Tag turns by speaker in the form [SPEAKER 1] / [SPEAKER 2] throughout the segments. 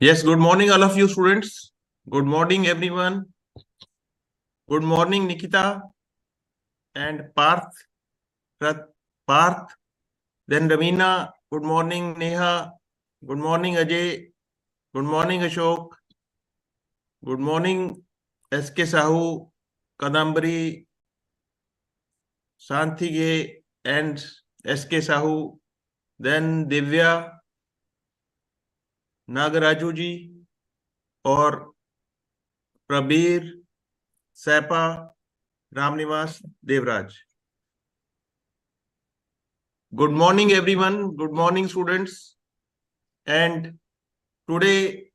[SPEAKER 1] Yes, good morning, all of you students. Good morning, everyone. Good morning, Nikita and Parth. Parth. Then Ravina. Good morning, Neha. Good morning, Ajay. Good morning, Ashok. Good morning, SK Sahu, Kadambari, Santhige, and SK Sahu. Then Divya, Nagaraju ji, or Prabir, Sapa, Ramnivas, Devraj. Good morning, everyone. Good morning, students. And today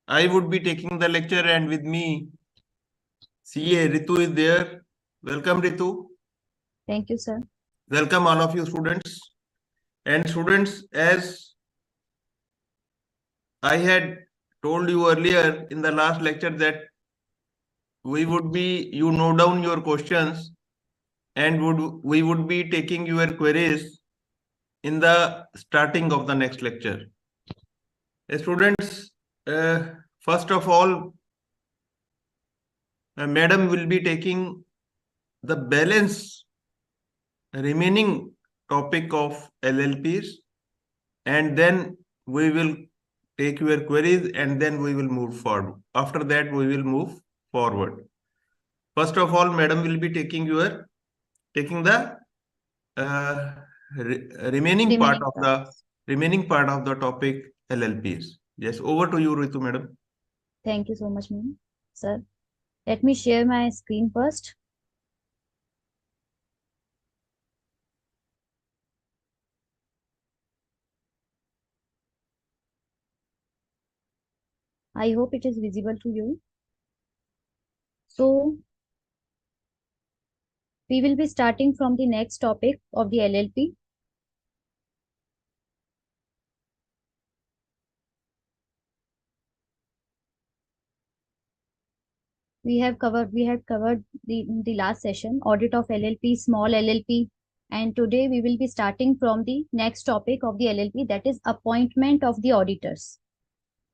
[SPEAKER 1] I would be taking the lecture, and with me, CA Ritu is there. Welcome, Ritu.
[SPEAKER 2] Thank you, sir.
[SPEAKER 1] Welcome, all of you students. And students, as I had told you earlier in the last lecture, that you note down your questions, and we would be taking your queries in the starting of the next lecture. Students, first of all, Madam will be taking the balance remaining topic of LLPs, and then we will take your queries, and then we will move forward. After that, we will move forward. First of all, Madam will be taking the uh, remaining part of the topic LLPs. Yes, over to you, Ritu, Madam.
[SPEAKER 2] Thank you so much, ma'am. Sir, let me share my screen first. I hope it is visible to you. So, we will be starting from the next topic of the LLP. We had covered the last session, audit of LLP, small LLP, and today we will be starting from the next topic of the LLP, that is appointment of the auditors.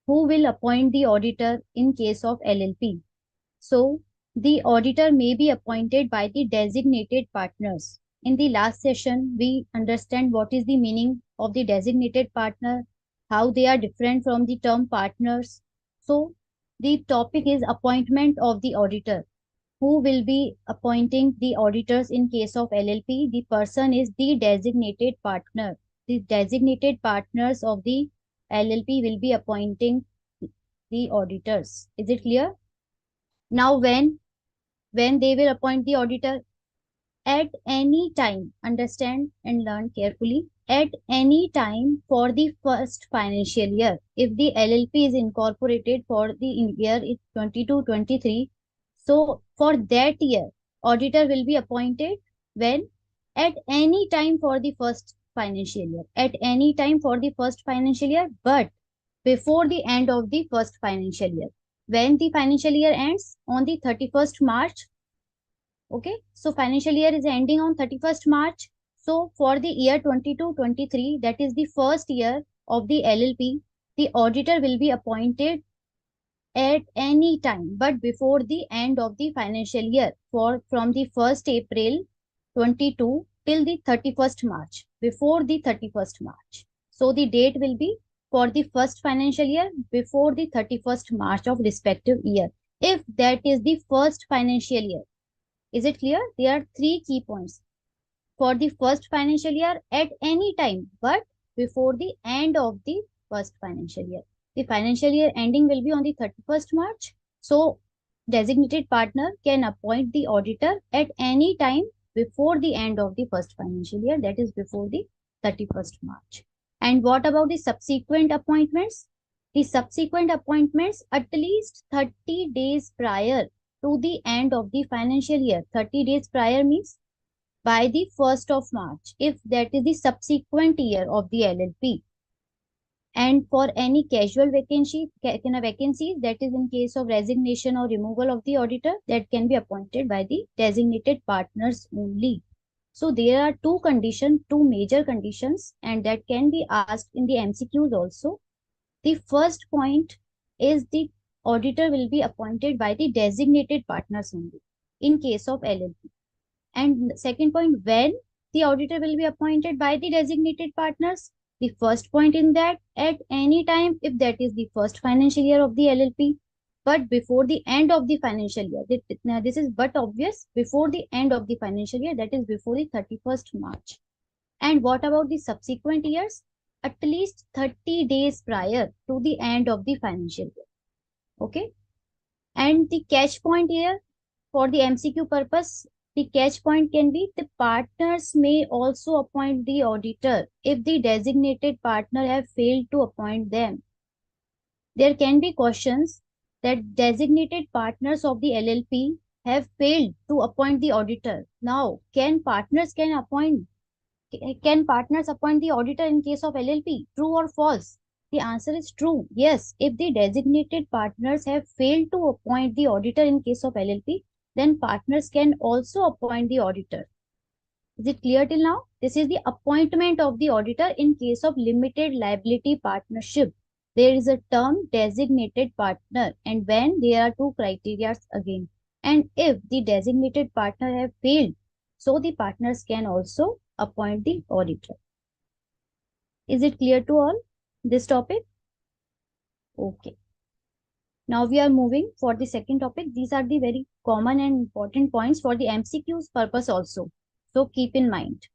[SPEAKER 2] Who will appoint the auditor in case of LLP? So, the auditor may be appointed by the designated partners. In the last session, we understand what is the meaning of the designated partner, how they are different from the term partners. So, the topic is appointment of the auditor. Who will be appointing the auditors in case of LLP? The person is the designated partner. The designated partners of the LLP will be appointing the auditors. Is it clear? Now, when they will appoint the auditor, at any time, understand and learn carefully, at any time for the first financial year, if the LLP is incorporated for the year 22-23, so for that year auditor will be appointed when? At any time for the first financial year, at any time for the first financial year, but before the end of the first financial year. When the financial year ends? On the 31st March. Okay, so financial year is ending on 31st March. So for the year 22-23, that is the first year of the LLP, the auditor will be appointed at any time, but before the end of the financial year, for from the 1st April 22 till the 31st March, before the 31st March. So the date will be for the first financial year before the 31st March of respective year, if that is the first financial year. Is it clear? There are three key points. For the first financial year, at any time, but before the end of the first financial year. The financial year ending will be on the 31st March. So, designated partner can appoint the auditor at any time before the end of the first financial year, that is before the 31st March. And what about the subsequent appointments? The subsequent appointments at least 30 days prior to the end of the financial year. 30 days prior means by the 1st of March, if that is the subsequent year of the LLP. And for any casual vacancies, that is in case of resignation or removal of the auditor, that can be appointed by the designated partners only. So there are two major conditions, and that can be asked in the MCQs also. The first point is the auditor will be appointed by the designated partners only in case of LLP. And second point, when the auditor will be appointed by the designated partners. The first point in that, at any time, if that is the first financial year of the LLP, but before the end of the financial year. Now, this is but obvious before the end of the financial year, that is before the 31st March. And what about the subsequent years? At least 30 days prior to the end of the financial year. Okay. And the catch point here for the MCQ purpose, the catch point can be the partners may also appoint the auditor if the designated partner have failed to appoint them. There can be questions that designated partners of the LLP have failed to appoint the auditor. Now, can partners appoint the auditor in case of LLP? True or false? The answer is true. Yes, if the designated partners have failed to appoint the auditor in case of LLP, then partners can also appoint the auditor. Is it clear till now? This is the appointment of the auditor in case of limited liability partnership. There is a term designated partner, and when there are two criteria again. And if the designated partner have failed, so the partners can also appoint the auditor. Is it clear to all this topic? Okay. Now we are moving for the second topic. These are the very common and important points for the MCQ's purpose also. So keep in mind.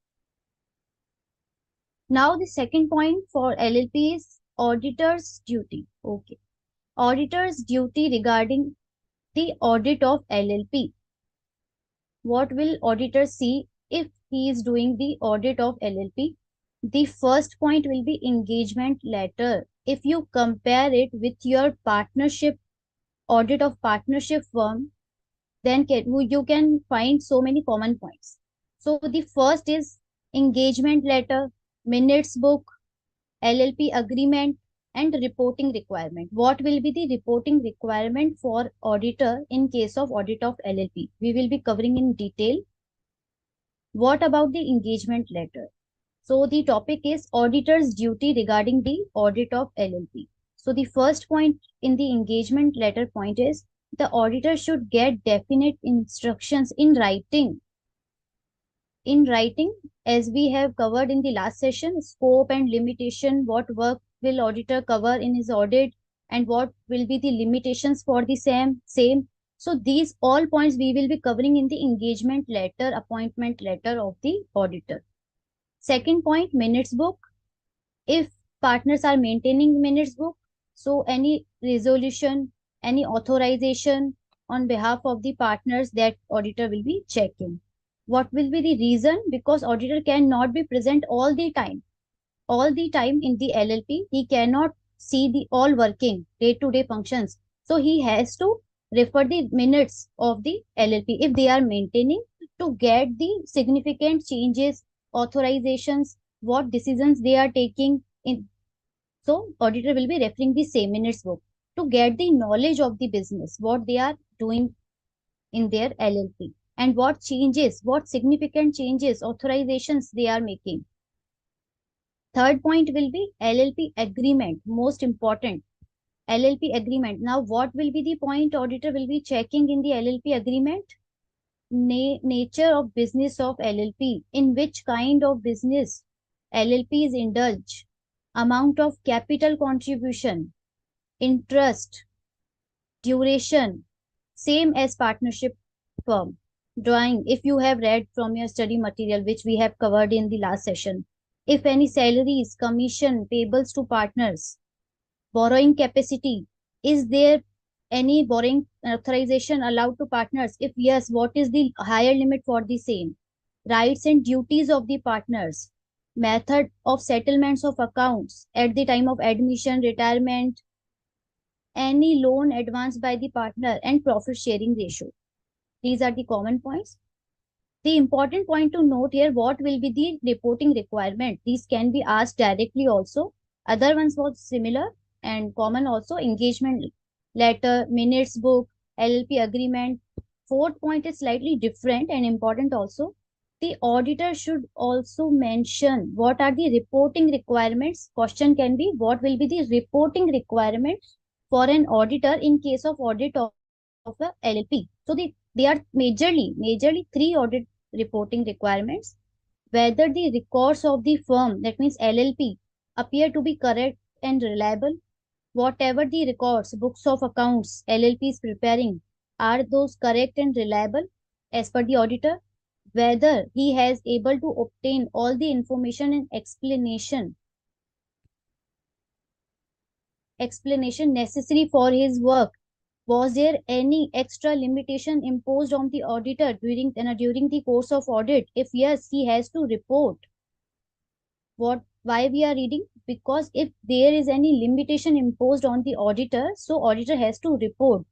[SPEAKER 2] Now the second point for LLP is auditor's duty. Okay. Auditor's duty regarding the audit of LLP. What will auditor see if he is doing the audit of LLP? The first point will be engagement letter. If you compare it with your partnership audit of partnership firm, then you can find so many common points. So the first is engagement letter, minutes book, LLP agreement, and reporting requirement. What will be the reporting requirement for auditor in case of audit of LLP? We will be covering in detail. What about the engagement letter? So the topic is auditor's duty regarding the audit of LLP. So the first point in the engagement letter point is the auditor should get definite instructions in writing. In writing, as we have covered in the last session, scope and limitation, what work will auditor cover in his audit and what will be the limitations for the same. So these all points we will be covering in the engagement letter, appointment letter of the auditor. Second point, minutes book. If partners are maintaining minutes book, so any resolution, any authorization on behalf of the partners, that auditor will be checking. What will be the reason? Because auditor cannot be present all the time. All the time in the LLP, he cannot see the all working day-to-day functions. So he has to refer the minutes of the LLP if they are maintaining to get the significant changes, authorizations, what decisions they are taking in. So auditor will be referring the same minutes book to get the knowledge of the business, what they are doing in their LLP and what changes, what significant changes, authorizations they are making. Third point will be LLP agreement, most important. LLP agreement. Now, what will be the point auditor will be checking in the LLP agreement? Nature of business of LLP. In which kind of business LLP is indulged? Amount of capital contribution, interest, duration, same as partnership firm. Drawing, if you have read from your study material, which we have covered in the last session. If any salaries, commission, payables to partners, borrowing capacity, is there any borrowing authorization allowed to partners? If yes, what is the higher limit for the same? Rights and duties of the partners, method of settlements of accounts at the time of admission, retirement, any loan advanced by the partner, and profit sharing ratio. These are the common points. The important point to note here, what will be the reporting requirement? These can be asked directly also. Other ones was similar and common also. Engagement letter, minutes book, LLP agreement. Fourth point is slightly different and important also. The auditor should also mention what are the reporting requirements. Question can be, what will be the reporting requirements for an auditor in case of audit of a LLP? So they are majorly three audit reporting requirements. Whether the records of the firm, that means LLP, appear to be correct and reliable. Whatever the records, books of accounts LLP is preparing, are those correct and reliable as per the auditor? Whether he has able to obtain all the information and explanation necessary for his work. Was there any extra limitation imposed on the auditor during the course of audit? If yes, he has to report. Why we are reading? Because if there is any limitation imposed on the auditor, so auditor has to report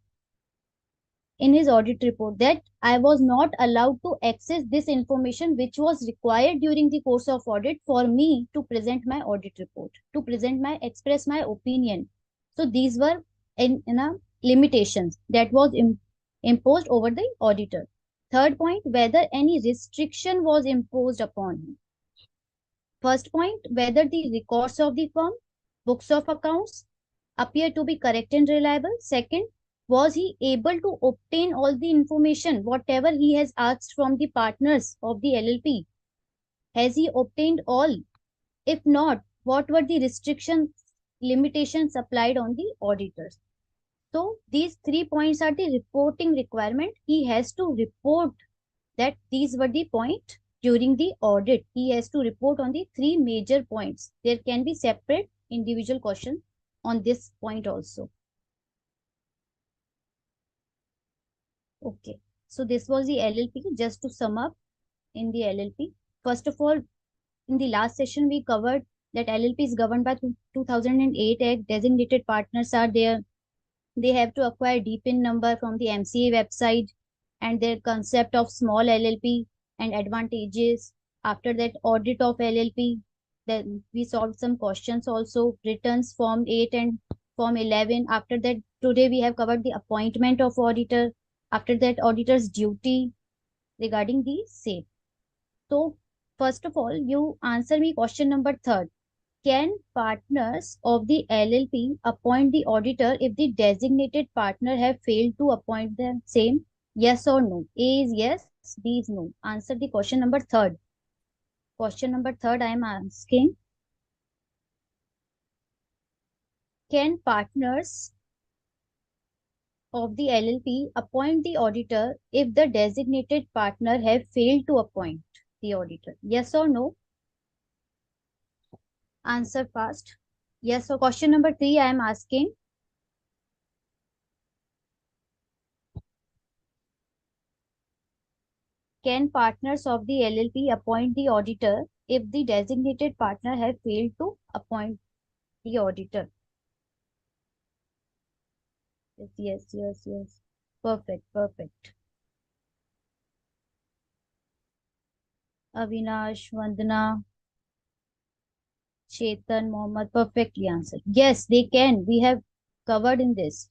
[SPEAKER 2] in his audit report that I was not allowed to access this information which was required during the course of audit for me to present my audit report, to express my opinion. So these were in a limitations that was imposed over the auditor. Third point, whether any restriction was imposed upon him. First point, whether the records of the firm, books of accounts appear to be correct and reliable. Second, was he able to obtain all the information, whatever he has asked from the partners of the LLP? Has he obtained all? If not, what were the restrictions, limitations applied on the auditors? So these 3 points are the reporting requirement. He has to report that these were the point during the audit. He has to report on the 3 major points. There can be separate individual questions on this point also. Okay, so this was the LLP. Just to sum up in the LLP, first of all, in the last session we covered that LLP is governed by 2008 Act. Designated partners are there. They have to acquire DPIN number from the MCA website, and their concept of small LLP and advantages. After that, audit of LLP. Then we solved some questions also, returns form 8 and form 11. After that, today we have covered the appointment of auditor. After that, auditor's duty regarding the same. So first of all, you answer me question number third. Can partners of the LLP appoint the auditor if the designated partner have failed to appoint the same? Yes or no? A is yes, B is no. Answer the question number third. Question number third I am asking. Can partners of the LLP appoint the auditor if the designated partner have failed to appoint the auditor? Yes or no? Answer fast. Yes. So question number 3 I am asking. Can partners of the LLP appoint the auditor if the designated partner have failed to appoint the auditor? Yes. Perfect. Avinash, Vandana, Chetan, Mohammed, perfectly answered. Yes, they can. We have covered in this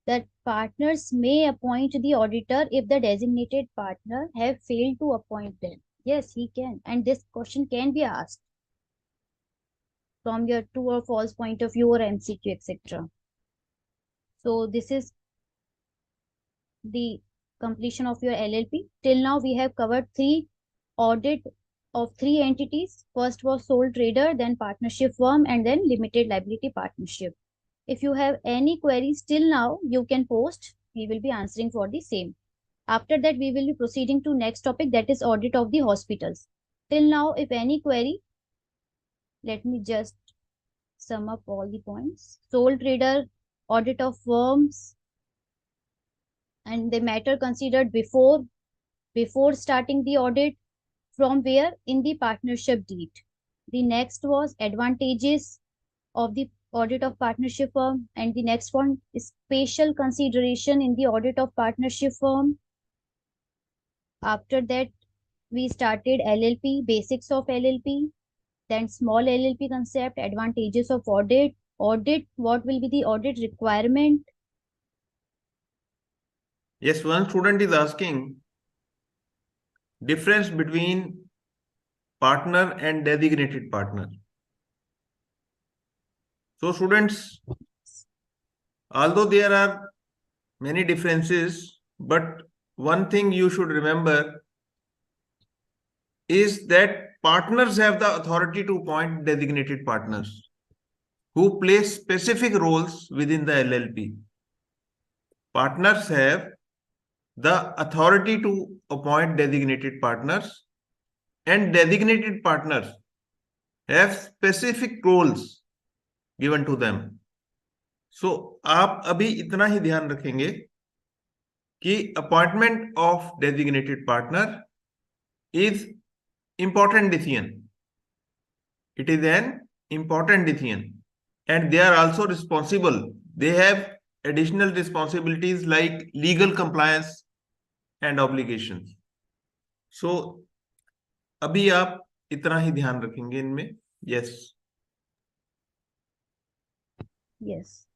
[SPEAKER 2] that partners may appoint the auditor if the designated partner have failed to appoint them. Yes, he can. And this question can be asked from your true or false point of view or MCQ, etc. So this is the completion of your LLP. Till now, we have covered 3 audit of 3 entities. First was sole trader, then partnership firm, and then limited liability partnership. If you have any queries till now, you can post. We will be answering for the same. After that, we will be proceeding to next topic, that is audit of the hospitals. Till now, if any query, let me just sum up all the points. Sole trader, audit of firms, and the matter considered before starting the audit, from where in the partnership deed. The next was advantages of the audit of partnership firm, and the next one is special consideration in the audit of partnership firm. After that, we started LLP, basics of LLP, then small LLP concept, advantages of audit, what will be the audit requirement.
[SPEAKER 1] Yes, one student is asking difference between partner and designated partner. So students, although there are many differences, but one thing you should remember is that partners have the authority to appoint designated partners who play specific roles within the LLP. Partners have the authority to appoint designated partners, and designated partners have specific roles given to them. So आप अभी इतना ही ध्यान रखेंगे कि appointment of designated partner is important decision. It is an important decision, and they are also responsible. They have additional responsibilities like legal compliance and obligations. So अभी आप इतना ही ध्यान रखेंगे इनमें. Yes.
[SPEAKER 2] Yes.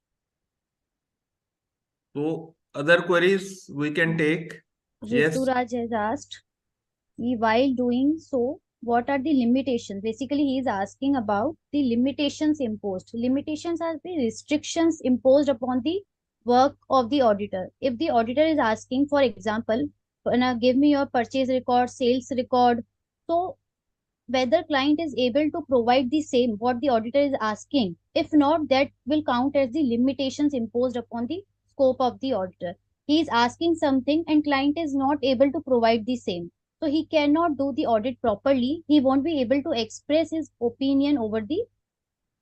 [SPEAKER 1] So other queries we can take. Yes.
[SPEAKER 2] Rituraj has asked, while doing so, what are the limitations? Basically, he is asking about the limitations imposed. Limitations are the restrictions imposed upon the work of the auditor. If the auditor is asking, for example, give me your purchase record, sales record, so whether client is able to provide the same what the auditor is asking. If not, that will count as the limitations imposed upon the scope of the auditor. He is asking something and client is not able to provide the same, so he cannot do the audit properly. He won't be able to express his opinion over the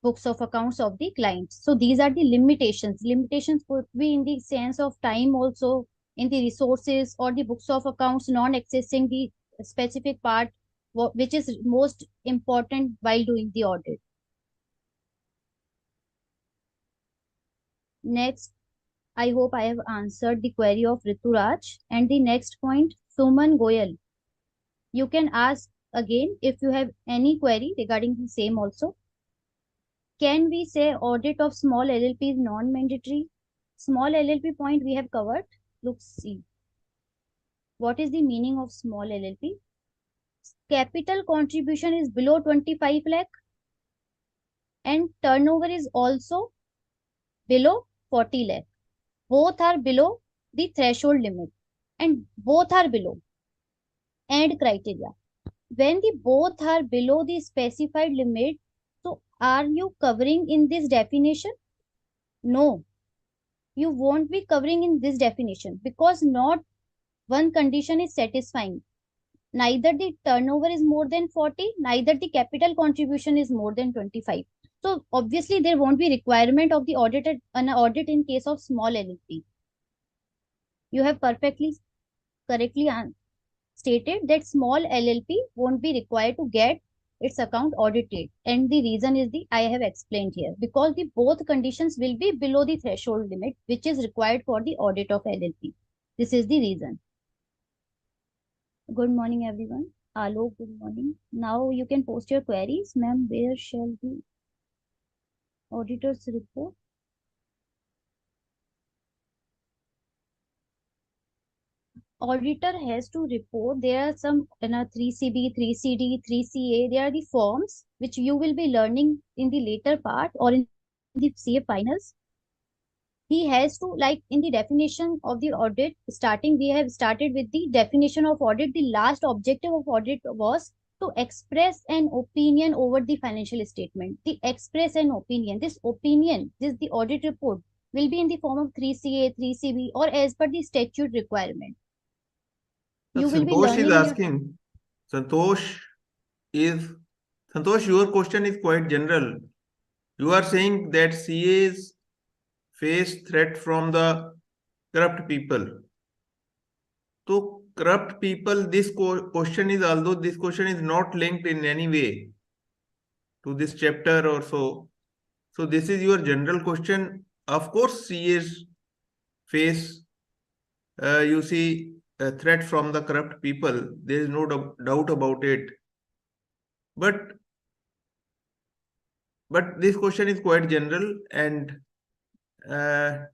[SPEAKER 2] books of accounts of the client. So these are the limitations. Limitations could be in the sense of time, also in the resources, or the books of accounts non accessing the specific part which is most important while doing the audit. Next, I hope I have answered the query of Rituraj. And the next point, Suman Goyal. You can ask again if you have any query regarding the same also. Can we say audit of small LLP is non-mandatory? Small LLP point we have covered. Look, see. What is the meaning of small LLP? Capital contribution is below 25 lakh and turnover is also below 40 lakh. Both are below the threshold limit and both are below and criteria. When the both are below the specified limit, so are you covering in this definition? No, you won't be covering in this definition because not one condition is satisfying. Neither the turnover is more than 40, neither the capital contribution is more than 25. So obviously there won't be requirement of the audited an audit in case of small LLP. You have perfectly correctly stated that small LLP won't be required to get its account audited, and the reason is the I have explained here, because the both conditions will be below the threshold limit which is required for the audit of LLP. This is the reason. Good morning, everyone. Alok, good morning. Now you can post your queries. Ma'am, where shall the auditor's report? Auditor has to report. There are some 3CB, 3CD, 3CA. They are the forms which you will be learning in the later part or in the CA finals. He has to, like in the definition of the audit, starting, we have started with the definition of audit. The last objective of audit was to express an opinion over the financial statement. The express an opinion. This opinion, the audit report will be in the form of 3CA, 3CB or as per the statute requirement. You will be
[SPEAKER 1] Santosh
[SPEAKER 2] learning.
[SPEAKER 1] is asking. Santosh, your question is quite general. You are saying that CAs face threat from the corrupt people. So corrupt people, this question is, although this question is not linked in any way to this chapter or so. So this is your general question. Of course, CAs face, you see, a threat from the corrupt people. There is no doubt about it. But this question is quite general, and the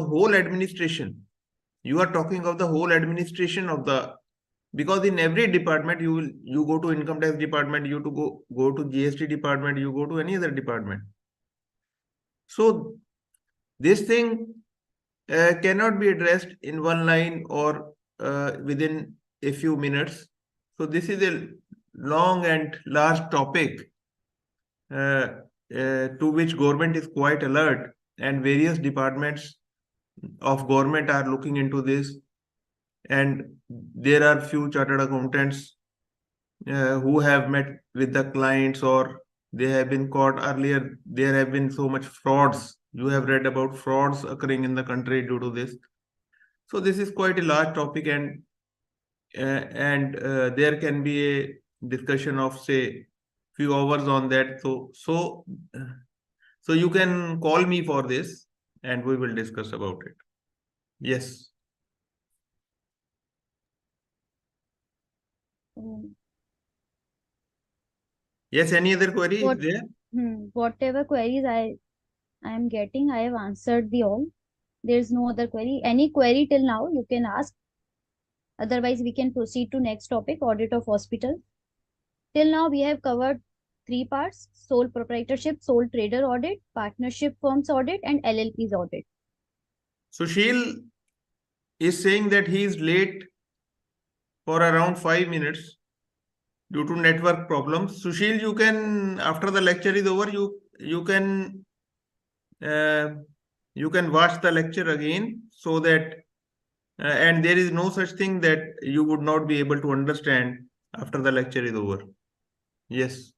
[SPEAKER 1] whole administration You are talking of the whole administration of the, because in every department you go to income tax department, you to go to GST department, you go to any other department. So this thing cannot be addressed in one line or within a few minutes. So this is a long and large topic to which government is quite alert, and various departments of government are looking into this. And there are few chartered accountants who have met with the clients, or they have been caught earlier. There have been so much frauds. You have read about frauds occurring in the country due to this. So this is quite a large topic, and there can be a discussion of say few hours on that. So you can call me for this, and we will discuss about it. Yes. Yes. Any other query is there?
[SPEAKER 2] Whatever queries I am getting, I have answered the all. There is no other query. Any query till now you can ask. Otherwise, we can proceed to next topic, audit of hospital. Till now, we have covered three parts: sole proprietorship, sole trader audit, partnership firms audit, and LLPs audit.
[SPEAKER 1] Sushil is saying that he is late for around 5 minutes due to network problems. Sushil, you can, after the lecture is over, uh, you can watch the lecture again, so that and there is no such thing that you would not be able to understand after the lecture is over. Yes.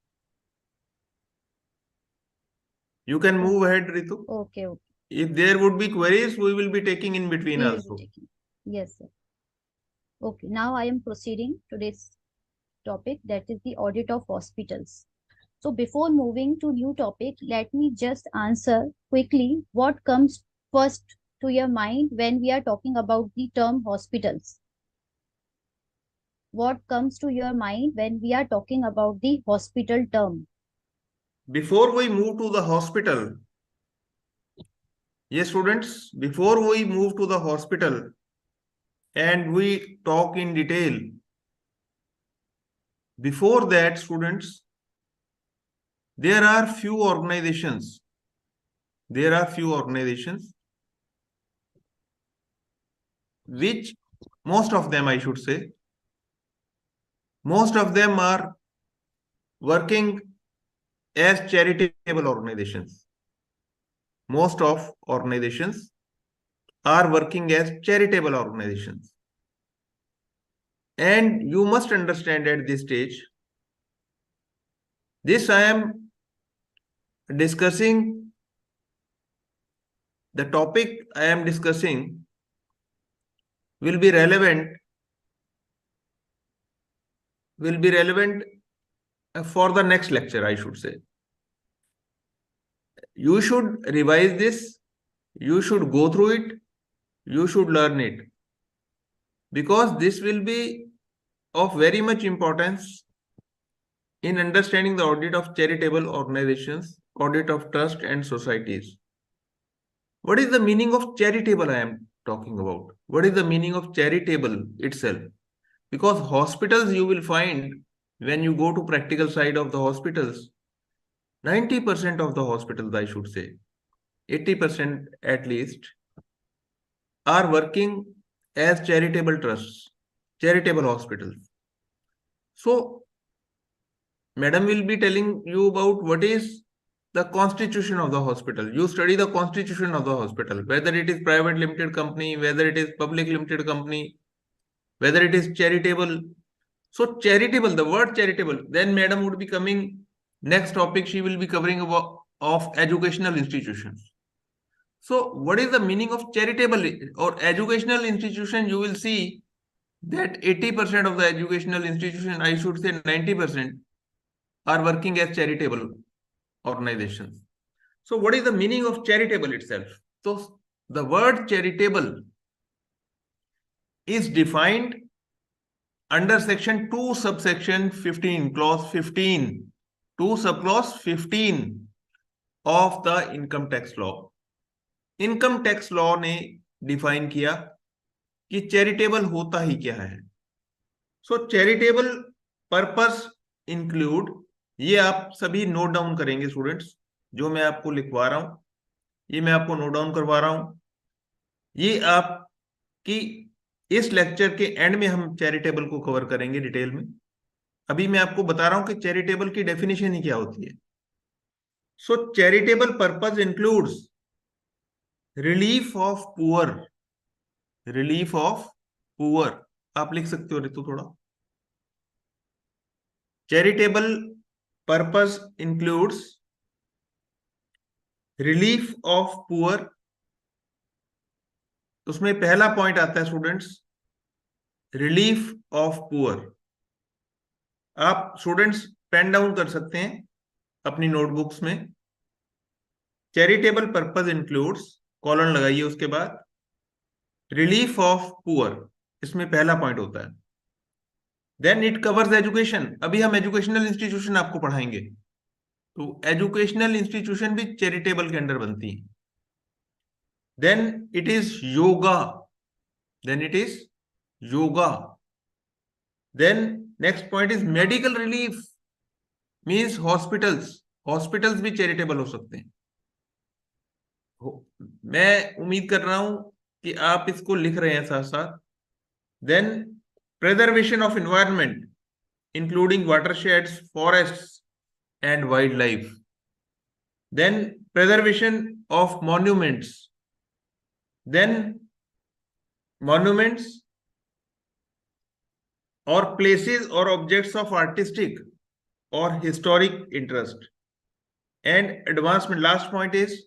[SPEAKER 1] You can move ahead, Ritu.
[SPEAKER 2] Okay.
[SPEAKER 1] If there would be queries, we will be taking in between also.
[SPEAKER 2] Yes, sir. Okay, now I am proceeding to this topic, that is the audit of hospitals. So before moving to new topic, let me just answer quickly what comes first to your mind when we are talking about the term hospitals. What comes to your mind when we are talking about the hospital term?
[SPEAKER 1] Before we move to the hospital, yes, students, before we move to the hospital and we talk in detail, before that, students, there are few organizations. Which, most of them, I should say, most of them are working as charitable organizations. Most of organizations are working as charitable organizations. And you must understand at this stage, this I am discussing, the topic I am discussing will be relevant for the next lecture, I should say. You should revise this, you should go through it, you should learn it, because this will be of very much importance in understanding the audit of charitable organizations, audit of trust and societies. What is the meaning of charitable I am talking about? What is the meaning of charitable itself? Because hospitals, you will find when you go to practical side of the hospitals, 90% of the hospitals, I should say, 80% at least, are working as charitable trusts, charitable hospitals. So, madam will be telling you about what is the constitution of the hospital. You study the constitution of the hospital, whether it is private limited company, whether it is public limited company, whether it is charitable. So charitable, the word charitable, then madam would be coming, next topic she will be covering about of educational institutions. So what is the meaning of charitable or educational institution? You will see that 80% of the educational institution, I should say 90%, are working as charitable organizations. So what is the meaning of charitable itself? So the word charitable is defined under section 2 subsection 15, clause 15, 2 subclause 15 of the income tax law. Income tax law ने define किया कि charitable होता ही क्या है। So charitable purpose include, ये आप सभी note down करेंगे स्टूडेंट्स, जो मैं आपको लिखवा रहा हूं ये मैं आपको नोट डाउन करवा रहा हूं। ये आपकी इस लेक्चर के एंड में हम चैरिटेबल को कवर करेंगे डिटेल में। अभी मैं आपको बता रहा हूं कि चैरिटेबल की डेफिनेशन ही क्या होती है। So charitable purpose includes relief of poor, relief of poor, आप लिख सकते हो रितु थोड़ा। Charitable purpose includes relief of poor. उसमें पहला पॉइंट आता है स्टूडेंट्स, रिलीफ ऑफ पुअर। आप स्टूडेंट्स पेन डाउन कर सकते हैं अपनी नोटबुक्स में। चैरिटेबल पर्पस इंक्लूड्स, कॉलन लगाइए उसके बाद, रिलीफ ऑफ पुअर, इसमें पहला पॉइंट होता है। देन इट कवर्स एजुकेशन, अभी हम एजुकेशनल इंस्टीट्यूशन आपको पढ़ाएंगे, तो एजुकेशनल इंस्टीट्यूशन भी चैरिटेबल के अंडर बनती है। Then it is yoga, then it is yoga. Then next point is medical relief, means hospitals, hospitals भी चैरिटेबल हो सकते हैं। मैं उम्मीद कर रहा हूं कि आप इसको लिख रहे हैं साथ साथ। Then preservation of environment including watersheds, forests and wild life. Then preservation of monuments, then monuments और प्लेसेस और ऑब्जेक्ट्स ऑफ आर्टिस्टिक और historic interest. And advancement, last point is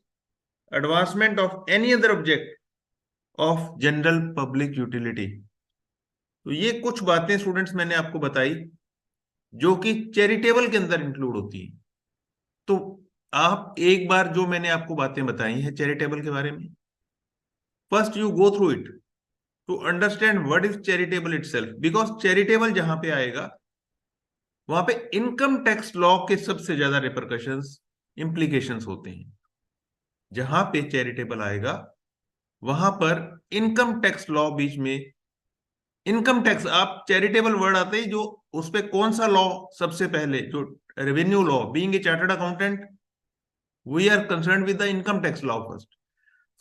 [SPEAKER 1] advancement of any other object of general public utility. तो ये कुछ बातें students मैंने आपको बताई जो कि चैरिटेबल के अंदर इंक्लूड होती है। तो आप एक बार जो मैंने आपको बातें बताई हैं चैरिटेबल के बारे में, first you go through it to understand what is charitable itself, because charitable जहां पे आएगा वहां पे इनकम टैक्स लॉ के सबसे ज्यादा रिपरकशंस, इंप्लीकेशंस होते हैं। जहां पे चैरिटेबल आएगा वहां पर इनकम टैक्स लॉ बीच में, इनकम टैक्स, आप चैरिटेबल वर्ड आते ही जो उस पे कौन सा लॉ सबसे पहले, जो revenue law, being a chartered accountant we are concern with the income tax law first.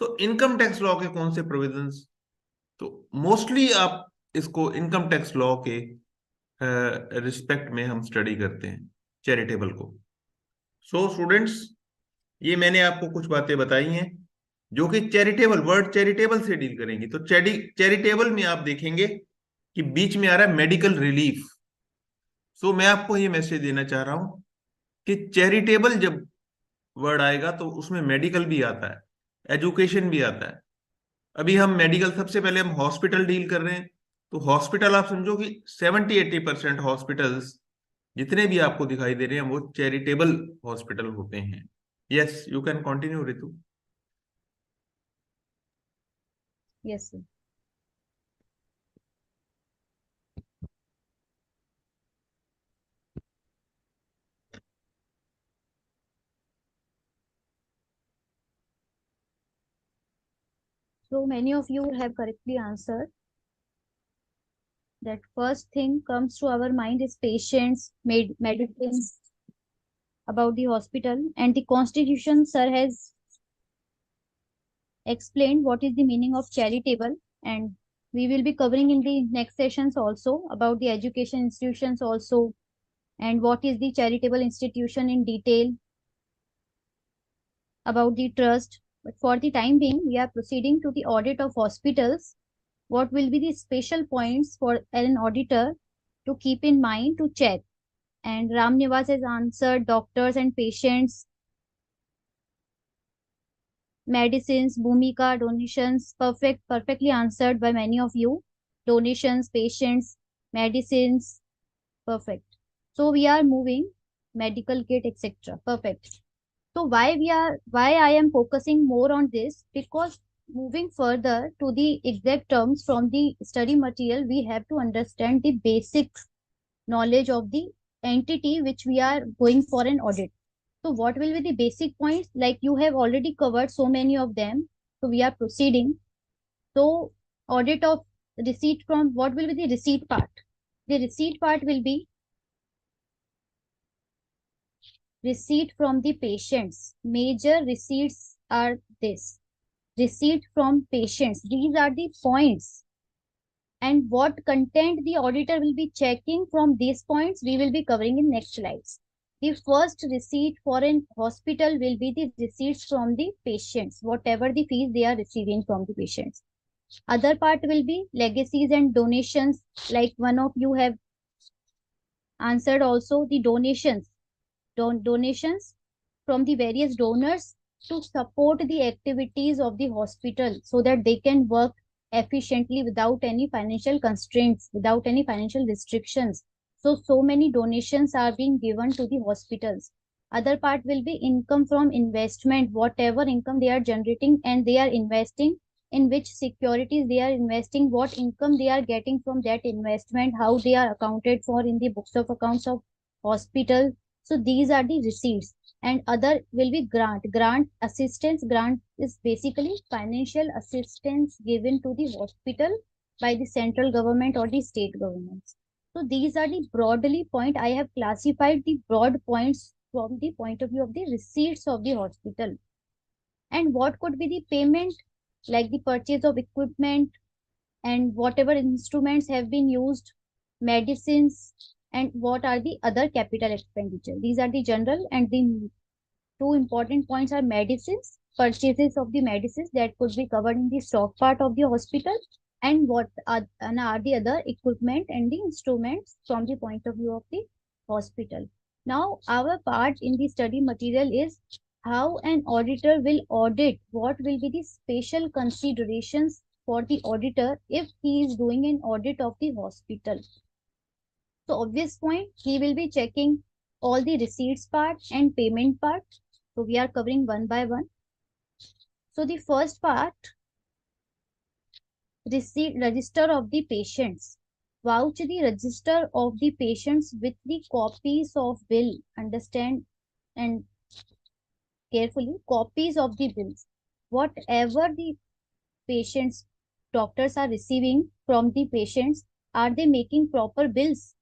[SPEAKER 1] तो इनकम टैक्स लॉ के कौन से प्रोविजंस, तो मोस्टली आप इसको इनकम टैक्स लॉ के रिस्पेक्ट में हम स्टडी करते हैं चैरिटेबल को। सो स्टूडेंट्स, ये मैंने आपको कुछ बातें बताई हैं जो कि चैरिटेबल, वर्ड चैरिटेबल से डील करेंगी। तो चैरिटेबल में आप देखेंगे कि बीच में आ रहा है मेडिकल रिलीफ। सो मैं आपको ये मैसेज देना चाह रहा हूं कि चैरिटेबल जब वर्ड आएगा तो उसमें मेडिकल भी आता है, एजुकेशन भी आता है। अभी हम मेडिकल, सबसे पहले हम हॉस्पिटल डील कर रहे हैं, तो हॉस्पिटल आप समझो कि 70-80% हॉस्पिटल्स जितने भी आपको दिखाई दे रहे हैं वो चैरिटेबल हॉस्पिटल होते हैं। Yes, you can continue Ritu.
[SPEAKER 2] Yes, sir. So many of you have correctly answered that first thing comes to our mind is patients, medicines, about the hospital, and the constitution sir has explained what is the meaning of charitable, and we will be covering in the next sessions also about the education institutions also, and what is the charitable institution in detail, about the trust. But for the time being, we are proceeding to the audit of hospitals. What will be the special points for an auditor to keep in mind to check? And Ram Nivas has answered doctors and patients, medicines, Bhumika, donations, perfectly answered by many of you. Donations, patients, medicines, perfect. So we are moving medical kit, etc. Perfect. So why I am focusing more on this, because moving further to the exact terms from the study material, we have to understand the basic knowledge of the entity which we are going for an audit. So what will be the basic points? Like you have already covered so many of them. So we are proceeding. So audit of receipt from, what will be the receipt part? The receipt part will be receipt from the patients. Major receipts are this. Receipt from patients. These are the points. And what content the auditor will be checking from these points, we will be covering in next slides. The first receipt for an hospital will be the receipts from the patients, whatever the fees they are receiving from the patients. Other part will be legacies and donations, like one of you have answered also, the donations. Donations from the various donors to support the activities of the hospital so that they can work efficiently without any financial constraints, without any financial restrictions. So many donations are being given to the hospitals. Other part will be income from investment, whatever income they are generating and they are investing, in which securities they are investing, what income they are getting from that investment, how they are accounted for in the books of accounts of hospital. So these are the receipts. And other will be grant assistance. Grant is basically financial assistance given to the hospital by the central government or the state governments. So these are the broadly point. I have classified the broad points from the point of view of the receipts of the hospital. And what could be the payment, like the purchase of equipment and whatever instruments have been used, medicines, and what are the other capital expenditure. These are the general, and the two important points are medicines, purchases of the medicines that could be covered in the stock part of the hospital, and what are the other equipment and the instruments from the point of view of the hospital. Now, our part in the study material is how an auditor will audit, what will be the special considerations for the auditor if he is doing an audit of the hospital. So obvious point, he will be checking all the receipts part and payment part. So we are covering one by one. So the first part, receipt register of the patients. Vouch the register of the patients with the copies of bill. Understand and carefully, copies of the bills. Whatever the patients, doctors are receiving from the patients, are they making proper bills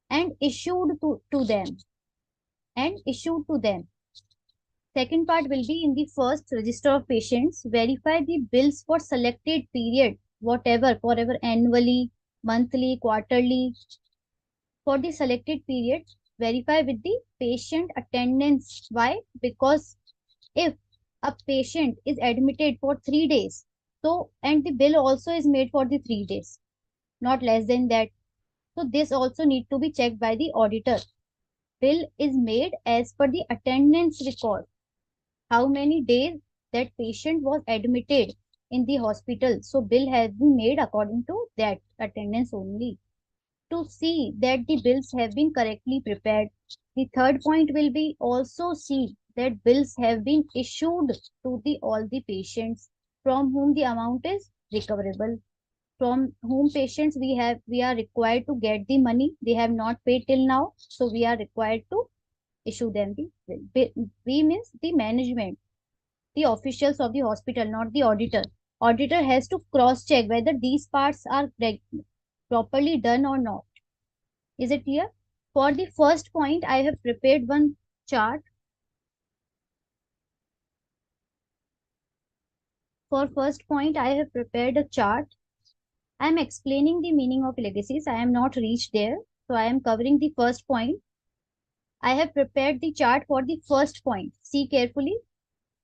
[SPEAKER 2] and issued to them? And issued to them. Second part will be in the first register of patients. Verify the bills for selected period, whatever, forever, annually, monthly, quarterly. For the selected period, verify with the patient attendance. Why? Because if a patient is admitted for 3 days, so and the bill also is made for the 3 days, not less than that. So this also need to be checked by the auditor. Bill is made as per the attendance record, how many days that patient was admitted in the hospital. So bill has been made according to that attendance only, to see that the bills have been correctly prepared. The third point will be also see that bills have been issued to the all the patients from whom the amount is recoverable, from whom patients we are required to get the money, they have not paid till now, so we are required to issue them the bill. We means the management, the officials of the hospital, not the auditor. Auditor has to cross check whether these parts are properly done or not. Is it clear? For the first point, I have prepared one chart. For first point, I have prepared a chart. I am explaining the meaning of legacies. I am not reached there. So I am covering the first point. I have prepared the chart for the first point. See carefully.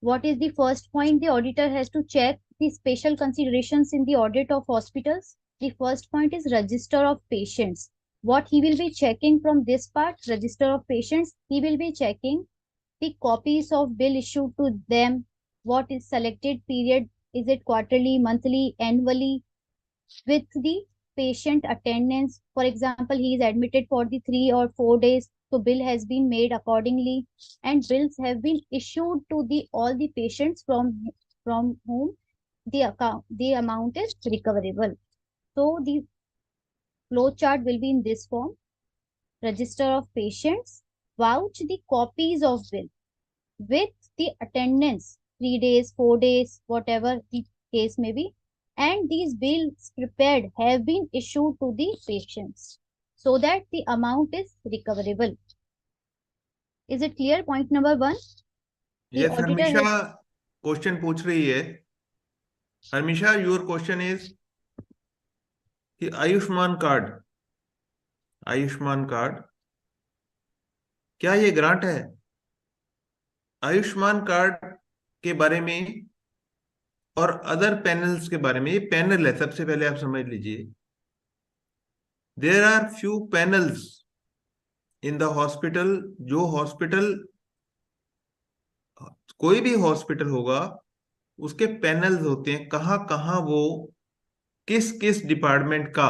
[SPEAKER 2] What is the first point? The auditor has to check the special considerations in the audit of hospitals. The first point is register of patients. What he will be checking from this part, register of patients, he will be checking the copies of bill issued to them. What is selected period? Is it quarterly, monthly, annually? With the patient attendance. For example, he is admitted for the 3 or 4 days, so bill has been made accordingly, and bills have been issued to the all the patients from whom the amount is recoverable. So the flow chart will be in this form: register of patients, vouch the copies of bill with the attendance, 3 days, 4 days, whatever the case may be. and these bills prepared have been issued to the patients so that the amount is recoverable. Is it clear? Point number one. The
[SPEAKER 1] Yes,
[SPEAKER 2] auditor
[SPEAKER 1] Harmisha
[SPEAKER 2] has
[SPEAKER 1] question पूछ रही है. हर्मिशा, your question is कि Ayushman card क्या ये grant है? Ayushman card के बारे में और अदर पैनल्स के बारे में, ये पैनल है, सबसे पहले आप समझ लीजिए. There are few panels in the hospital. जो हॉस्पिटल, कोई भी हॉस्पिटल होगा, उसके पैनल्स होते हैं. कहाँ कहाँ वो किस किस डिपार्टमेंट का,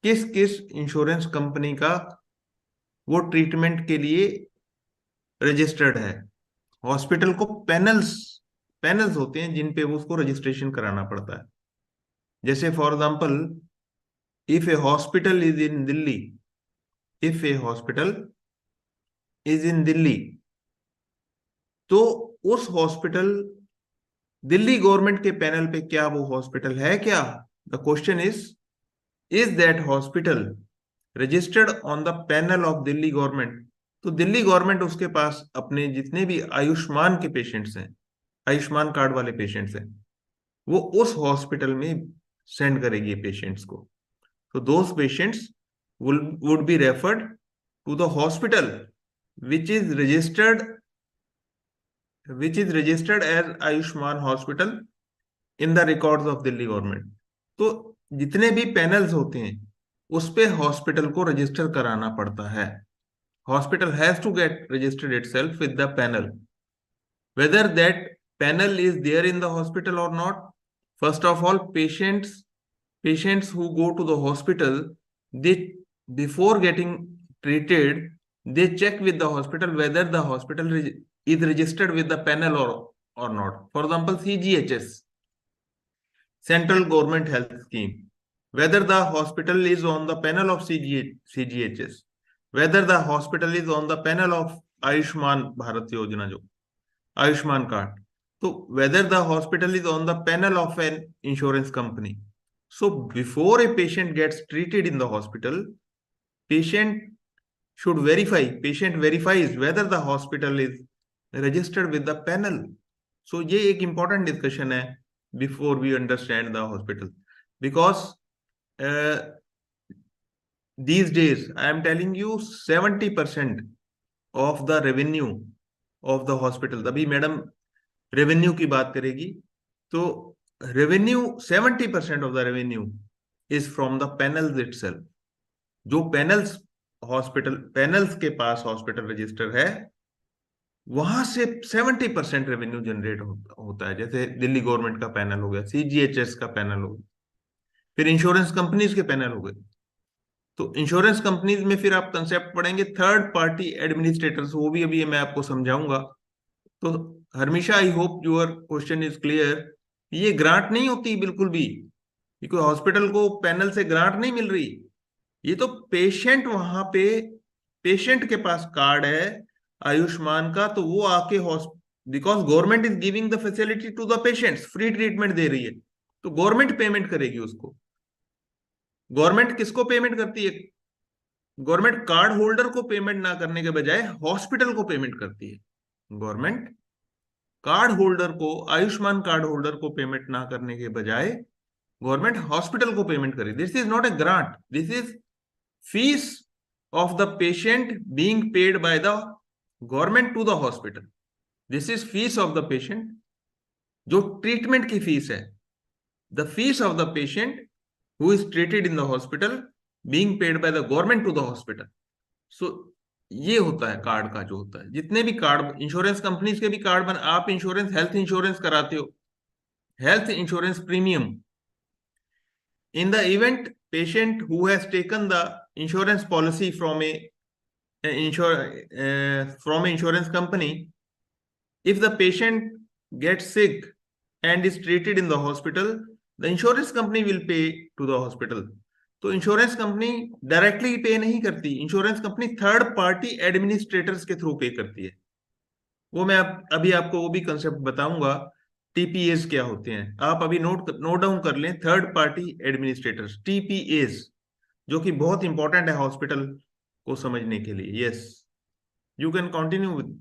[SPEAKER 1] किस किस इंश्योरेंस कंपनी का वो ट्रीटमेंट के लिए रजिस्टर्ड है. हॉस्पिटल को पैनल्स पैनल्स होते हैं जिन पे वो उसको रजिस्ट्रेशन कराना पड़ता है. जैसे for example, if A hospital is in Delhi, if A hospital is in Delhi, तो उस हॉस्पिटल, दिल्ली गवर्नमेंट के पैनल पे क्या वो हॉस्पिटल है क्या? The question is that hospital registered on the panel of Delhi government? तो दिल्ली गवर्नमेंट उसके पास अपने जितने भी आयुष्मान के पेशेंट्स हैं, आयुष्मान कार्ड वाले पेशेंट्स हैं, वो उस हॉस्पिटल में सेंड करेगी पेशेंट्स को. तो those patients would be referred to the hospital which is registered which is registered as Ayushman hospital in the records of Delhi government. तो जितने भी पैनल्स होते हैं उस पे हॉस्पिटल को रजिस्टर कराना पड़ता है. Hospital has to get registered itself with the panel. Whether that panel is there in the hospital or not, first of all, patients who go to the hospital, they, before getting treated, they check with the hospital whether the hospital is registered with the panel or not. For example, CGHS, Central Government Health Scheme, whether the hospital is on the panel of CGHS, whether the hospital is on the panel of Ayushman Bharat Yojana, jo Ayushman card. So whether the hospital is on the panel of an insurance company. So before a patient gets treated in the hospital, patient patient verifies whether the hospital is registered with the panel. So ये एक important discussion है before we understand the hospital, because these days I am telling you 70% of the revenue of the hospital. अभी madam revenue की बात करेगी, तो revenue 70% of the revenue is from the panels itself. जो panels के पास hospital register है, वहां से 70% रेवेन्यू जनरेट होता है. जैसे दिल्ली गवर्नमेंट का पैनल हो गया, सीजीएचएस का पैनल हो गया, फिर इंश्योरेंस कंपनीज के पैनल हो गए. तो इंश्योरेंस कंपनीज में फिर आप कंसेप्ट पढ़ेंगे थर्ड पार्टी एडमिनिस्ट्रेटर्स, वो भी अभी मैं आपको समझाऊंगा. तो Harmisha, I hope your question is clear. ये ग्रांट नहीं होती बिल्कुल भी, ये कोई हॉस्पिटल को पैनल से ग्रांट नहीं मिल रही. ये तो पेशेंट, वहां पे पेशेंट के पास कार्ड है आयुष्मान का, तो वो आके because government is giving the facility to the patients, free treatment दे रही है, तो गवर्नमेंट पेमेंट करेगी उसको. गवर्नमेंट किसको पेमेंट करती है? गवर्नमेंट कार्ड होल्डर को पेमेंट ना करने के बजाय हॉस्पिटल को पेमेंट करती है. गवर्नमेंट कार्ड होल्डर को, आयुष्मान कार्ड होल्डर को पेमेंट ना करने के बजाय गवर्नमेंट हॉस्पिटल को पेमेंट करे. This is not a grant, this is fees of the patient being paid by the government to the hospital. This is fees of the patient, जो treatment की fees है. The fees of the patient who is treated in the hospital being paid by the government to the hospital. So ये होता है card का, जो होता है. जितने भी कार्ड, इंश्योरेंस कंपनीज के भी कार्ड आप इंश्योरेंस, हेल्थ इंश्योरेंस कराते हो, health insurance premium, in the event patient who has taken the insurance policy from A insurance company, if the patient gets sick and is treated in the hospital, the insurance company will pay to the hospital. तो insurance company directly pay नहीं करती, insurance company third party administrators के through पे करती है. वो मैं अभी आपको वो भी कंसेप्ट बताऊंगा टीपीएस क्या होते हैं, आप अभी नोट डाउन कर लें, थर्ड पार्टी एडमिनिस्ट्रेटर्स, टीपीएस, जो कि बहुत इंपॉर्टेंट है हॉस्पिटल को समझने के लिए। Yes, you can continue with.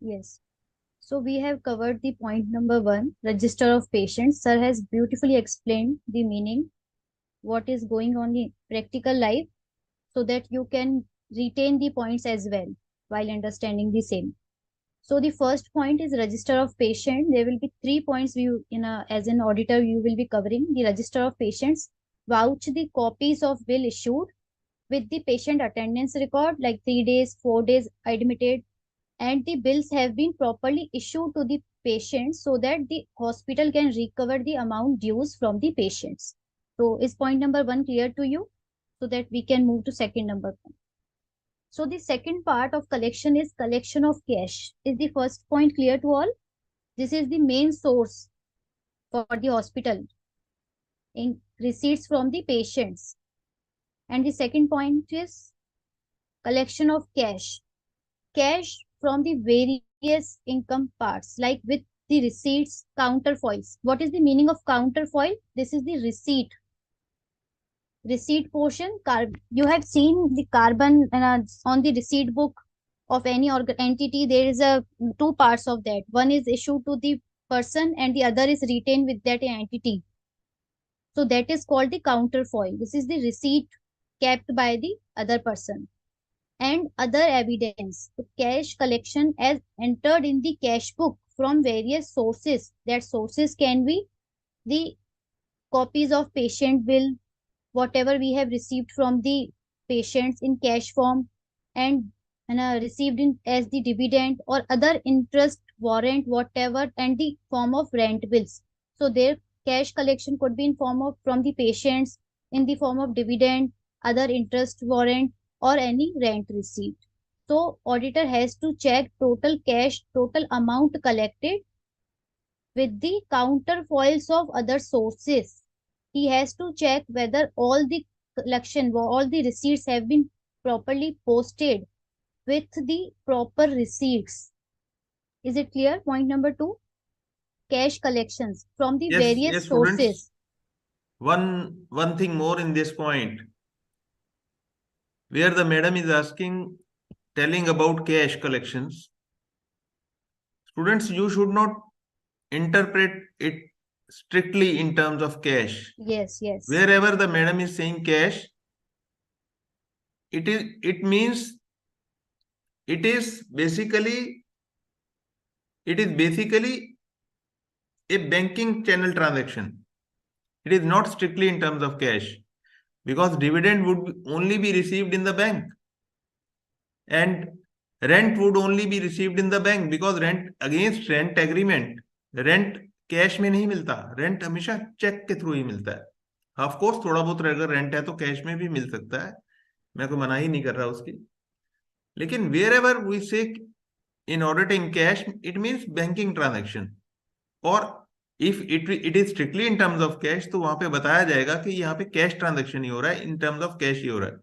[SPEAKER 2] Yes. So we have covered the point number one, register of patients. Sir has beautifully explained the meaning, what is going on in practical life, so that you can retain the points as well while understanding the same. So the first point is register of patient. There will be 3 points as an auditor you will be covering. The register of patients, vouch the copies of bill issued with the patient attendance record like 3 days, 4 days admitted, and the bills have been properly issued to the patient so that the hospital can recover the amount dues from the patients. So is point number one clear to you? So that we can move to second number one. So the second part of collection is collection of cash. Is the first point clear to all? This is the main source for the hospital in receipts from the patients. And the second point is collection of cash. Cash from the various income parts, like with the receipts, counterfoils. What is the meaning of counterfoil? This is the receipt portion. You have seen the carbon on the receipt book of any entity. There is a two parts of that. One is issued to the person and the other is retained with that entity. So that is called the counterfoil. This is the receipt kept by the other person. And other evidence. So cash collection as entered in the cash book from various sources. That sources can be the copies of patient bill, whatever we have received from the patients in cash form, and received in as the dividend or other interest warrant, whatever, and the form of rent bills. So their cash collection could be in form of from the patients, in the form of dividend, other interest warrant, or any rent receipt. So auditor has to check total cash, total amount collected with the counterfoils of other sources. He has to check whether all the all the receipts have been properly posted with the proper receipts. Is it clear? Point number two, cash collections from the
[SPEAKER 1] Yes,
[SPEAKER 2] various
[SPEAKER 1] yes, students.
[SPEAKER 2] sources.
[SPEAKER 1] One thing more in this point, where the madam is asking, telling about cash collections. Students, you should not interpret it strictly in terms of cash.
[SPEAKER 2] Yes, yes.
[SPEAKER 1] Wherever the madam is saying cash, it means it is basically it is basically a banking channel transaction. It is not strictly in terms of cash, because dividend would only be received in the bank, and rent would only be received in the bank, because rent, against rent agreement, rent cash में नहीं मिलता, rent हमेशा check के through ही मिलता है। Of course थोड़ा बहुत अगर रेंट है तो कैश में भी मिल सकता है, मैं कोई मना ही नहीं कर रहा उसकी, लेकिन where ever we say in auditing cash, it means banking transaction. और if it is strictly in terms of cash, तो वहां पे बताया जाएगा कि यहाँ पे कैश ट्रांजेक्शन ही हो रहा है, इन टर्म्स ऑफ कैश ही हो रहा है।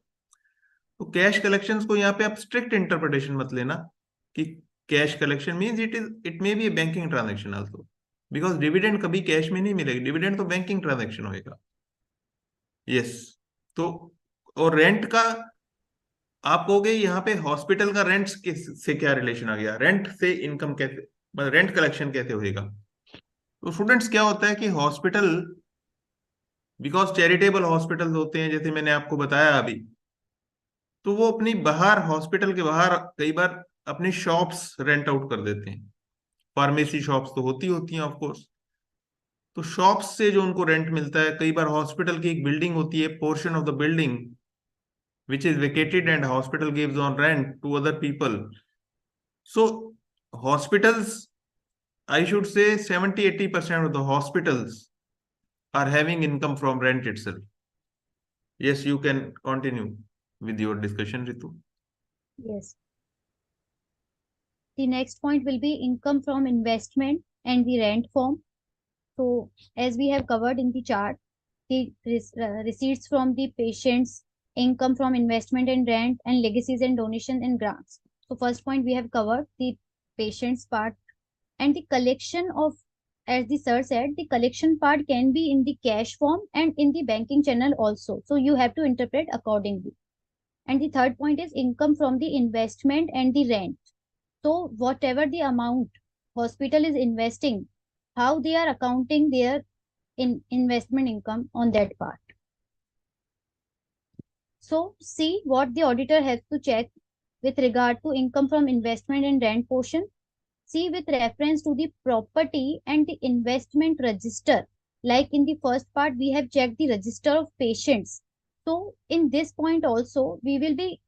[SPEAKER 1] तो कैश कलेक्शंस को यहाँ पे आप स्ट्रिक्ट इंटरप्रिटेशन मत लेना कि cash collection means it may be A banking transaction also, because dividend कभी कैश में नहीं मिलेगी, डिविडेंड तो बैंकिंग ट्रांजैक्शन होएगा। यस, तो और रेंट का आप कहोगे यहाँ पे हॉस्पिटल का रेंट से क्या रिलेशन आ गया, रेंट से इनकम कैसे, मतलब रेंट कलेक्शन कैसे होएगा? तो स्टूडेंट्स क्या होता है कि हॉस्पिटल, बिकॉज चैरिटेबल हॉस्पिटल होते हैं, जैसे मैंने आपको बताया अभी, तो वो अपनी बाहर, हॉस्पिटल के बाहर कई बार अपनी शॉप्स रेंट आउट कर देते हैं। फार्मेसी शॉप्स तो होती होती हैं ऑफ कोर्स, तो शॉप्स से जो उनको रेंट मिलता है, कई बार हॉस्पिटल की एक बिल्डिंग होती है, portion of the building which is vacated and hospital gives on rent to other people. So hospitals, I should say 70-80% of the hospitals are having income from rent itself. Yes, you can continue with your discussion, Ritu.
[SPEAKER 2] Yes. The next point will be income from investment and the rent form. So as we have covered in the chart, the receipts from the patients, income from investment and rent, and legacies and donation and grants. So first point we have covered the patients part, And the collection of, as the sir said, the collection part can be in the cash form and in the banking channel also. So you have to interpret accordingly. And the third point is income from the investment and the rent. So whatever the amount hospital is investing, how they are accounting their investment income on that part. So see what the auditor has to check with regard to income from investment and rent portion. See with reference to the property and the investment register. Like in the first part, we have checked the register of patients. So in this point also, we will be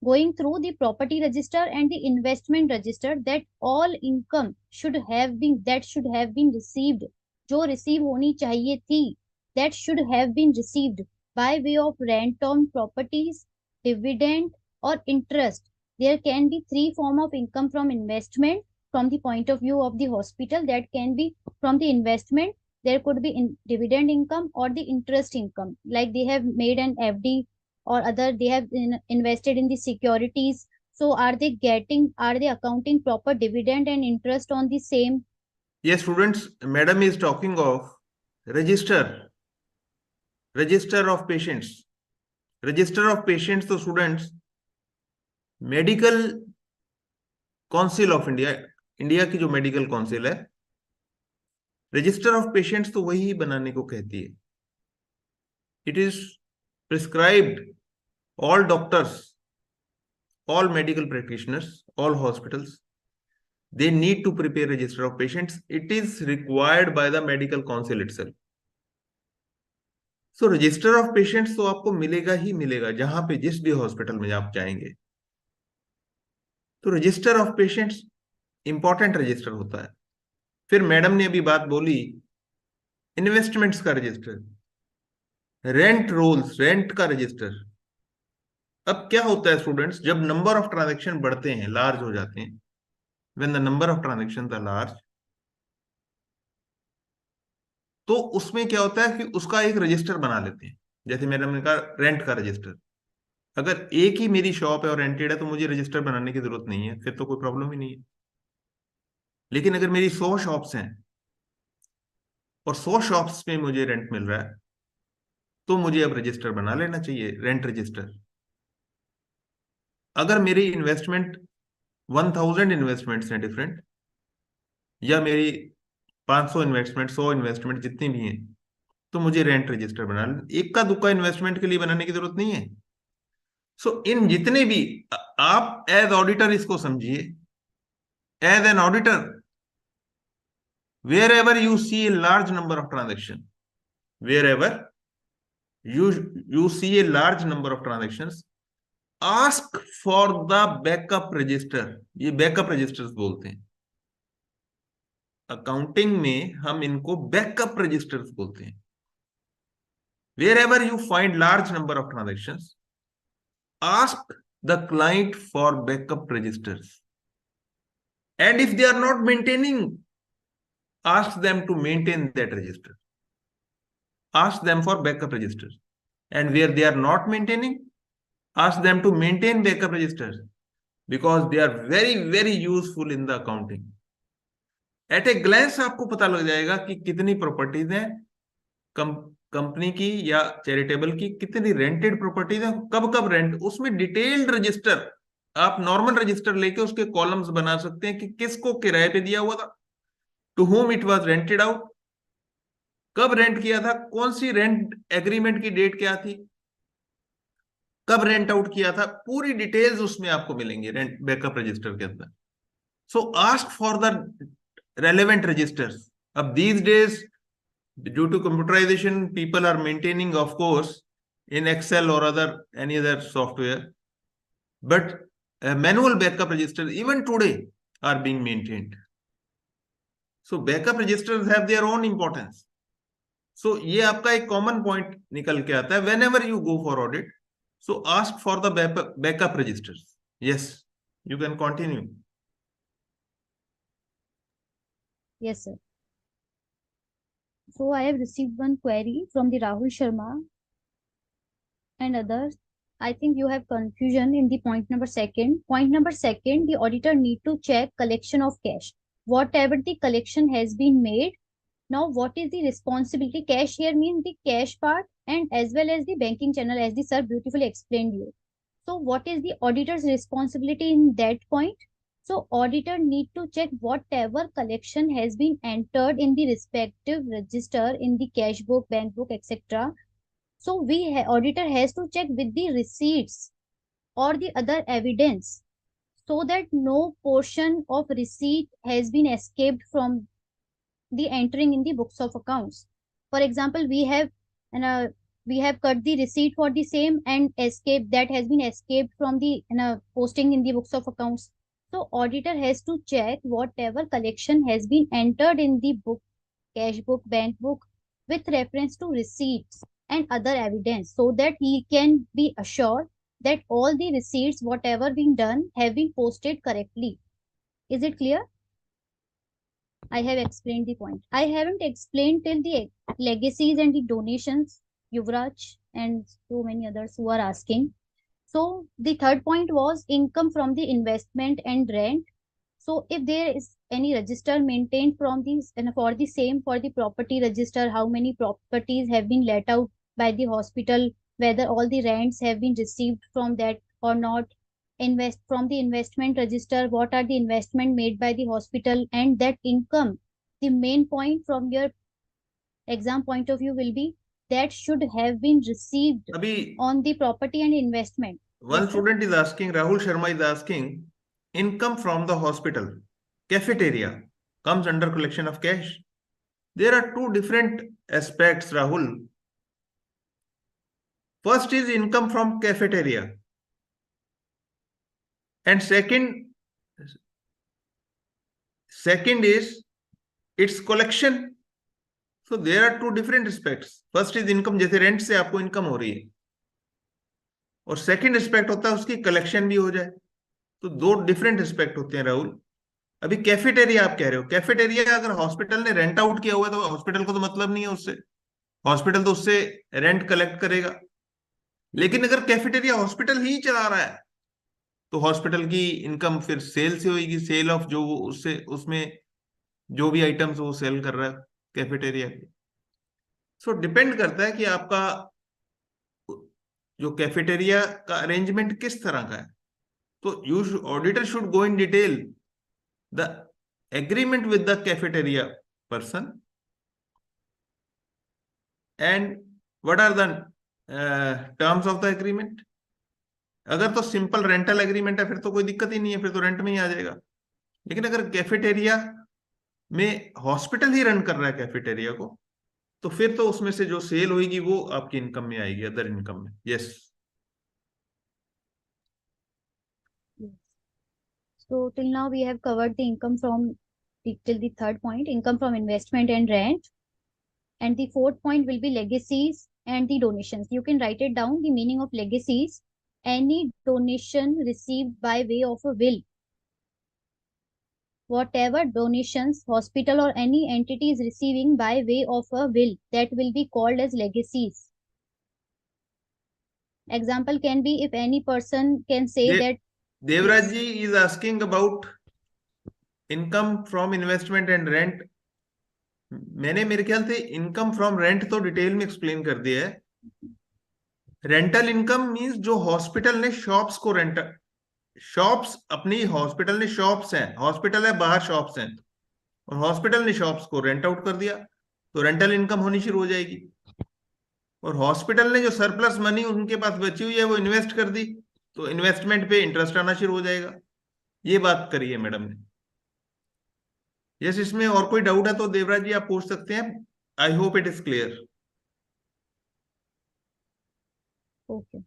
[SPEAKER 2] going through the property register and the investment register, that all income should have been received, जो receive होनी चाहिए थी, that should have been received by way of rent on properties, dividend or interest. There can be three form of income from investment from the point of view of the hospital. That can be from the investment, there could be in dividend income or the interest income, like they have made an FD or other, they have invested in the securities. So are they accounting proper dividend and interest on the same?
[SPEAKER 1] Yes, students, madam is talking of register of patients. Register of patients, तो students, medical council of India, India की जो medical council है, register of patients तो वही बनाने को कहती है. It is prescribed all doctors, all medical practitioners, all hospitals, they need to prepare register of patients. It is required by the medical council itself. So register of patients तो आपको मिलेगा ही मिलेगा जहां पे जिस भी हॉस्पिटल में आप जाएंगे. तो register of patients important register होता है. फिर मैडम ने अभी बात बोली इन्वेस्टमेंट्स का रजिस्टर, रेंट रोल्स, रेंट का रजिस्टर. अब क्या होता है स्टूडेंट्स, जब नंबर ऑफ ट्रांजैक्शन बढ़ते हैं, लार्ज हो जाते हैं, when the number of transactions are large, तो उसमें क्या होता है कि उसका एक रजिस्टर बना लेते हैं. जैसे मैंने कहा रेंट का रजिस्टर, अगर एक ही मेरी शॉप है और रेंटेड है तो मुझे रजिस्टर बनाने की जरूरत नहीं है, फिर तो कोई प्रॉब्लम ही नहीं है. लेकिन अगर मेरी 100 शॉप्स हैं और 100 शॉप्स में मुझे रेंट मिल रहा है, तो मुझे अब रजिस्टर बना लेना चाहिए, रेंट रजिस्टर. अगर मेरी इन्वेस्टमेंट 1000 इन्वेस्टमेंट्स हैं डिफरेंट, या मेरी 500 इन्वेस्टमेंट, 100 इन्वेस्टमेंट जितनी भी हैं, तो मुझे रेंट रजिस्टर बना, एक का दुक्का इन्वेस्टमेंट के लिए बनाने की जरूरत नहीं है. सो इन जितने भी, आप एज ऑडिटर इसको समझिए, as an auditor, wherever you see a large number of transaction, wherever you see a large number of transactions, ask for the backup register. ये बैकअप रजिस्टर्स बोलते हैं अकाउंटिंग में, हम इनको बैकअप रजिस्टर्स बोलते हैं. Wherever you find large number of transactions, ask the client for backup registers. And if they are not maintaining, ask them to maintain that register. Ask them for backup registers. And where they are not maintaining, ask them to maintain backup registers, because they are very, very useful in the accounting. At a glance आपको पता लग जाएगा कि कितनी properties हैं company की या charitable की, कितनी रेंटेड प्रॉपर्टीज है, कब कब रेंट, उसमें डिटेल्ड रजिस्टर, आप नॉर्मल रजिस्टर लेके उसके कॉलम्स बना सकते हैं कि किसको किराए पे दिया हुआ था, to whom it was rented out, कब रेंट किया था, कौन सी रेंट एग्रीमेंट की डेट क्या थी, कब रेंट आउट किया था, पूरी डिटेल्स उसमें आपको मिलेंगे रेंट बैकअप रजिस्टर के अंदर. So ask for the relevant registers. अब these days due to computerization, people are maintaining, of course, in Excel or any other software, but manual backup registers even today are being maintained. So backup registers have their own importance. So ये आपका एक common point निकल के आता है whenever you go for audit. So ask for the backup registers. Yes, you can continue.
[SPEAKER 2] Yes, sir. So I have received one query from the Rahul Sharma and others. I think you have confusion in the point number second. Point number second, the auditor need to check collection of cash. whatever the collection has been made. Now, what is the responsibility? Cash here means the cash part and as well as the banking channel, as the sir beautifully explained you. So, what is the auditor's responsibility in that point? So, auditor need to check whatever collection has been entered in the respective register in the cash book, bank book, etc. So, auditor has to check with the receipts or the other evidence so that no portion of receipt has been escaped from the entering in the books of accounts. For example, we have cut the receipt for the same and escape that has been escaped from the posting in the books of accounts. So auditor has to check whatever collection has been entered in the book, cash book, bank book, with reference to receipts and other evidence, so that he can be assured that all the receipts, whatever been done, have been posted correctly. Is it clear? I have explained the point. I haven't explained till the legacies and the donations, Yuvraj and so many others who are asking. So the third point was income from the investment and rent. So if there is any register maintained from these and for the same, for the property register, how many properties have been let out by the hospital, whether all the rents have been received from that or not, invest from the investment register, what are the investment made by the hospital, and that income. The main point from your exam point of view will be that should have been received
[SPEAKER 1] Abhi,
[SPEAKER 2] on the property and investment.
[SPEAKER 1] one
[SPEAKER 2] Yes, sir.
[SPEAKER 1] student is asking, Rahul Sharma is asking, income from the hospital, cafeteria comes under collection of cash. There are two different aspects, Rahul. First is income from cafeteria, and second is its collection. So there are two different aspects. First is income, जैसे rent से आपको income हो रही है, और second aspect होता है उसकी कलेक्शन भी हो जाए. तो दो डिफरेंट एस्पेक्ट होते हैं राहुल. अभी कैफेटेरिया आप कह रहे हो, कैफेटेरिया अगर हॉस्पिटल ने रेंट आउट किया हुआ है तो हॉस्पिटल को तो मतलब नहीं है उससे. हॉस्पिटल तो उससे रेंट कलेक्ट करेगा. लेकिन अगर कैफेटेरिया हॉस्पिटल ही चला रहा है तो हॉस्पिटल की इनकम फिर सेल से होगी, सेल ऑफ जो वो उससे उसमें जो भी आइटम्स वो सेल कर रहा है कैफेटेरिया के. सो डिपेंड करता है कि आपका जो कैफेटेरिया का अरेंजमेंट किस तरह का है. तो auditor should go in detail the agreement with the cafeteria person and what are the terms of the agreement. अगर तो सिंपल रेंटल एग्रीमेंट है फिर तो कोई दिक्कत ही नहीं है, फिर तो रेंट में ही आ जाएगा. लेकिन अगर कैफेटेरिया में हॉस्पिटल ही रन कर रहा है कैफेटेरिया को, तो फिर तो उसमें से जो सेल होगी वो आपकी इनकम में आएगी, अदर इनकम में. Yes.
[SPEAKER 2] So till now we have covered the income from till the third point, income from investment and rent. And the fourth point will be legacies and the donations. You can write it down. The meaning of legacies: any donation received by way of a will. Whatever donations hospital or any entity is receiving by way of a will, that will be called as legacies. Example can be, if any person can say that.
[SPEAKER 1] Devraj ji is asking about income from investment and rent. मैंने मेरे ख्याल से income from rent तो detail में explain कर दिया है. Rental income means जो हॉस्पिटल ने शॉप्स को रेंट, शॉप्स अपनी हॉस्पिटल ने शॉप्स हैं, हॉस्पिटल है बाहर शॉप्स हैं, और हॉस्पिटल ने शॉप्स को रेंट आउट कर दिया तो रेंटल इनकम होनी शुरू हो जाएगी. और हॉस्पिटल ने जो सरप्लस मनी उनके पास बची हुई है वो इन्वेस्ट कर दी तो इन्वेस्टमेंट पे इंटरेस्ट आना शुरू हो जाएगा. ये बात करी है मैडम ने. यस, इसमें और कोई डाउट है तो देवराज जी आप पूछ सकते हैं. I hope it is clear.
[SPEAKER 2] Okay.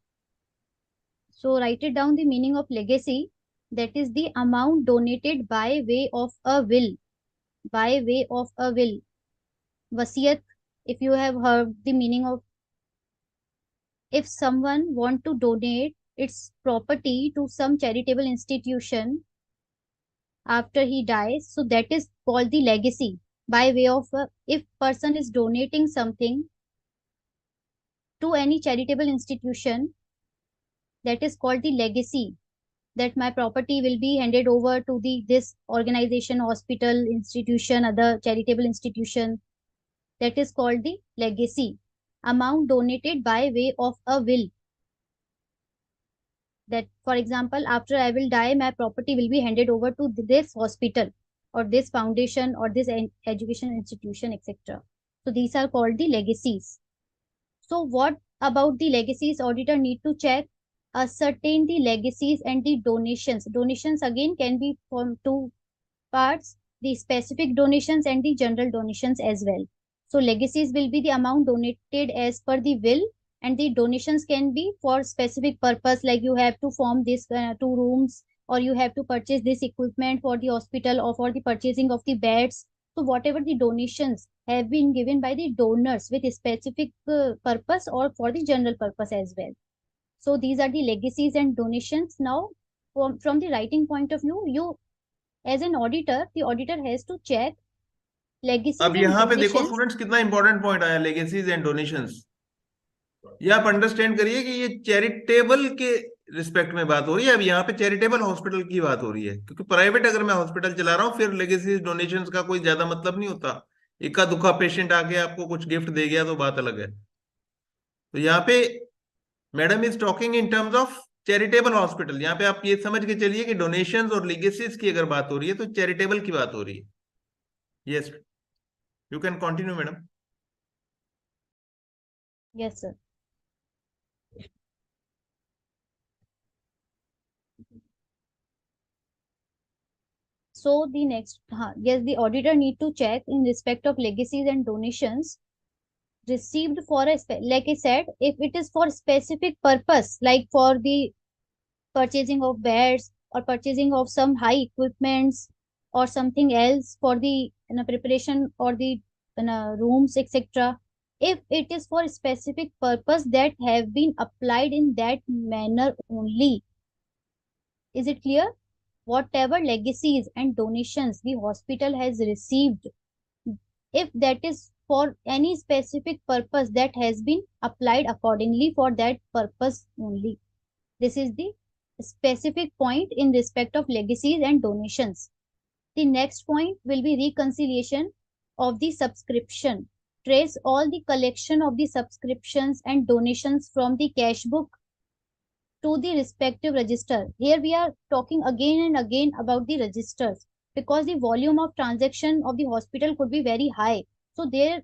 [SPEAKER 2] So write it down. The meaning of legacy, that is the amount donated by way of a will. By way of a will. Wasiyat, if you have heard the meaning of, if someone want to donate its property to some charitable institution after he dies, so that is called the legacy. By way of if person is donating something to any charitable institution, that is called the legacy. that my property will be handed over to this organization, hospital, institution, other charitable institution. That is called the legacy. Amount donated by way of a will. That, for example, after I will die, my property will be handed over to this hospital or this foundation or this education institution, etc. So these are called the legacies. So what about the legacies? Auditor need to check, ascertain the legacies and the donations. Donations again can be from two parts, the specific donations and the general donations as well. So legacies will be the amount donated as per the will, and the donations can be for specific purpose, like you have to form this two rooms, or you have to purchase this equipment for the hospital, or for the purchasing of the beds. So whatever the donations have been given by the donors with a specific purpose or for the general purpose as well. So these are the legacies and donations. Now, from the writing point of view, you as an auditor, the auditor has to check legacies
[SPEAKER 1] अब
[SPEAKER 2] and
[SPEAKER 1] यहाँ पे देखो
[SPEAKER 2] donations.
[SPEAKER 1] Students कितना important point आया, legacies and donations. ये आप understand करिए कि ये चैरिटेबल के रिस्पेक्ट में बात हो रही है। अब यहाँ पे चैरिटेबल हॉस्पिटल की बात हो रही है, क्योंकि प्राइवेट अगर मैं हॉस्पिटल चला रहा हूँ फिर लेगेसीज डोनेशंस का कोई ज्यादा मतलब नहीं होता। इक्का दुक्का पेशेंट आके आपको कुछ गिफ्ट दे गया तो बात अलग है। तो यहाँ पे madam is talking in terms of charitable hospital. यहाँ पे आप ये समझ के चलिए कि डोनेशंस और लीगेसीज की अगर बात हो रही है तो चैरिटेबल की बात हो रही है। Yes, you can continue madam.
[SPEAKER 2] Yes, sir. So the next, yes, the auditor need to check in respect of legacies and donations received for like I said, if it is for specific purpose, like for the purchasing of beds or purchasing of some high equipments or something else for the preparation or the rooms, etc. If it is for specific purpose that have been applied in that manner only, is it clear? Whatever legacies and donations the hospital has received, if that is for any specific purpose that has been applied accordingly for that purpose only. This is the specific point in respect of legacies and donations. The next point will be reconciliation of the subscription. Trace all the collection of the subscriptions and donations from the cash book to the respective register. Here we are talking again and again about the registers, because the volume of transaction of the hospital could be very high. So there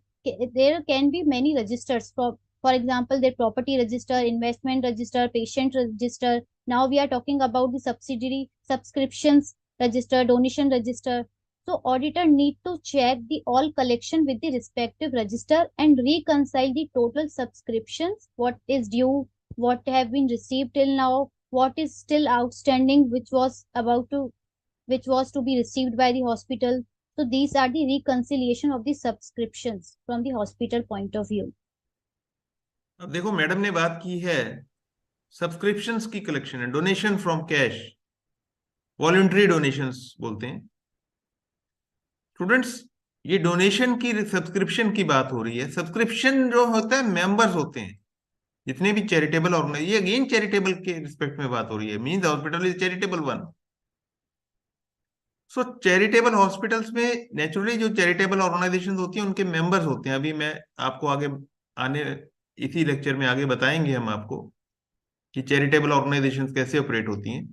[SPEAKER 2] can be many registers. For example, their property register, investment register, patient register. Now we are talking about the subsidiary subscriptions register, donation register. So auditor need to check the all collection with the respective register and reconcile the total subscriptions, what is due, what have been received till now, what is still outstanding, which was to be received by the hospital. So these are the reconciliation of the subscriptions from the hospital point of view.
[SPEAKER 1] अब देखो madam ने बात की है subscriptions की collection है, donation from cash, voluntary donations बोलते हैं स्टूडेंट्स। ये डोनेशन की सब्सक्रिप्शन की बात हो रही है। सब्सक्रिप्शन जो होता है मेंबर्स होते हैं जितने भी चैरिटेबल ऑर्गेनाइजेशन, ये अगेन चैरिटेबल के रिस्पेक्ट में बात हो रही है, means hospital is charitable one. So charitable hospitals में नेचुरली जो चैरिटेबल ऑर्गेनाइजेशन होती हैं उनके मेंबर्स होते हैं। अभी मैं आपको आगे आने इसी लेक्चर में आगे बताएंगे हम आपको कि चैरिटेबल ऑर्गेनाइजेशंस कैसे ऑपरेट होती हैं।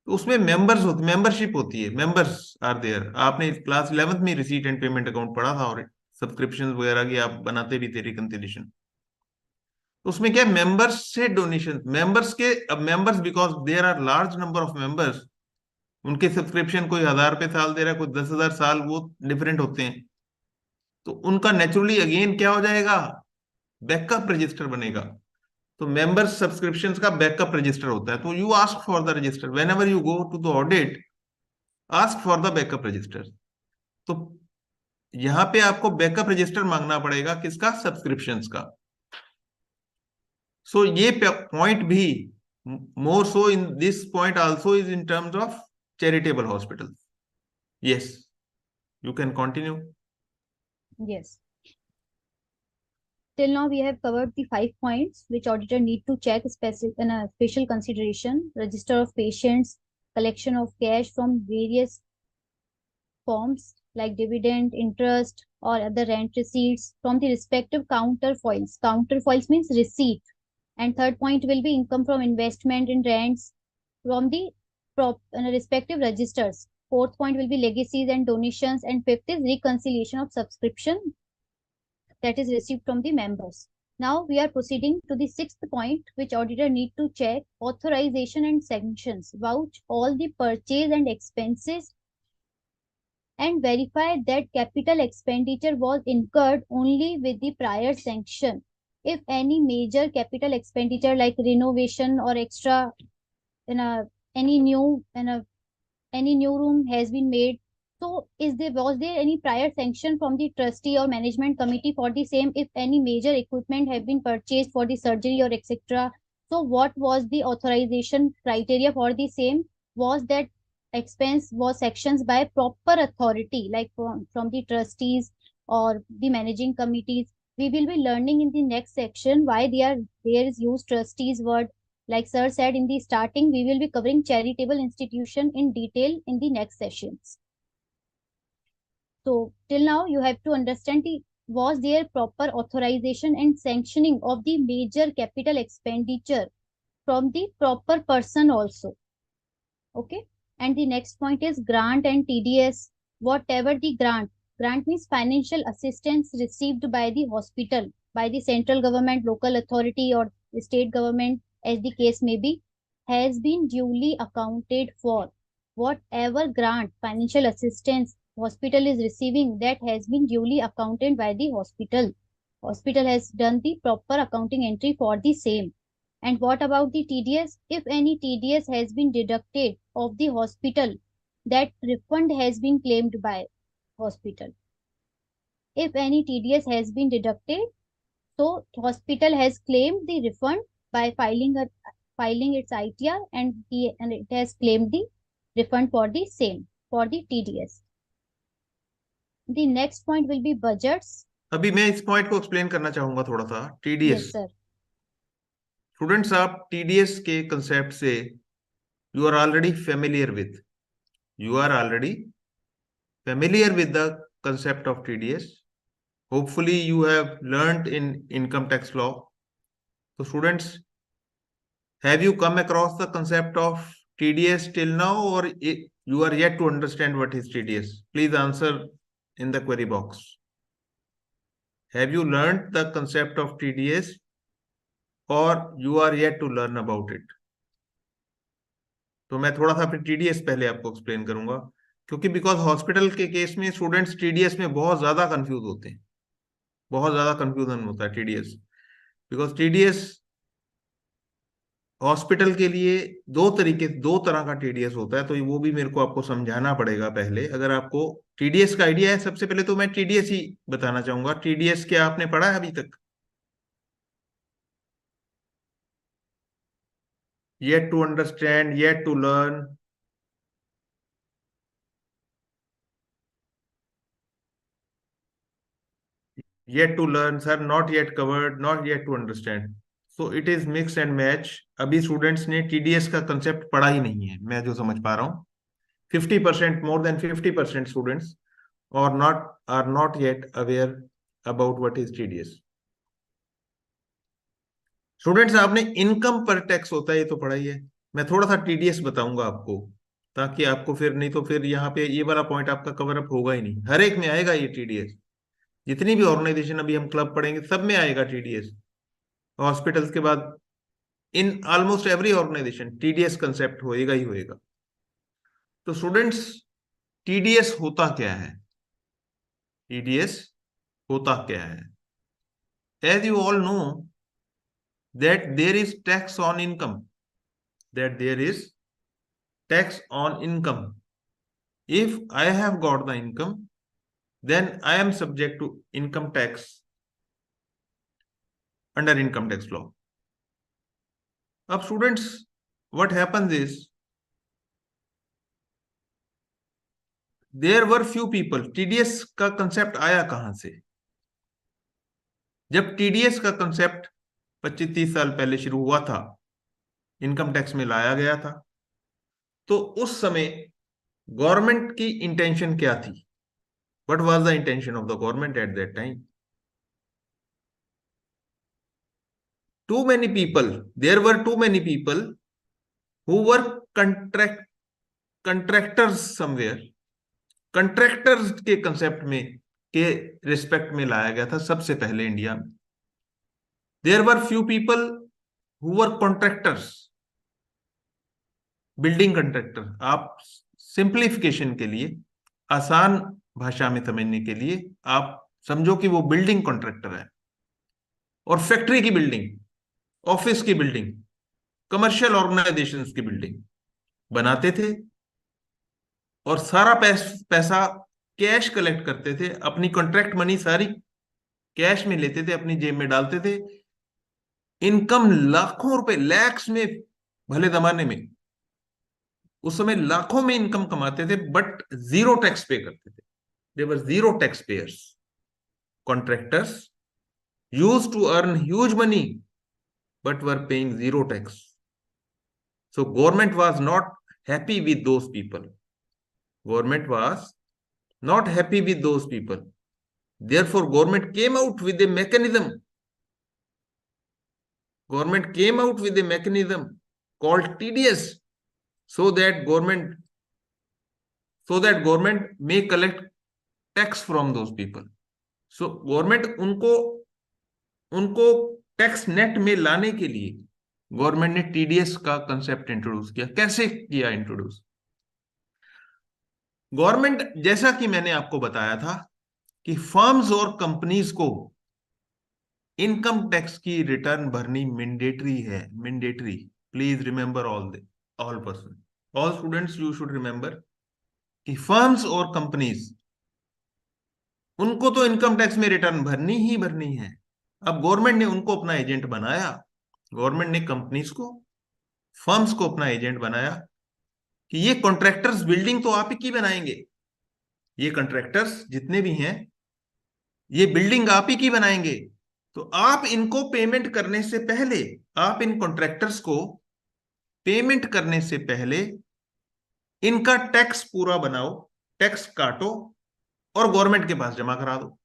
[SPEAKER 1] तो उसमें मेंबर्स होते, मेंबरशिप होती है, मेंबर्स आर देयर। आपने क्लास 11th में रिसीट एंड पेमेंट अकाउंट पढ़ा था और सब्सक्रिप्शन वगैरह की आप बनाते भी थे रिकंसिलिएशन। तो उसमें क्या है, मेंबर्स से डोनेशन, मेंबर्स के, अब members because there are large number of members, उनके सब्सक्रिप्शन कोई 1000 रुपये साल दे रहा है, कोई 10,000 साल, वो डिफरेंट होते हैं। तो उनका नेचुरली अगेन क्या हो जाएगा, बैकअप रजिस्टर बनेगा। तो मेंबर्स सब्सक्रिप्शंस का बैकअप रजिस्टर होता है। तो you ask for the register whenever you go to the audit, ask for the backup register. तो यहां पे आपको बैकअप रजिस्टर मांगना पड़ेगा, किसका, सब्सक्रिप्शंस का। सो ये पॉइंट भी more so in this point also is in terms of charitable hospital. Yes, you can continue.
[SPEAKER 2] Yes. till now we have covered the 5 points which auditor need to check in a special consideration: register of patients, collection of cash from various forms like dividend, interest, or other rent receipts from the respective counterfoils. Counterfoils means receipt. And third point will be income from investment in rents from the respective registers. Fourth point will be legacies and donations. And fifth is reconciliation of subscription that is received from the members. Now we are proceeding to the sixth point, which auditor need to check: authorization and sanctions. Vouch all the purchase and expenses and verify that capital expenditure was incurred only with the prior sanction. If any major capital expenditure like renovation or extra in a any new in a any new room has been made, so was there any prior sanction from the trustee or management committee for the same? If any major equipment have been purchased for the surgery or etc., so what was the authorization criteria for the same? Was that expense was sections by proper authority like from the trustees or the managing committees? We will be learning in the next section why there is used trustees word. Like sir said in the starting, we will be covering charitable institution in detail in the next sessions. So till now you have to understand was there proper authorization and sanctioning of the major capital expenditure from the proper person also. Okay. And the next point is grant and TDS. Whatever the grant means financial assistance received by the hospital, by the central government, local authority, or the state government, as the case may be, has been duly accounted for. Whatever grant, financial assistance hospital is receiving, that has been duly accounted by the hospital. Hospital has done the proper accounting entry for the same. And what about the TDS? If any TDS has been deducted of the hospital, that refund has been claimed by hospital. If any TDS has been deducted, so hospital has claimed the refund by filing its ITR, and it has claimed the refund for the same for the TDS. The next point will be budgets.
[SPEAKER 1] अभी मैं इस point को explain करना चाहूंगा थोड़ा सा. TDS.
[SPEAKER 2] Yes, sir.
[SPEAKER 1] Students, आप TDS के कंसेप्ट से you are already familiar with. You are already familiar with the concept of TDS. Hopefully, you have learned in income tax law. So, students, have you come across the concept of TDS till now, or you are yet to understand what is TDS? Please answer in the query box. Have you learned the concept of TDS, or you are yet to learn about it? तो मैं थोड़ा सा फिर TDS पहले आपको explain करूंगा, क्योंकि because hospital के केस में स्टूडेंट्स टीडीएस में बहुत ज्यादा कंफ्यूज होते हैं. बहुत ज्यादा कंफ्यूजन होता है टीडीएस, बिकॉज टीडीएस हॉस्पिटल के लिए दो तरह का टीडीएस होता है. तो वो भी मेरे को आपको समझाना पड़ेगा पहले. अगर आपको टीडीएस का आइडिया है, सबसे पहले तो मैं टीडीएस ही बताना चाहूंगा. टीडीएस क्या आपने पढ़ा है अभी तक? Yet to understand, yet to learn? Yet to learn, sir, not yet covered, not yet to understand. So it is mix and match. अभी स्टूडेंट्स ने टीडीएस का कंसेप्ट पढ़ा ही नहीं है, मैं जो समझ पा रहा हूँ. 50%, more than 50% students are not yet aware about what is TDS. Students, आपने इनकम पर टैक्स होता है ये तो पढ़ा ही है. मैं थोड़ा सा टीडीएस बताऊंगा आपको, ताकि आपको फिर नहीं तो फिर यहाँ पे ये वाला पॉइंट आपका कवर अप होगा ही नहीं. हर एक में आएगा ये टीडीएस. जितनी भी ऑर्गेनाइजेशन अभी हम क्लब पढ़ेंगे सब में आएगा टीडीएस. हॉस्पिटल्स के बाद in almost every organisation TDS concept होएगा ही होएगा. तो स्टूडेंट्स, टीडीएस होता क्या है? टीडीएस होता क्या है? As you all know that there is tax on income. That there is tax on income. If I have got the income, then I am subject to income tax under income tax law. अब students, what happens is there were few people. TDS का concept आया कहां से? जब TDS का concept 25-30 साल पहले शुरू हुआ था, इनकम टैक्स में लाया गया था, तो उस समय गवर्नमेंट की इंटेंशन क्या थी? What was the intention of the government at that time? Too many people, there were too many people who were contractors somewhere. Contractors के कंसेप्ट में, के रिस्पेक्ट में लाया गया था सबसे पहले इंडिया में. There were few people who were contractors, building contractor. आप सिंप्लीफिकेशन के लिए, आसान भाषा में समझने के लिए आप समझो कि वो बिल्डिंग कॉन्ट्रैक्टर है. और फैक्ट्री की बिल्डिंग, ऑफिस की बिल्डिंग, कमर्शियल ऑर्गेनाइजेशंस की बिल्डिंग बनाते थे, और सारा पैसा कैश कलेक्ट करते थे. अपनी कॉन्ट्रैक्ट मनी सारी कैश में लेते थे, अपनी जेब में डालते थे. इनकम लाखों रुपए, लैक्स में, भले जमाने में उस समय लाखों में इनकम कमाते थे, बट जीरो टैक्स पे करते थे. They were zero tax payers. Contractors use to earn huge money but were paying zero tax. So government was not happy with those people. Government was not happy with those people. Therefore, government came out with a mechanism. Government came out with a mechanism called TDS, so that government may collect tax from those people. So government उनको उनको tax net में लाने के लिए government ने TDS का concept introduce किया. कैसे किया इंट्रोड्यूस? गवर्नमेंट, जैसा कि मैंने आपको बताया था कि फर्म्स और कंपनीज को इनकम टैक्स की रिटर्न भरनी मैंडेटरी है. Mandatory. Please remember all person, all students, you should remember कि फर्म्स और कंपनीज, उनको तो इनकम टैक्स में रिटर्न भरनी ही भरनी है. अब गवर्नमेंट ने उनको अपना एजेंट बनाया. गवर्नमेंट ने कंपनीज को, फर्म्स को अपना एजेंट बनाया कि ये कॉन्ट्रैक्टर्स बिल्डिंग तो आप ही की बनाएंगे. ये कॉन्ट्रैक्टर्स जितने भी हैं, ये बिल्डिंग आप ही की बनाएंगे. तो आप इनको पेमेंट करने से पहले, आप इन कॉन्ट्रैक्टर्स को पेमेंट करने से पहले इनका टैक्स पूरा बनाओ, टैक्स काटो और गवर्नमेंट के पास जमा करा दो.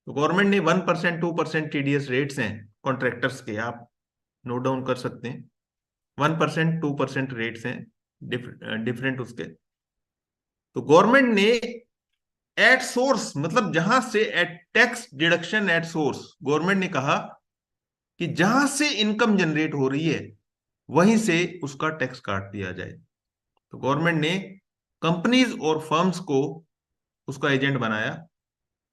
[SPEAKER 1] तो गवर्नमेंट ने 1%, 2% टीडीएस रेट्स हैं कॉन्ट्रैक्टर्स के, आप नोट डाउन कर सकते हैं. 1%, 2% रेट्स हैं डिफरेंट उसके. तो गवर्नमेंट ने एट सोर्स, मतलब जहां से at tax deduction at source, government ने कहा कि जहां से इनकम जनरेट हो रही है वहीं से उसका टैक्स काट दिया जाए. तो गवर्नमेंट ने कंपनीज और फर्म्स को उसका एजेंट बनाया.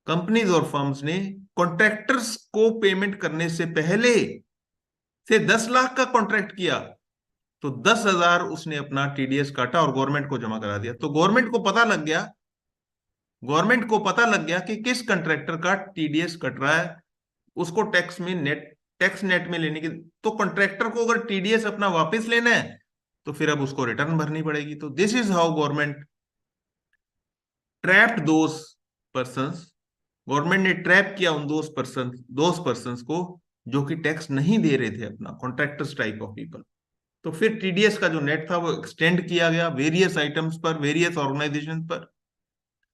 [SPEAKER 1] कंपनीज और फर्म्स ने कॉन्ट्रैक्टर्स को पेमेंट करने से पहले से 10 लाख का कॉन्ट्रैक्ट किया तो 10,000 उसने अपना टीडीएस काटा और गवर्नमेंट को जमा करा दिया. तो गवर्नमेंट को पता लग गया कि किस कंट्रैक्टर का टीडीएस कट रहा है, उसको टैक्स नेट में लेने की. तो कंट्रैक्टर को अगर टीडीएस अपना वापस लेना है तो फिर अब उसको रिटर्न भरनी पड़ेगी. तो this is how government trapped those persons. Government ने ट्रैप किया उन दोस पर्संस को जो कि टैक्स नहीं दे रहे थे अपना, कॉन्ट्रैक्टर्स टाइप ऑफ पीपल. तो फिर टीडीएस का जो नेट था वो एक्सटेंड किया गया वेरियस आइटम्स पर, वेरियस ऑर्गेनाइजेशन पर.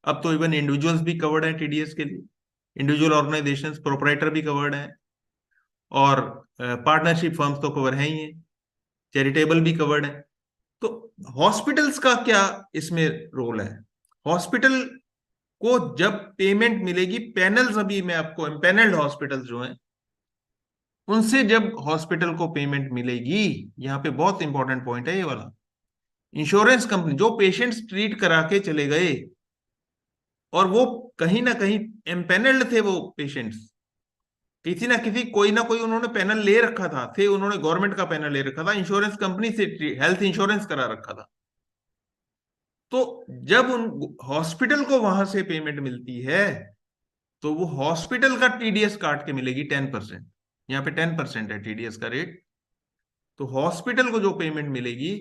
[SPEAKER 1] अब तो इवन इंडिविजुअल्स भी कवर्ड है टीडीएस के लिए. इंडिविजुअल ऑर्गेनाइजेशंस, प्रोपराइटर भी कवर्ड है, और पार्टनरशिप फर्म्स तो कवर है ही है, चैरिटेबल भी कवर्ड है. तो हॉस्पिटल्स का क्या इसमें रोल है? हॉस्पिटल को जब पेमेंट मिलेगी, पैनल्स, अभी मैं आपको एम्पैनल्ड हॉस्पिटल्स जो हैं उनसे जब हॉस्पिटल को पेमेंट मिलेगी, यहां पे बहुत इंपॉर्टेंट पॉइंट है ये वाला. इंश्योरेंस कंपनी, जो पेशेंट्स ट्रीट करा के चले गए और वो कहीं ना कहीं एम्पैनल्ड थे, वो पेशेंट्स किसी ना किसी, कोई ना कोई उन्होंने पैनल ले रखा था, उन्होंने गवर्नमेंट का पैनल ले रखा था, इंश्योरेंस कंपनी से हेल्थ इंश्योरेंस करा रखा था. तो जब उन हॉस्पिटल को वहां से पेमेंट मिलती है तो वो हॉस्पिटल का टीडीएस काट के मिलेगी 10%. यहाँ पे 10% है टीडीएस का रेट. तो हॉस्पिटल को जो पेमेंट मिलेगी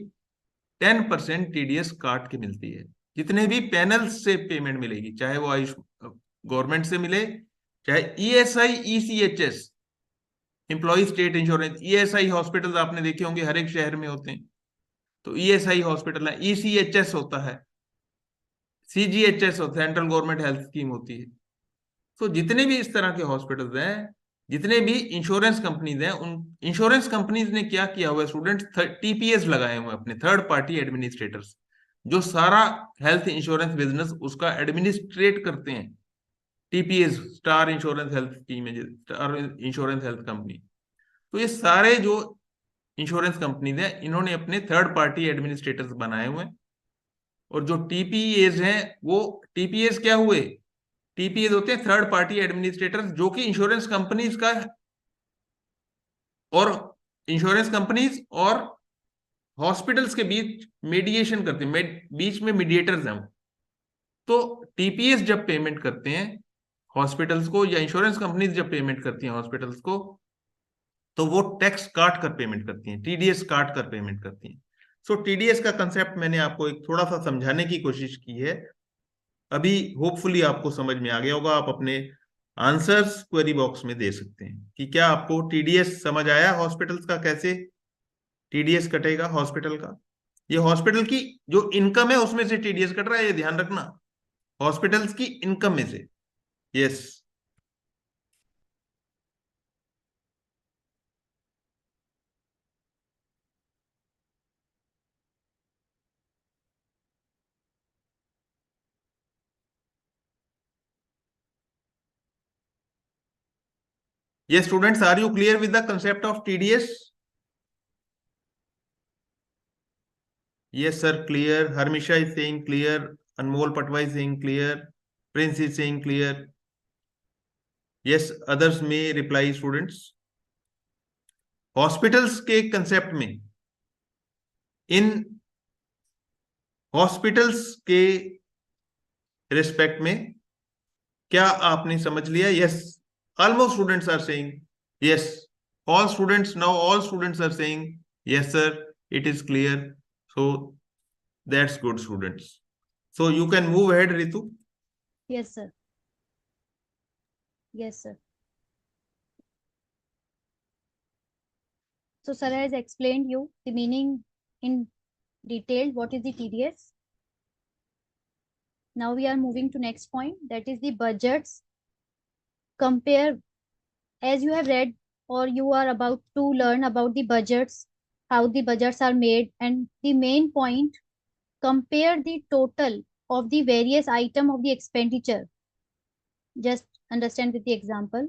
[SPEAKER 1] 10% टीडीएस काट के मिलती है. जितने भी पैनल से पेमेंट मिलेगी, चाहे वो आयुष गवर्नमेंट से मिले चाहे ESI, ECHS, employ state insurance, ESI hospital आपने देखे होंगे, हर एक शहर में होते हैं, तो ईएसआई हॉस्पिटल है। ईसीएचएस होता है, सीजीएचएस होता है, सेंट्रल गवर्नमेंट हेल्थ स्कीम होती है। तो जितने भी इस तरह के हॉस्पिटल्स हैं, जितने भी इंश्योरेंस कंपनीज हैं, उन इंश्योरेंस कंपनीज ने क्या किया हुआ है स्टूडेंट्स, टीपीएस लगाए हुए हैं, अपने थर्ड पार्टी एडमिनिस्ट्रेटर्स, जो सारा हेल्थ इंश्योरेंस बिजनेस उसका एडमिनिस्ट्रेट करते हैं। TPS, star insurance health scheme है, स्टार इंश्योरेंस हेल्थ कंपनी। तो ये सारे जो इंश्योरेंस कंपनीज हैं, इन्होंने अपने थर्ड पार्टी एडमिनिस्ट्रेटर्स बनाए हुए हैं। और जो टीपीएस हैं, वो टीपीएस क्या हुए, टीपीएस होते हैं थर्ड पार्टी एडमिनिस्ट्रेटर्स, जो कि इंश्योरेंस कंपनीज का और इंश्योरेंस कंपनीज और हॉस्पिटल्स के बीच मीडिएशन करते हैं, बीच में मीडिएटर्स हैं वो। तो टीपीएस जब पेमेंट करते हैं हॉस्पिटल्स को, या इंश्योरेंस कंपनीज जब पेमेंट करती हैं हॉस्पिटल्स को, तो वो टैक्स काट कर पेमेंट करती हैं, टीडीएस काट कर पेमेंट करती हैं। सो टीडीएस का कंसेप्ट मैंने आपको एक थोड़ा सा समझाने की कोशिश की है। अभी होपफुली आपको समझ में आ गया होगा। आप अपने आंसर्स क्वेरी बॉक्स में दे सकते हैं कि क्या आपको टीडीएस समझ आया, हॉस्पिटल्स का कैसे टीडीएस कटेगा हॉस्पिटल का। ये हॉस्पिटल की जो इनकम है उसमें से टीडीएस कट रहा है, ये ध्यान रखना, हॉस्पिटल्स की इनकम में से। यस। ये students, are you clear with the concept of TDS? Yes, sir, clear. Harmisha is saying clear. Anmol Patwa is saying clear. Prince is saying clear. Yes, others may reply, students. Hospitals के concept में, in hospitals के respect में क्या आपने समझ लिया? Yes, almost students are saying yes. All students, now all students are saying yes sir, it is clear. So that's good students. So you can move ahead, Ritu.
[SPEAKER 2] Yes, sir. Yes, sir. So, sir has explained you the meaning in detail. What is the TDS? Now we are moving to next point. That is the budgets. Compare, as you have read or you are about to learn about the budgets, how the budgets are made, and the main point, compare the total of the various item of the expenditure. Just understand with the example.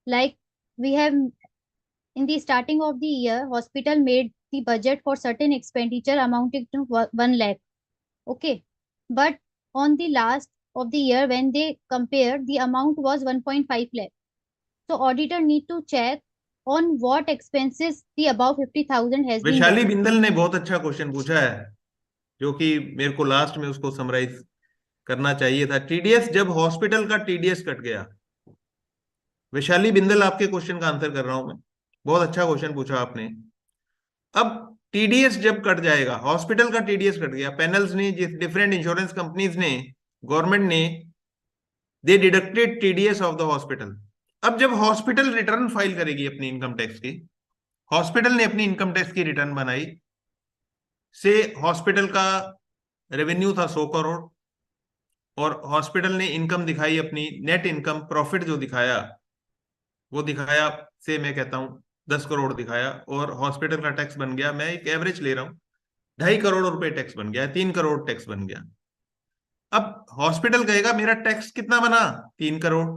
[SPEAKER 2] Like we have in the starting of the year, hospital made the budget for certain expenditure amounting to 1 lakh. Okay. But on the last of the year, when they compared, the amount was 1.5 lakh. So auditor need to check on what expenses the above 50,000 has been
[SPEAKER 1] Vaishali
[SPEAKER 2] done.
[SPEAKER 1] Bindal ने बहुत अच्छा question पूछा है, जो कि मेरे को last में उसको समराइज करना चाहिए था। टीडीएस, जब हॉस्पिटल का टीडीएस कट गया, वैशाली बिंदल आपके क्वेश्चन का आंसर कर रहा हूं मैं, बहुत अच्छा क्वेश्चन पूछा आपने। अब टीडीएस जब कट जाएगा, हॉस्पिटल का टीडीएस कट गया, पैनल्स ने, जिस डिफरेंट इंश्योरेंस कंपनीज ने, गवर्नमेंट ने, they deducted TDS of the hospital. अब जब हॉस्पिटल रिटर्न फाइल करेगी अपनी इनकम टैक्स की, हॉस्पिटल ने अपनी इनकम टैक्स की रिटर्न बनाई, से हॉस्पिटल का रेवेन्यू था 100 करोड़, और हॉस्पिटल ने इनकम दिखाई अपनी, नेट इनकम प्रॉफिट जो दिखाया, वो दिखाया, से मैं कहता हूं 10 करोड़ दिखाया, और हॉस्पिटल का टैक्स बन गया, मैं एक एवरेज ले रहा हूं, 2.5 करोड़ रुपए टैक्स बन गया, 3 करोड़ टैक्स बन गया। अब हॉस्पिटल कहेगा मेरा टैक्स कितना बना, 3 करोड़।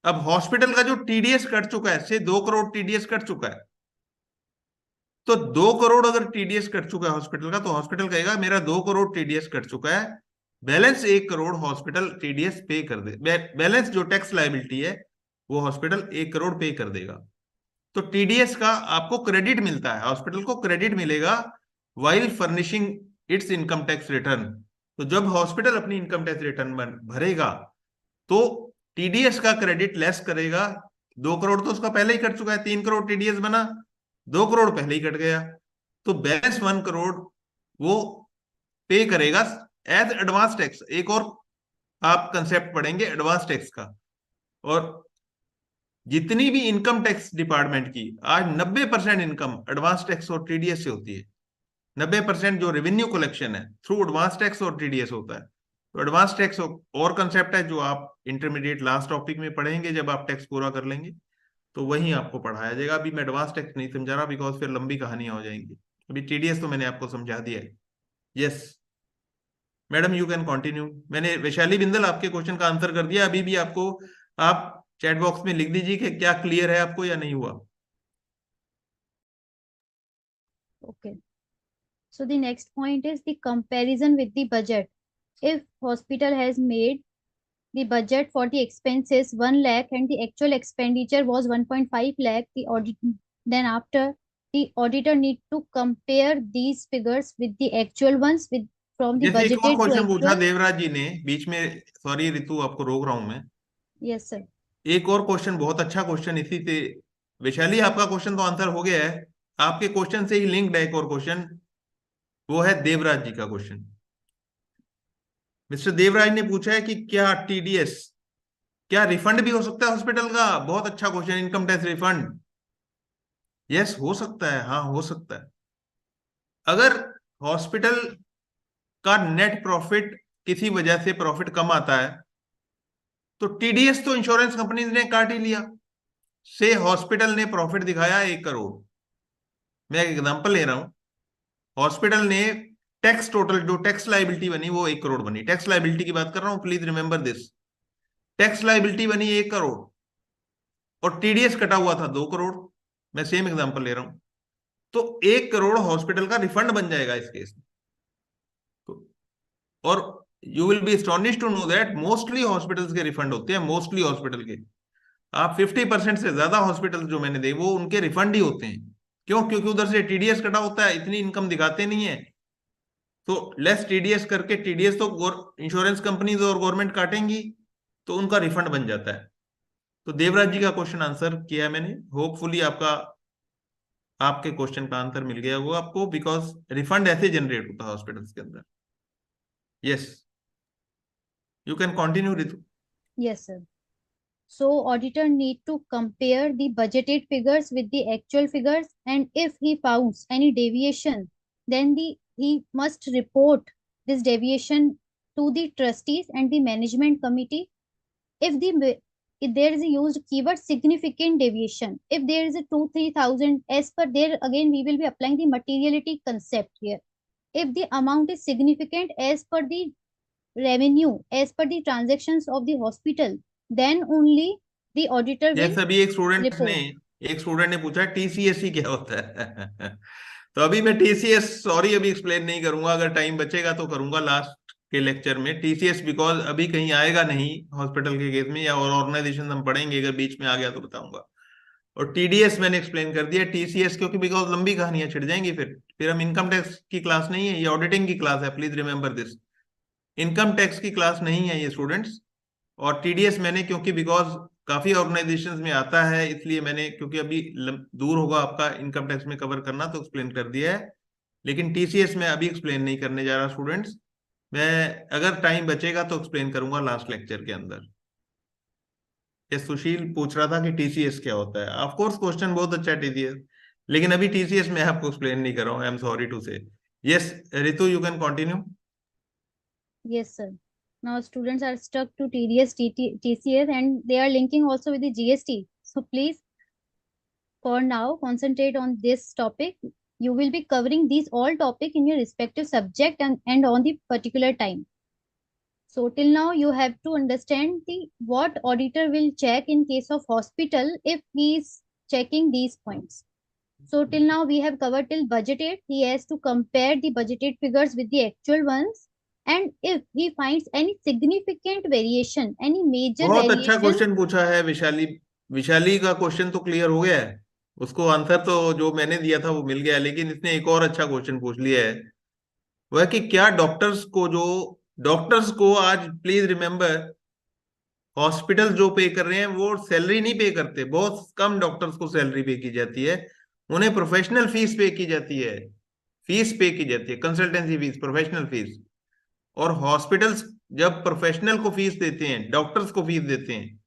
[SPEAKER 1] अब हॉस्पिटल का जो टीडीएस कट चुका है, से 2 करोड़ टीडीएस कट चुका है, तो 2 करोड़ अगर टीडीएस कट चुका है हॉस्पिटल का, तो हॉस्पिटल कहेगा मेरा 2 करोड़ टीडीएस कट चुका है, बैलेंस 1 करोड़ हॉस्पिटल टीडीएस पे कर दे, बैलेंस जो टैक्स लाइबिलिटी है वो हॉस्पिटल 1 करोड़ पे कर देगा। तो टीडीएस का आपको क्रेडिट मिलता है, हॉस्पिटल को क्रेडिट मिलेगा while furnishing it's income tax return. तो जब हॉस्पिटल अपनी इनकम टैक्स रिटर्न भरेगा, तो टीडीएस का क्रेडिट लेस करेगा। 2 करोड़ तो उसका पहले ही कट चुका है, 3 करोड़ टीडीएस बना, 2 करोड़ पहले ही कट गया, तो बैलेंस 1 करोड़ वो पे करेगा एज एडवांस टैक्स। एक और आप कंसेप्ट पढ़ेंगे एडवांस टैक्स का, और जितनी भी इनकम टैक्स डिपार्टमेंट की आज 90% इनकम एडवांस टैक्स और टीडीएस से होती है। 90% जो रेवेन्यू कलेक्शन है थ्रू एडवांस टैक्स और टीडीएस होता है। तो एडवांस टैक्स और कंसेप्ट है जो आप इंटरमीडिएट लास्ट टॉपिक में पढ़ेंगे जब आप टैक्स पूरा कर लेंगे, तो वही आपको पढ़ाया जाएगा। अभी मैं एडवांस टैक्स नहीं समझा रहा बिकॉज फिर लंबी कहानियां हो जाएंगी। अभी टीडीएस तो मैंने आपको समझा दिया है। Yes madam you can continue. मैंने वैशाली बिंदल आपके क्वेश्चन का आंसर कर दिया। अभी भी आपको, आप चैट बॉक्स में लिख दीजिए कि क्या क्लियर है आपको या नहीं हुआ।
[SPEAKER 2] Okay. So the next point is the comparison with the budget. If hospital has made the budget for the expenses 1 lakh and the actual expenditure was 1.5 lakh, the audit then after the auditor need to compare these figures with the actual ones with from the
[SPEAKER 1] जैसे एक और
[SPEAKER 2] budgeted to
[SPEAKER 1] question पूछा
[SPEAKER 2] actual.
[SPEAKER 1] Devraj जी ने बीच में, sorry Ritu आपको रोक रहा हूं मैं।
[SPEAKER 2] Yes, sir.
[SPEAKER 1] एक और क्वेश्चन, बहुत अच्छा क्वेश्चन इसी से, वैशाली आपका क्वेश्चन तो आंसर हो गया है। आपके क्वेश्चन से ही लिंक्ड है एक और क्वेश्चन, वो है देवराज जी का क्वेश्चन। मिस्टर देवराज ने पूछा है कि क्या टीडीएस, क्या रिफंड भी हो सकता है हॉस्पिटल का? बहुत अच्छा question, income tax refund. Yes हो सकता है, हाँ हो सकता है। अगर हॉस्पिटल का नेट प्रॉफिट किसी वजह से प्रॉफिट कम आता है तो टीडीएस तो इंश्योरेंस कंपनी ने काट ही लिया। से हॉस्पिटल ने प्रॉफिट दिखाया 1 करोड़, मैं एक एग्जांपल ले रहा हूं। हॉस्पिटल ने टैक्स टोटल जो टैक्स लाइबिलिटी बनी वो 1 करोड़ बनी, टैक्स लाइबिलिटी की बात कर रहा हूं, please remember this. Tax liability बनी 1 करोड़ और टीडीएस कटा हुआ था 2 करोड़, मैं सेम एग्जांपल ले रहा हूं। तो 1 करोड़ हॉस्पिटल का रिफंड बन जाएगा इस केस में। तो, और you will be astonished to know that mostly hospitals के रिफंड होते हैं, मोस्टली हॉस्पिटल के। आप 50% से ज्यादा हॉस्पिटल जो मैंने देखे वो उनके रिफंड ही होते हैं। क्यों? क्योंकि उधर से टीडीएस कटा होता है, इतनी इनकम दिखाते नहीं है। तो लेस टीडीएस करके, टीडीएस तो इंश्योरेंस कंपनीज और गवर्नमेंट काटेंगी, तो उनका रिफंड बन जाता है। तो देवराज जी का क्वेश्चन आंसर किया है मैंने। होपफुली आपका, आपके क्वेश्चन का आंसर मिल गया वो आपको, बिकॉज रिफंड ऐसे जनरेट होता है हॉस्पिटल्स के अंदर। Yes you can continue Ritu.
[SPEAKER 2] Yes, sir. So auditor need to compare the budgeted figures with the actual figures, and if he finds any deviation, then he must report this deviation to the trustees and the management committee. If if there is a used keyword significant deviation, if there is a 2-3,000 as per there, again we will be applying the materiality concept here. If the amount is significant as per the revenue, as per the transactions of the hospital, then only the auditor will
[SPEAKER 1] yes अभी
[SPEAKER 2] report.
[SPEAKER 1] एक student ने पूछा TCS ही क्या होता है। तो अभी मैं टीसीएस, सॉरी अभी एक्सप्लेन नहीं करूंगा, अगर टाइम बचेगा तो करूंगा लास्ट के लेक्चर में टीसीएस, बिकॉज अभी कहीं आएगा नहीं हॉस्पिटल के केस में, या और ऑर्गेनाइजेशन हम पढ़ेंगे, अगर बीच में आ गया तो बताऊंगा। और टीडीएस मैंने एक्सप्लेन कर दिया, टीसीएस क्योंकि बिकॉज लंबी कहानियां छिड़ जाएंगी, फिर हम इनकम टैक्स की क्लास नहीं है, ये ऑडिटिंग की क्लास है, please remember this. Income tax की क्लास नहीं है ये स्टूडेंट्स। और टीडीएस मैंने, क्योंकि बिकॉज काफी ऑर्गेनाइजेशंस में आता है, इसलिए मैंने, क्योंकि अभी दूर होगा आपका इनकम टैक्स में कवर करना, तो एक्सप्लेन कर दिया है। लेकिन टीसीएस में अभी एक्सप्लेन नहीं करने जा रहा स्टूडेंट्स, मैं अगर टाइम बचेगा तो एक्सप्लेन करूंगा लास्ट लेक्चर के अंदर। ये सुशील पूछ रहा था कि टीसीएस क्या होता है, ऑफ कोर्स क्वेश्चन बहुत अच्छा है टीसीएस, लेकिन अभी टीसीएस में आपको एक्सप्लेन नहीं कर रहा हूँ, आई एम सॉरी टू से। Yes Ritu you can continue.
[SPEAKER 2] Yes, sir. Now students are stuck to TDS, TCS, and they are linking also with the GST. So please, for now, concentrate on this topic. You will be covering these all topic in your respective subject and on the particular time. So till now, you have to understand the what auditor will check in case of hospital if he is checking these points. So till now we have covered till budgeted. He has to compare the budgeted figures with the actual ones. And if he finds any significant variation, any major
[SPEAKER 1] बहुत अच्छा
[SPEAKER 2] variation,
[SPEAKER 1] question पूछा है विशाली। विशाली का question तो clear हो गया है, उसको आंसर तो जो मैंने दिया था वो मिल गया है, लेकिन इसने एक और अच्छा क्वेश्चन पूछ लिया है। वह कि क्या डॉक्टर्स को आज प्लीज रिमेंबर, हॉस्पिटल जो पे कर रहे हैं वो सैलरी नहीं पे करते, बहुत कम डॉक्टर्स को सैलरी पे की जाती है, उन्हें प्रोफेशनल फीस पे की जाती है, फीस पे की जाती है, कंसल्टेंसी फीस, प्रोफेशनल फीस। और हॉस्पिटल्स जब प्रोफेशनल को फीस देते हैं, डॉक्टर्स को फीस देते हैं,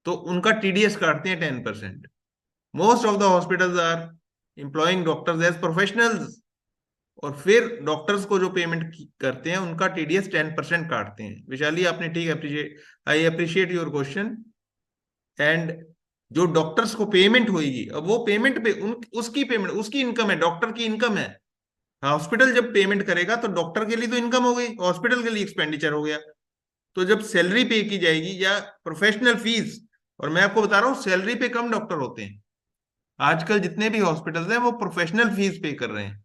[SPEAKER 1] तो उनका टीडीएस काटते हैं 10%। Most of the hospitals are employing doctors as professionals, और फिर डॉक्टर्स को जो पेमेंट करते हैं उनका टीडीएस 10% काटते हैं। विशाली, आपने ठीक appreciate, I appreciate your question. And जो डॉक्टर्स को पेमेंट होगी, अब वो पेमेंट पे उसकी पेमेंट, उसकी इनकम है, डॉक्टर की इनकम है। हॉस्पिटल जब पेमेंट करेगा तो डॉक्टर के लिए तो इनकम हो गई, हॉस्पिटल के लिए एक्सपेंडिचर हो गया। तो जब सैलरी पे की जाएगी या प्रोफेशनल फीस, और मैं आपको बता रहा हूँ सैलरी पे कम डॉक्टर होते हैं आजकल, जितने भी हॉस्पिटल्स हैं वो प्रोफेशनल फीस पे कर रहे हैं।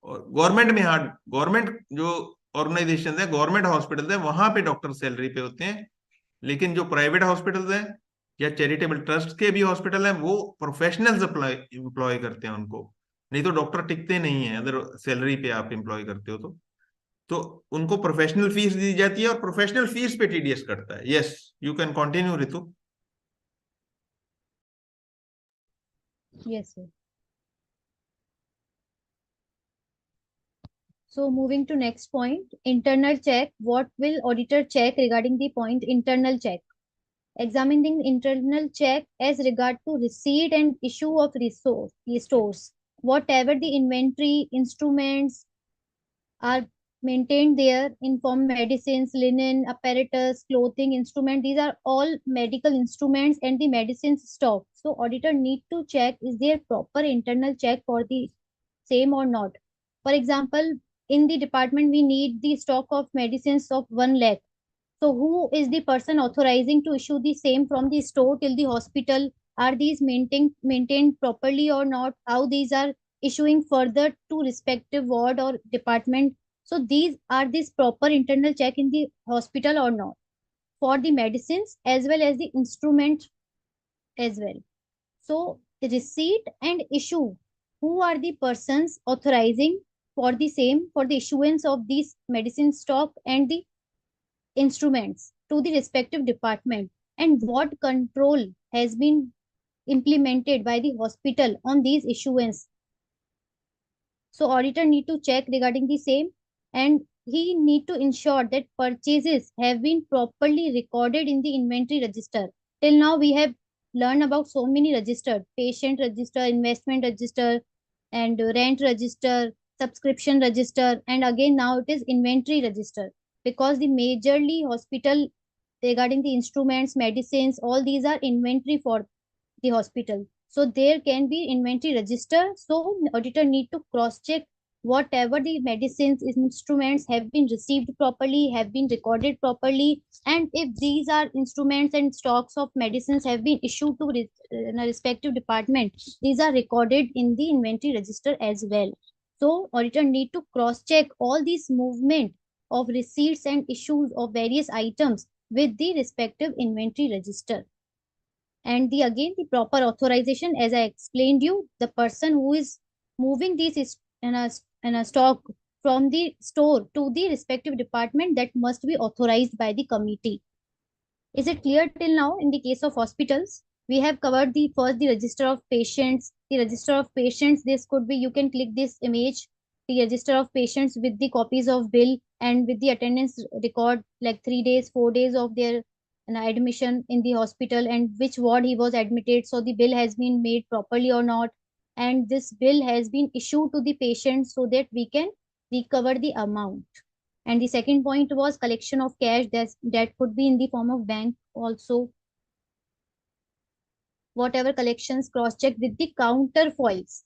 [SPEAKER 1] और गवर्नमेंट में, हाँ, गवर्नमेंट जो ऑर्गेनाइजेशन है, गवर्नमेंट हॉस्पिटल है, वहां पे डॉक्टर सैलरी पे होते हैं। लेकिन जो प्राइवेट हॉस्पिटल्स हैं या चैरिटेबल ट्रस्ट के भी हॉस्पिटल हैं, वो प्रोफेशनल्स एम्प्लॉय करते हैं उनको। नहीं तो डॉक्टर टिकते नहीं है अगर सैलरी पे आप एम्प्लॉय करते हो तो उनको प्रोफेशनल फीस दी जाती है और प्रोफेशनल फीस पे टीडीएस कटता है। Yes, you can continue Ritu.
[SPEAKER 2] Yes, sir. So moving to next point, internal check. What will auditor check regarding the point internal check? Examining internal check as regard to receipt and issue of restores. Whatever the inventory instruments are maintained there in form medicines, linen, apparatus, clothing, instrument. These are all medical instruments and the medicines stock. So auditor need to check is there proper internal check for the same or not. For example, in the department we need the stock of medicines of 1 lakh. So who is the person authorizing to issue the same from the store till the hospital? Are these maintained properly or not? How these are issuing further to respective ward or department? So these are this proper internal check in the hospital or not for the medicines as well as the instrument as well. So the receipt and issue, who are the persons authorizing for the same for the issuance of these medicine stock and the instruments to the respective department, and what control has been implemented by the hospital on these issuance. So auditor need to check regarding the same, and he need to ensure that purchases have been properly recorded in the inventory register. Till now we have learned about so many registered: patient register, investment register, and rent register, subscription register, and again now it is inventory register, because the majorly hospital regarding the instruments, medicines, all these are inventory for the hospital. So there can be inventory register. So auditor need to cross check whatever the medicines, instruments have been received properly, have been recorded properly, and if these are instruments and stocks of medicines have been issued to a respective department, these are recorded in the inventory register as well. So auditor need to cross check all these movement of receipts and issues of various items with the respective inventory register. And the again the proper authorization, as I explained you, the person who is moving this is in a stock from the store to the respective department, that must be authorized by the committee. Is it clear till now? In the case of hospitals, we have covered the first, the register of patients. The register of patients, this could be, you can click this image, the register of patients with the copies of bill and with the attendance record, like 3 days, 4 days of their admission in the hospital and which ward he was admitted. So the bill has been made properly or not, and this bill has been issued to the patient so that we can recover the amount. And the second point was collection of cash, that could be in the form of bank also. Whatever collections cross-checked with the counterfoils.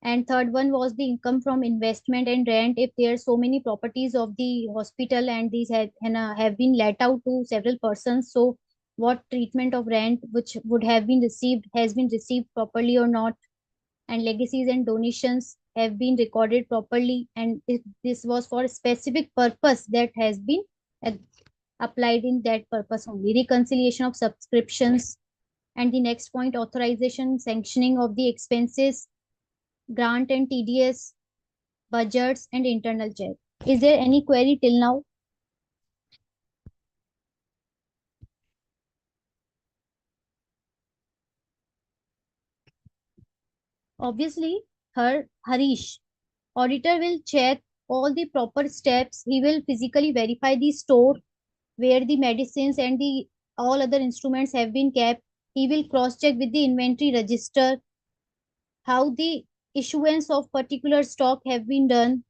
[SPEAKER 2] And third one was the income from investment and rent. If there are so many properties of the hospital and these have been let out to several persons, so what treatment of rent which would have been received has been received properly or not. And legacies and donations have been recorded properly, and if this was for a specific purpose that has been uh, applied in that purpose only. Reconciliation of subscriptions. And the next point, authorization, sanctioning of the expenses, grant and TDS, budgets, and internal check. Is there any query till now? Obviously, Harish, auditor will check all the proper steps. He will physically verify the store where the medicines and the all other instruments have been kept. He will cross check with the inventory register how the issuance of particular stock have been done,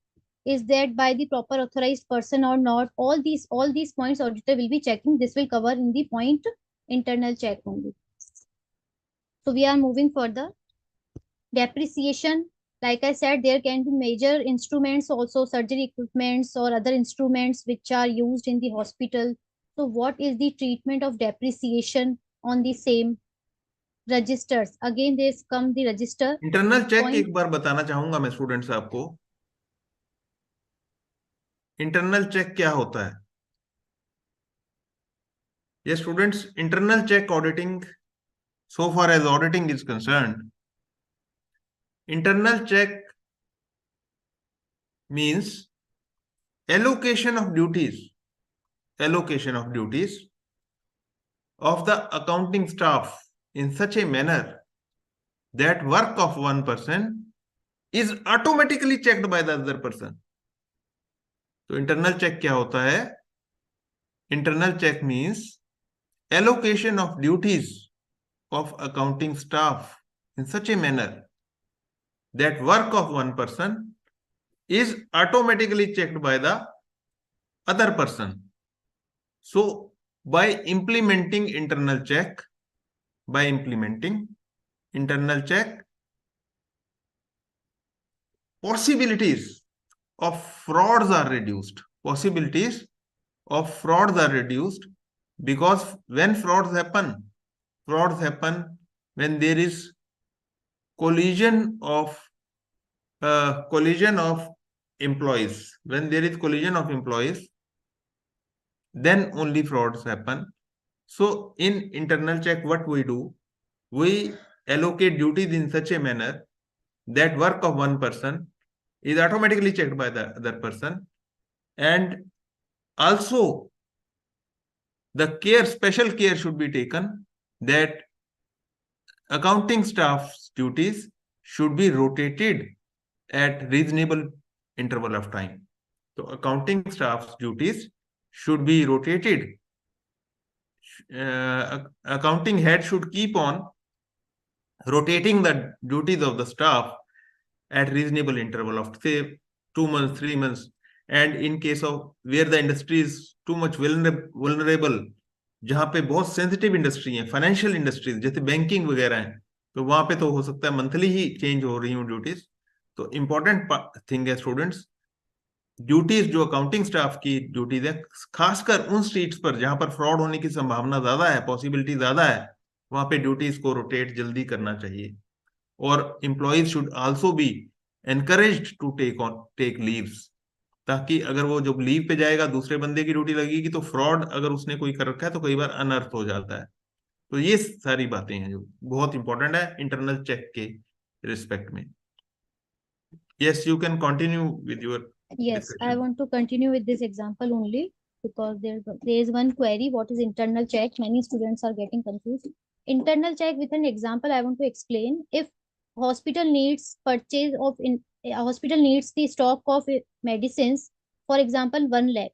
[SPEAKER 2] is that by the proper authorized person or not. All these points auditor will be checking. This will cover in the point internal check only. So we are moving further. Depreciation, like I said, there can be major instruments also, surgery equipments or other instruments which are used in the hospital. So what is the treatment of depreciation on the same? Registers, again there's come the register
[SPEAKER 1] internal check
[SPEAKER 2] point.
[SPEAKER 1] एक बार बताना चाहूंगा मैं students आपको, internal check क्या होता है। ये students, internal check auditing, so far as auditing is concerned, internal check means allocation of duties, allocation of duties of the accounting staff in such a manner that work of one person is automatically checked by the other person. तो internal check क्या होता है? Internal check means allocation of duties of accounting staff in such a manner that work of one person is automatically checked by the other person. So by implementing internal check, by implementing internal check, possibilities of frauds are reduced. Possibilities of frauds are reduced because when frauds happen when there is collision of employees. When there is collision of employees, then only frauds happen. So in internal check, what we do, we allocate duties in such a manner that work of one person is automatically checked by the other person, and also the special care should be taken that accounting staff's duties should be rotated at reasonable interval of time. So accounting staff's duties should be rotated. Accounting head should keep on rotating the duties of the staff at reasonable interval of say 2 months, 3 months. And in case of where the industry is too much vulnerable, जहां पे बहुत sensitive industry है, financial industries जैसे banking वगैरह है, तो वहां पे तो हो सकता है मंथली ही चेंज हो रही हूँ ड्यूटीज। तो इंपॉर्टेंट थिंग है स्टूडेंट्स, ड्यूटीज जो अकाउंटिंग स्टाफ की ड्यूटीज है, खासकर उन स्ट्रीट्स पर जहां पर फ्रॉड होने की संभावना ज्यादा है, पॉसिबिलिटी ज्यादा है, वहां पे ड्यूटीज को रोटेट जल्दी करना चाहिए। और employees should also be encouraged to take leaves, ताकि अगर वो जब लीव पे जाएगा दूसरे बंदे की ड्यूटी लगेगी तो फ्रॉड अगर उसने कोई कर रखा है तो कई बार अनर्थ हो जाता है। तो ये सारी बातें हैं जो बहुत इंपॉर्टेंट है इंटरनल चेक के रिस्पेक्ट में। Yes, you can continue with your
[SPEAKER 2] Yes, I
[SPEAKER 1] discussion.
[SPEAKER 2] want to continue with this example only because there is one query. What is internal check? Many students are getting confused. Internal check with an example I want to explain. If hospital needs purchase of in hospital needs the stock of medicines, for example, 1 lakh.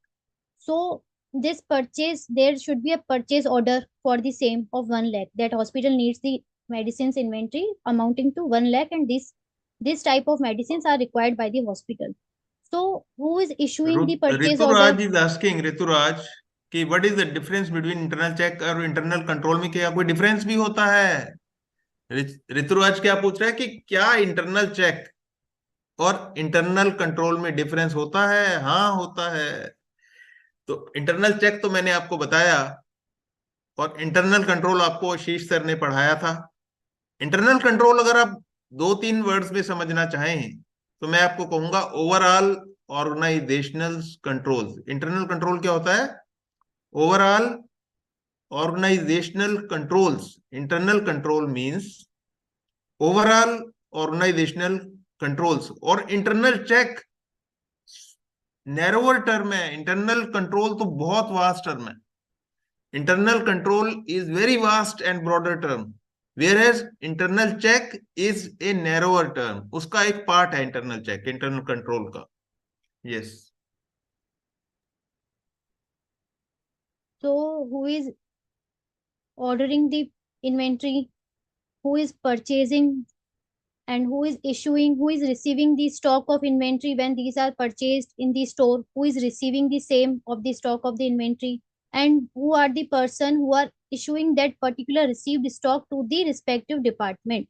[SPEAKER 2] So this purchase, there should be a purchase order for the same of 1 lakh. That hospital needs the medicines inventory amounting to 1 lakh, and this type of medicines are required by the hospital. So who is issuing the purchase order?
[SPEAKER 1] Rituraj is asking, Rituraj कि what is the difference between internal check और internal control में क्या कोई difference भी होता है? ऋतुराज क्या पूछ रहा है कि क्या इंटरनल चेक और इंटरनल कंट्रोल में डिफरेंस होता है? हाँ होता है। तो इंटरनल चेक तो मैंने आपको बताया, और इंटरनल कंट्रोल आपको आशीष सर ने पढ़ाया था। इंटरनल कंट्रोल अगर आप 2-3 वर्ड्स में समझना चाहें तो मैं आपको कहूंगा overall organisational controls. Internal control क्या होता है? Overall organisational controls. Internal control means overall organisational controls. और इंटरनल चेक नैरोअर टर्म है, इंटरनल कंट्रोल तो बहुत वास्ट टर्म है। Internal control is very vast and broader term, whereas internal check is a narrower term. उसका एक part है internal check, internal control का। Yes.
[SPEAKER 2] So who is ordering the inventory, who is purchasing and who is issuing, who is receiving the stock of inventory when these are purchased in the store, who is receiving the same of the stock of the inventory, and who are the person who are issuing that particular received stock to the respective department.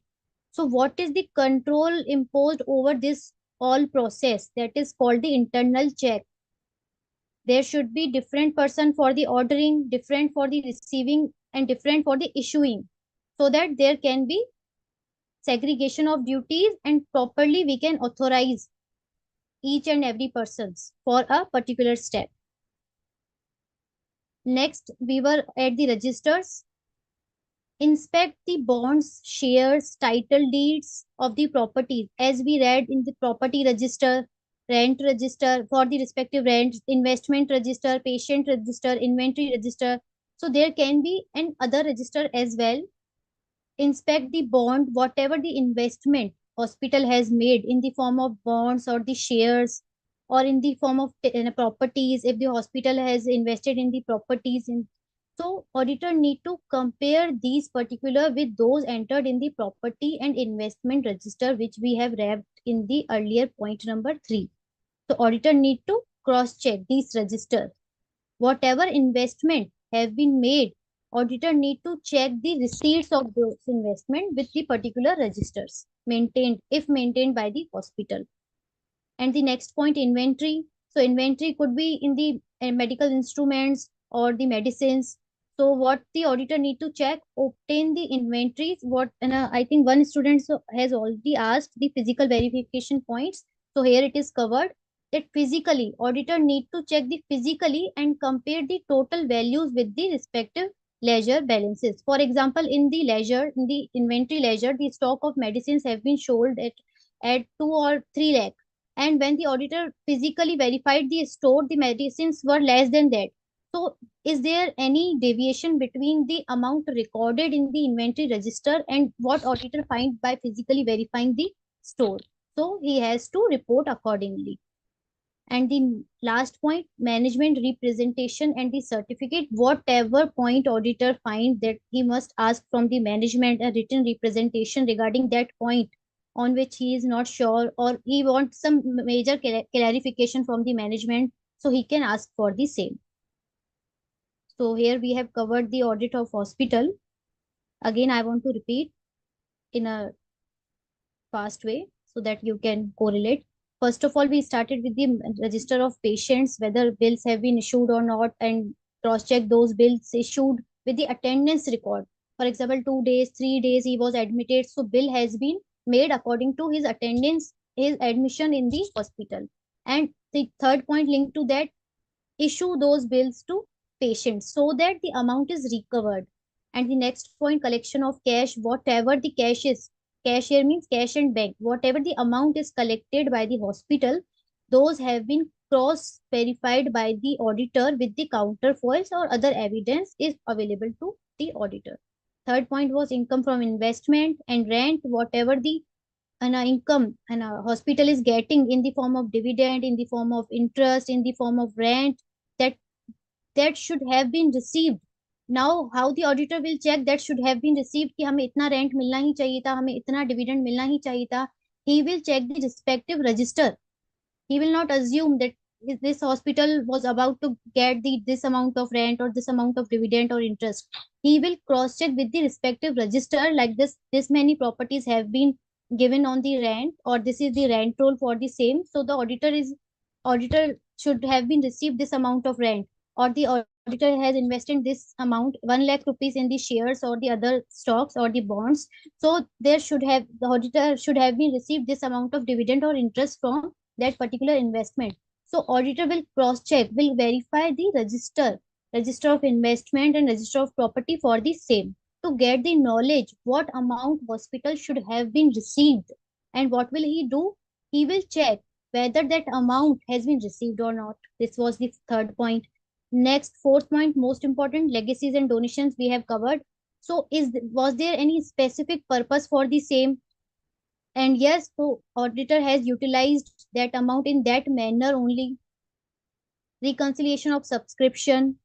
[SPEAKER 2] So what is the control imposed over this all process? That is called the internal check. There should be different person for the ordering, different for the receiving, and different for the issuing, so that there can be segregation of duties and properly we can authorize each and every persons for a particular step. Next, we were at the registers. Inspect the bonds, shares, title deeds of the properties. As we read in the property register, rent register for the respective rent, investment register, patient register, inventory register. So there can be an other register as well. Inspect the bond, whatever the investment hospital has made in the form of bonds or the shares or in the form of properties, if the hospital has invested in the properties in. So auditor need to compare these particular with those entered in the property and investment register, which we have read in the earlier point number 3. So auditor need to cross check these registers. Whatever investment have been made, auditor need to check the receipts of those investment with the particular registers maintained, if maintained by the hospital. And the next point, inventory. So inventory could be in the medical instruments or the medicines. So what the auditor need to check, obtain the inventories. What, and I think one student has already asked the physical verification points. So here it is covered that physically auditor need to check the physically and compare the total values with the respective ledger balances. For example, in the ledger, in the inventory ledger, the stock of medicines have been sold at 2 or 3 lakh, and when the auditor physically verified the store, the medicines were less than that. So is there any deviation between the amount recorded in the inventory register and what auditor find by physically verifying the store? So he has to report accordingly. And the last point, management representation and the certificate. Whatever point auditor find that he must ask from the management a written representation regarding that point on which he is not sure, or he wants some major clarification from the management, so he can ask for the same. So here we have covered the audit of hospital. Again, I want to repeat in a fast way so that you can correlate. First of all, we started with the register of patients, whether bills have been issued or not, and cross-check those bills issued with the attendance record. For example, 2 days, 3 days he was admitted, so bill has been made according to his attendance, his admission in the hospital. And the third point linked to that, issue those bills to patients so that the amount is recovered. And the next point, collection of cash, whatever the cash is, cash here means cash and bank, whatever the amount is collected by the hospital, those have been cross verified by the auditor with the counterfoils or other evidence is available to the auditor. Third point was income from investment and rent, whatever the income and a hospital is getting in the form of dividend, in the form of interest, in the form of rent, that that should have been received. Now how the auditor will check that should have been received कि हमें इतना rent मिलना ही चाहिए था, हमें इतना dividend मिलना ही चाहिए था. He will check the respective register. He will not assume that this hospital was about to get this amount of rent or this amount of dividend or interest. He will cross check with the respective register, like this many properties have been given on the rent, or this is the rent roll for the same. So the auditor should have been received this amount of rent, or the auditor has invested this amount 1 lakh rupees in the shares or the other stocks or the bonds. So there should have, the auditor should have been received this amount of dividend or interest from that particular investment. So auditor will cross check, will verify the register of investment and register of property for the same, to get the knowledge what amount hospital should have been received. And what will he do? He will check whether that amount has been received or not. This was the third point. Next, fourth point, most important, legacies and donations we have covered. So was there any specific purpose for the same? And yes, so auditor has utilized that amount in that manner only. Reconciliation of subscription.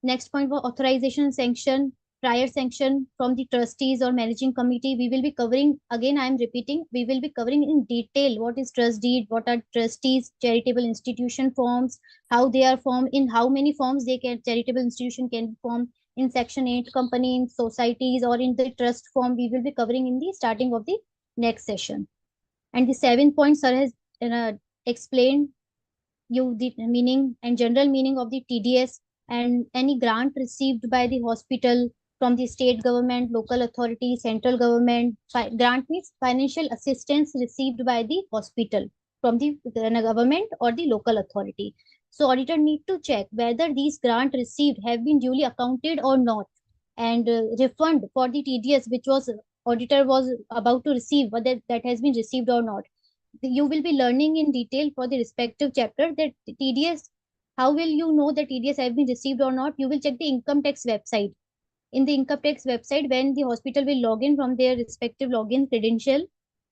[SPEAKER 2] Next point was authorization and sanction. prior sanction from the trustees or managing committee. We will be covering, again I am repeating, we will be covering in detail what is trust deed, what are trustees, charitable institution forms, how they are formed, in how many forms they can, charitable institution can form, in section 8 company, in societies, or in the trust form. We will be covering in the starting of the next session. And the 7 point sir has uh, explained you the meaning and general meaning of the TDS, and any grant received by the hospital from the state government, local authority, central government. Grant means financial assistance received by the hospital from the government or the local authority. So auditor need to check whether these grant received have been duly accounted or not, and refund for the TDS which was auditor was about to receive, whether that has been received or not. You will be learning in detail for the respective chapter that TDS, how will you know that TDS have been received or not? You will check the income tax website. In the income tax website, when the hospital will log in from their respective login credential,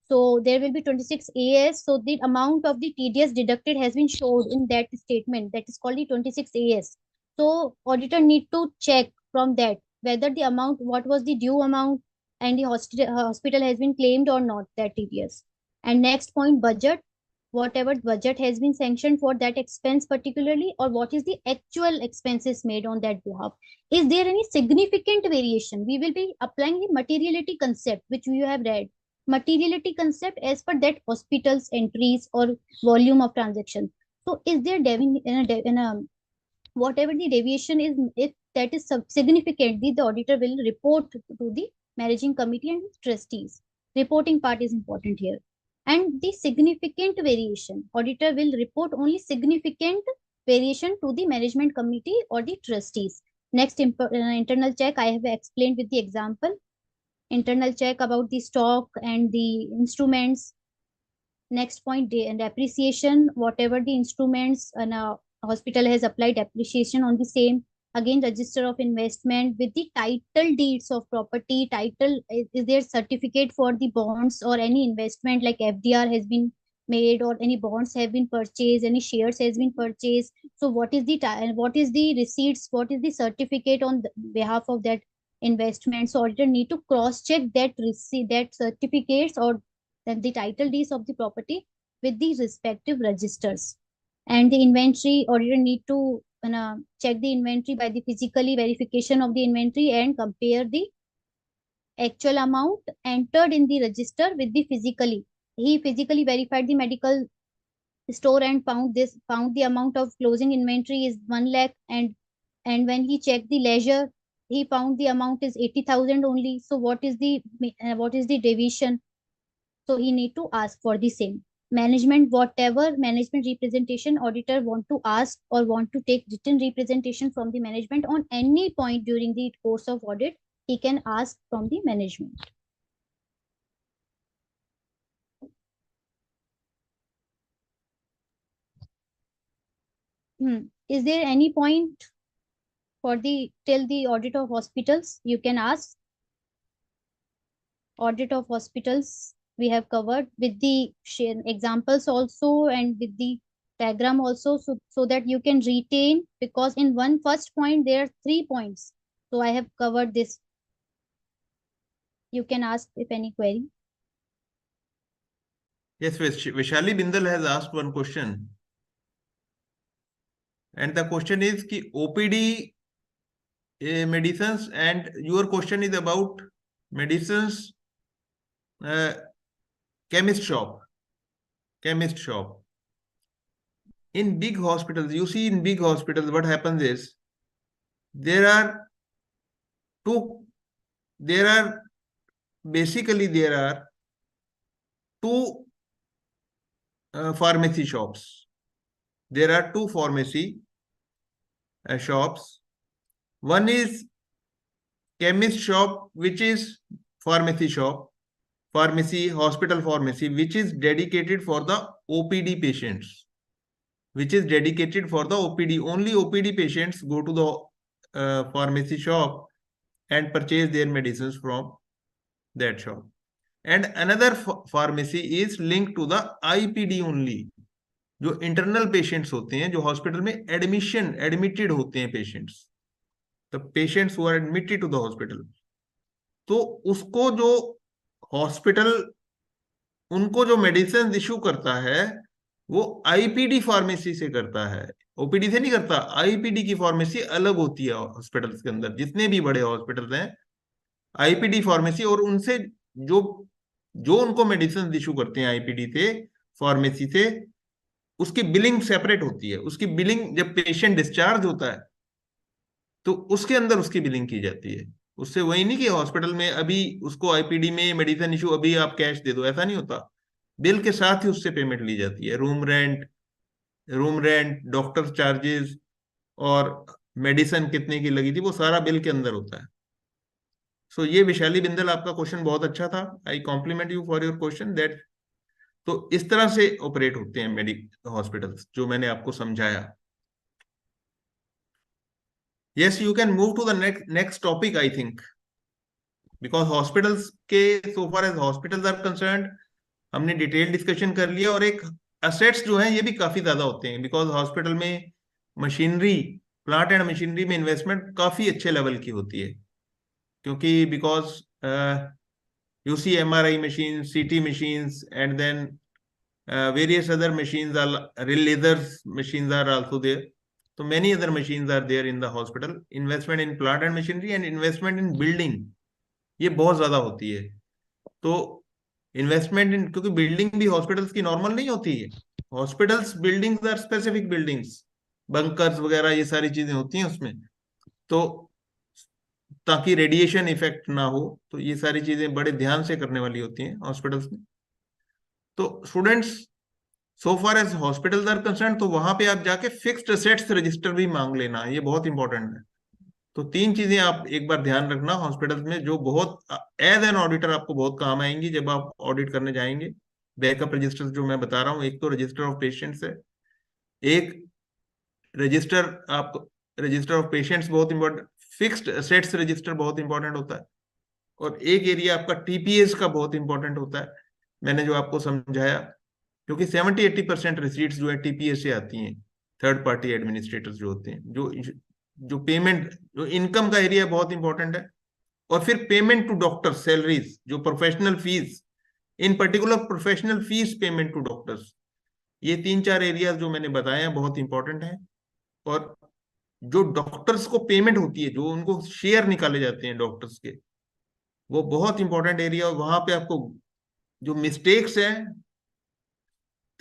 [SPEAKER 2] so there will be 26 AS. So the amount of the TDS deducted has been showed in that statement. That is called the 26 AS. So auditor need to check from that whether the amount, what was the due amount, and the hospital has been claimed or not, that TDS. And next point, budget. Whatever budget has been sanctioned for that expense particularly, or what is the actual expenses made on that behalf. Is there any significant variation? We will be applying the materiality concept, which you have read. Materiality concept as per that hospital's entries or volume of transaction. So is there whatever the deviation is, if that is significant, the auditor will report to the managing committee and trustees. Reporting part is important here. And the significant variation, auditor will report only significant variation to the management committee or the trustees. Next, internal check, I have explained with the example. Internal check about the stock and the instruments. Next point, and appreciation, whatever the instruments and hospital has applied appreciation on the same. Again, register of investment with the title deeds of property. Title, is there certificate for the bonds or any investment like FDR has been made, or any bonds have been purchased, any shares has been purchased. So what is the what is the receipts, what is the certificate on the behalf of that investment. So auditor need to cross check that receipt, that certificates, or then the title deeds of the property with the respective registers. And the inventory, auditor need to check the inventory by the physically verification of the inventory and compare the actual amount entered in the register with the physically. He physically verified the medical store and found the amount of closing inventory is 1 lakh, and when he checked the ledger, he found the amount is 80,000 only. So what is the deviation? So he need to ask for the same. Management, whatever management representation auditor want to ask or want to take written representation from the management on any point during the course of audit, he can ask from the management. Is there any point for the till the audit of hospitals? You can ask. Audit of hospitals we have covered with the examples also, and with the diagram also, so that you can retain, because in one first point there are 3 points. So I have covered this. You can ask if any query.
[SPEAKER 1] Yes, Vishali Bindal has asked one question. And the question is ki OPD medicines, and your question is about medicines chemist shop. In big hospitals, you see, in big hospitals, what happens is there are basically there are two pharmacy shops. There are two pharmacy shops. One is chemist shop, which is pharmacy shop, hospital pharmacy, which is dedicated for the OPD patients. Only OPD patients go to the pharmacy shop and purchase their medicines from that shop. And another pharmacy is linked to the IPD only. जो internal patients होते हैं, जो hospital में admitted होते हैं patients, the patients who are admitted to the hospital, तो उसको जो हॉस्पिटल उनको जो मेडिसिन इशू करता है वो आईपीडी फार्मेसी से करता है, ओपीडी से नहीं करता। आईपीडी की फार्मेसी अलग होती है हॉस्पिटल्स के अंदर, जितने भी बड़े हॉस्पिटल्स हैं आईपीडी फार्मेसी, और उनसे जो जो उनको मेडिसिन इशू करते हैं आईपीडी से, फार्मेसी से, उसकी बिलिंग सेपरेट होती है। उसकी बिलिंग जब पेशेंट डिस्चार्ज होता है तो उसके अंदर उसकी बिलिंग की जाती है। उससे वही नहीं कि हॉस्पिटल में अभी उसको आईपीडी में मेडिसिन इशू अभी आप कैश दे दो, ऐसा नहीं होता। बिल के साथ ही उससे पेमेंट ली जाती है। रूम रेंट, डॉक्टर चार्जेस और मेडिसिन कितने की लगी थी, वो सारा बिल के अंदर होता है। सो ये विशाली बिंदल, आपका क्वेश्चन बहुत अच्छा था। I compliment you for your question that. तो इस तरह से ऑपरेट होते हैं हॉस्पिटल्स, जो मैंने आपको समझाया। Yes, you can move to the next topic I think, because hospitals के, so far as hospitals are concerned, हमने डिटेल डिस्कशन कर लिया। और एक असेट्स जो हैं ये भी काफी ज्यादा होते हैं, बिकॉज हॉस्पिटल में मशीनरी, प्लांट एंड मशीनरी में इन्वेस्टमेंट काफी अच्छे लेवल की होती है। क्योंकि because you see MRI machine, CT machines, and then various other machines are lasers machines are also there. So many other machines are there in the hospital. Investment in plant and machinery and investment in building, ये बहुत ज्यादा होती है। तो investment इन, क्योंकि building भी hospitals की normal नहीं होती है। Hospitals buildings are specific buildings, bunkers वगैरह ये सारी चीजें होती हैं उसमें। तो ताकि रेडिएशन इफेक्ट ना हो, तो ये सारी चीजें बड़े ध्यान से करने वाली होती हैं हॉस्पिटल्स में। तो students, so far as hospitals are concern, तो वहां पे आप जाके फिक्स्ड असेट्स रजिस्टर भी मांग लेना, ये बहुत इंपॉर्टेंट है। तो तीन चीजें आप एक बार ध्यान रखना हॉस्पिटल्स में, जो बहुत एज एन ऑडिटर आपको बहुत काम आएंगी जब आप ऑडिट करने जाएंगे। बैकअप रजिस्टर्स जो मैं बता रहा हूँ, एक तो रजिस्टर ऑफ पेशेंट्स है, एक रजिस्टर आप रजिस्टर ऑफ पेशेंट्स बहुत इंपॉर्टेंट, फिक्स्ड असेट्स रजिस्टर बहुत इंपॉर्टेंट होता है, और एक एरिया आपका टीपीएस का बहुत इंपॉर्टेंट होता है। मैंने जो आपको समझाया, क्योंकि 70-80% रिसीट्स जो है टीपीएस से आती हैं। थर्ड पार्टी एडमिनिस्ट्रेटर्स जो होते हैं, जो जो पेमेंट, जो इनकम का एरिया बहुत इंपॉर्टेंट है। और फिर पेमेंट टू डॉक्टर सैलरीज, जो professional fees, in particular professional fees payment to doctors, ये तीन चार एरियाज जो मैंने बताए हैं बहुत इंपॉर्टेंट हैं। और जो डॉक्टर्स को पेमेंट होती है, जो उनको शेयर निकाले जाते हैं डॉक्टर्स के, वो बहुत इंपॉर्टेंट एरिया। और वहां पे आपको जो मिस्टेक्स हैं,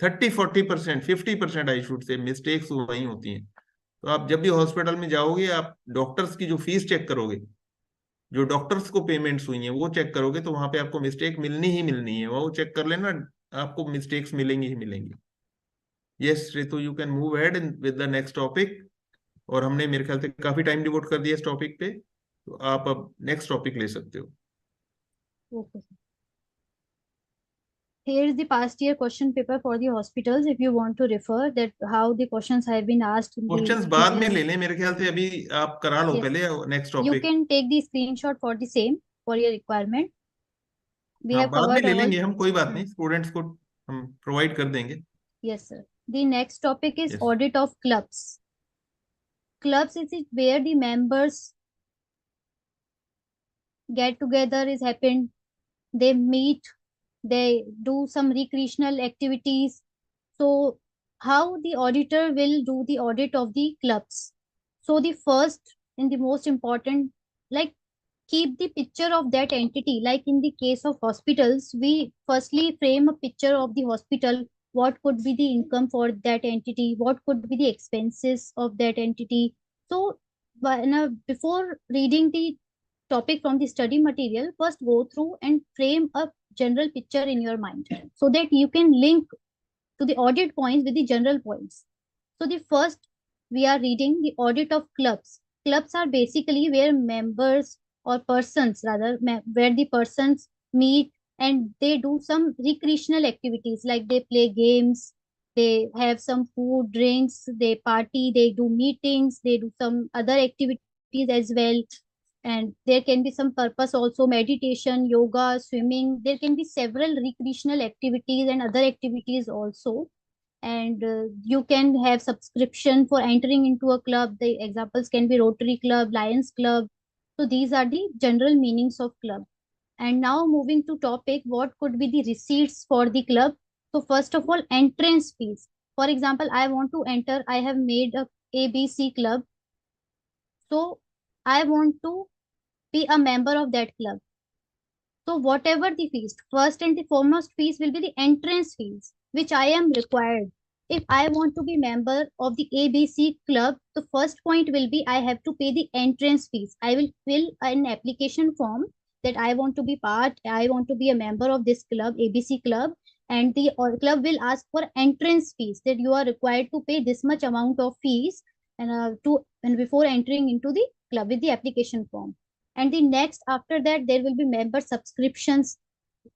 [SPEAKER 1] 30-40%, 50% आई शुड से मिस्टेक्स वही होती हैं। तो आप जब भी हॉस्पिटल में जाओगे, आप डॉक्टर्स की जो फीस चेक करोगे, जो डॉक्टर्स को पेमेंट्स हुई हैं वो चेक करोगे, तो वहां पे आपको मिस्टेक मिलनी ही मिलनी है, वो चेक कर लेना, आपको मिस्टेक्स मिलेंगी ही मिलेंगी। Yes Ritu, you can move head with the next topic. और हमने मेरे ख्याल से काफी टाइम डिवोट कर दिया इस टॉपिक पे, तो आप अब नेक्स्ट टॉपिक ले सकते हो।
[SPEAKER 2] Okay. Here is the past year question paper for the hospitals. If you want to refer that how the questions have been asked in the
[SPEAKER 1] questions बाद में ले
[SPEAKER 2] previous.
[SPEAKER 1] लें, मेरे ख्याल से अभी आप करा लो
[SPEAKER 2] Yes,
[SPEAKER 1] पहले next
[SPEAKER 2] you
[SPEAKER 1] topic.
[SPEAKER 2] can take the screenshot for the same for your requirement. We
[SPEAKER 1] हाँ,
[SPEAKER 2] have
[SPEAKER 1] बाद में
[SPEAKER 2] covered
[SPEAKER 1] ले
[SPEAKER 2] all.
[SPEAKER 1] लेंगे हम, कोई बात
[SPEAKER 2] Hmm.
[SPEAKER 1] नहीं, स्टूडेंट्स को हम प्रोवाइड कर देंगे।
[SPEAKER 2] Yes, sir. The next topic is
[SPEAKER 1] yes,
[SPEAKER 2] audit of clubs. Clubs is it where the members get together is happened. They meet, they do some recreational activities. So how the auditor will do the audit of the clubs? So the first and the most important, like keep the picture of that entity. Like in the case of hospitals, we firstly frame a picture of the hospital. What could be the income for that entity? What could be the expenses of that entity? So before reading the topic from the study material, first go through and frame a general picture in your mind so that you can link to the audit points with the general points. So the first we are reading the audit of clubs. Clubs are basically where members or persons rather where the persons meet and they do some recreational activities like they play games, they have some food, drinks, they party, they do meetings, they do some other activities as well. And there can be some purpose also, meditation, yoga, swimming. There can be several recreational activities and other activities also. and you can have subscription for entering into a club. The examples can be Rotary Club, Lions Club. So these are the general meanings of club. And now moving to topic, what could be the receipts for the club? So first of all, entrance fees. For example, I want to enter, I have made a ABC club. So I want to be a member of that club. So whatever the fees, first and the foremost fees will be the entrance fees, which I am required. If I want to be member of the ABC club, the first point will be I have to pay the entrance fees. I will fill an application form that I want to be part, I want to be a member of this club, ABC club, and the club will ask for entrance fees that you are required to pay this much amount of fees and before entering into the club with the application form. And the next after that there will be member subscriptions.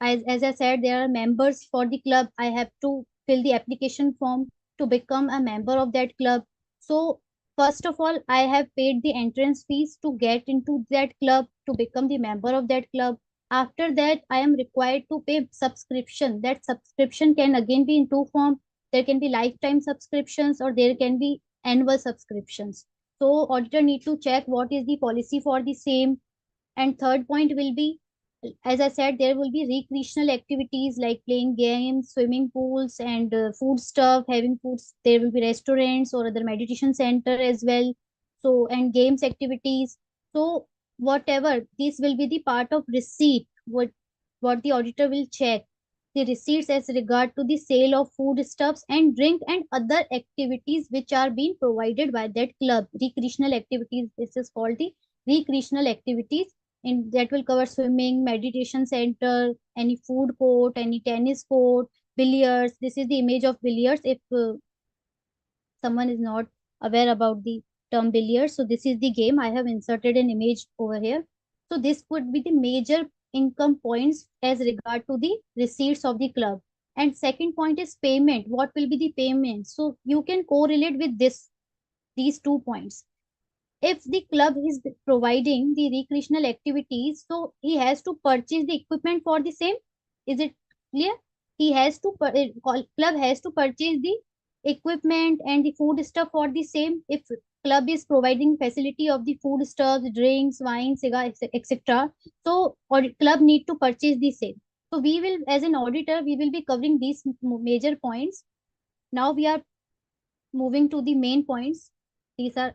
[SPEAKER 2] As I said, there are members for the club. I have to fill the application form to become a member of that club. So first of all, I have paid the entrance fees to get into that club, to become the member of that club. After that, I am required to pay subscription. That subscription can again be in two form. There can be lifetime subscriptions or there can be annual subscriptions. So auditor need to check what is the policy for the same. And third point will be, as I said, there will be recreational activities like playing games, swimming pools, and food stuff, having foods. There will be restaurants or other meditation center as well. So, and games activities. So, whatever, this will be the part of receipt. What the auditor will check the receipts as regard to the sale of foodstuffs and drink and other activities which are being provided by that club. Recreational activities. This is called the recreational activities in that will cover swimming, meditation center, any food court, any tennis court, billiards. This is the image of billiards if someone is not aware about the term billiards. So this is the game. I have inserted an image over here. So this could be the major income points as regard to the receipts of the club. And second point is payment. What will be the payment? So you can correlate with these 2 points. If the club is providing the recreational activities, so he has to purchase the equipment for the same. Is it clear? He has to club has to purchase the equipment and the food stuff for the same. If club is providing facility of the food stuff, drinks, wine, cigar, etc., so or club need to purchase the same. So we will, as an auditor, we will be covering these major points. Now we are moving to the main points. These are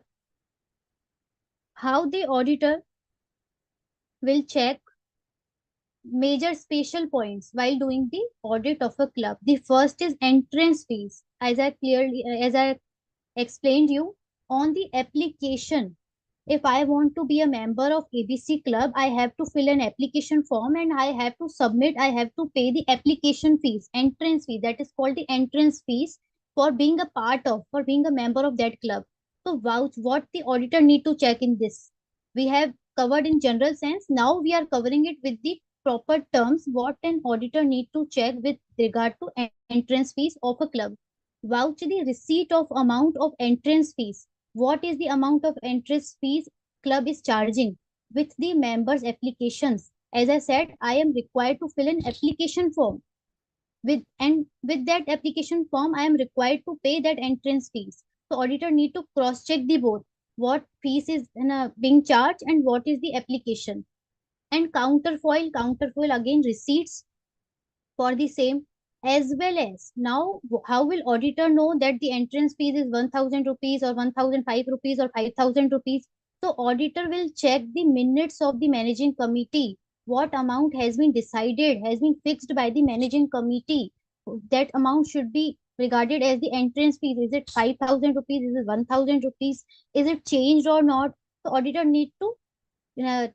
[SPEAKER 2] how the auditor will check major special points while doing the audit of a club. The first is entrance fees. As I explained you on the application. If I want to be a member of ABC club, I have to fill an application form and I have to submit, I have to pay the application fees, entrance fee. That is called the entrance fees for being a part of, for being a member of that club. So what the auditor need to check in this. We have covered in general sense. Now we are covering it with the proper terms. What an auditor need to check with regard to entrance fees of a club. Vouch the receipt of amount of entrance fees. What is the amount of entrance fees club is charging with the members applications? As I said, I am required to fill an application form with that application form I am required to pay that entrance fees. So auditor need to cross check the both, what fees is being charged and what is the application. And counterfoil again receipts for the same, as well as now how will auditor know that the entrance fees is 1000 rupees or 1005 rupees or 5000 rupees? So auditor will check the minutes of the managing committee. What amount has been decided, has been fixed by the managing committee? That amount should be regarded as the entrance fees. Is it 5000 rupees, is it 1000 rupees, is it changed or not? So auditor need to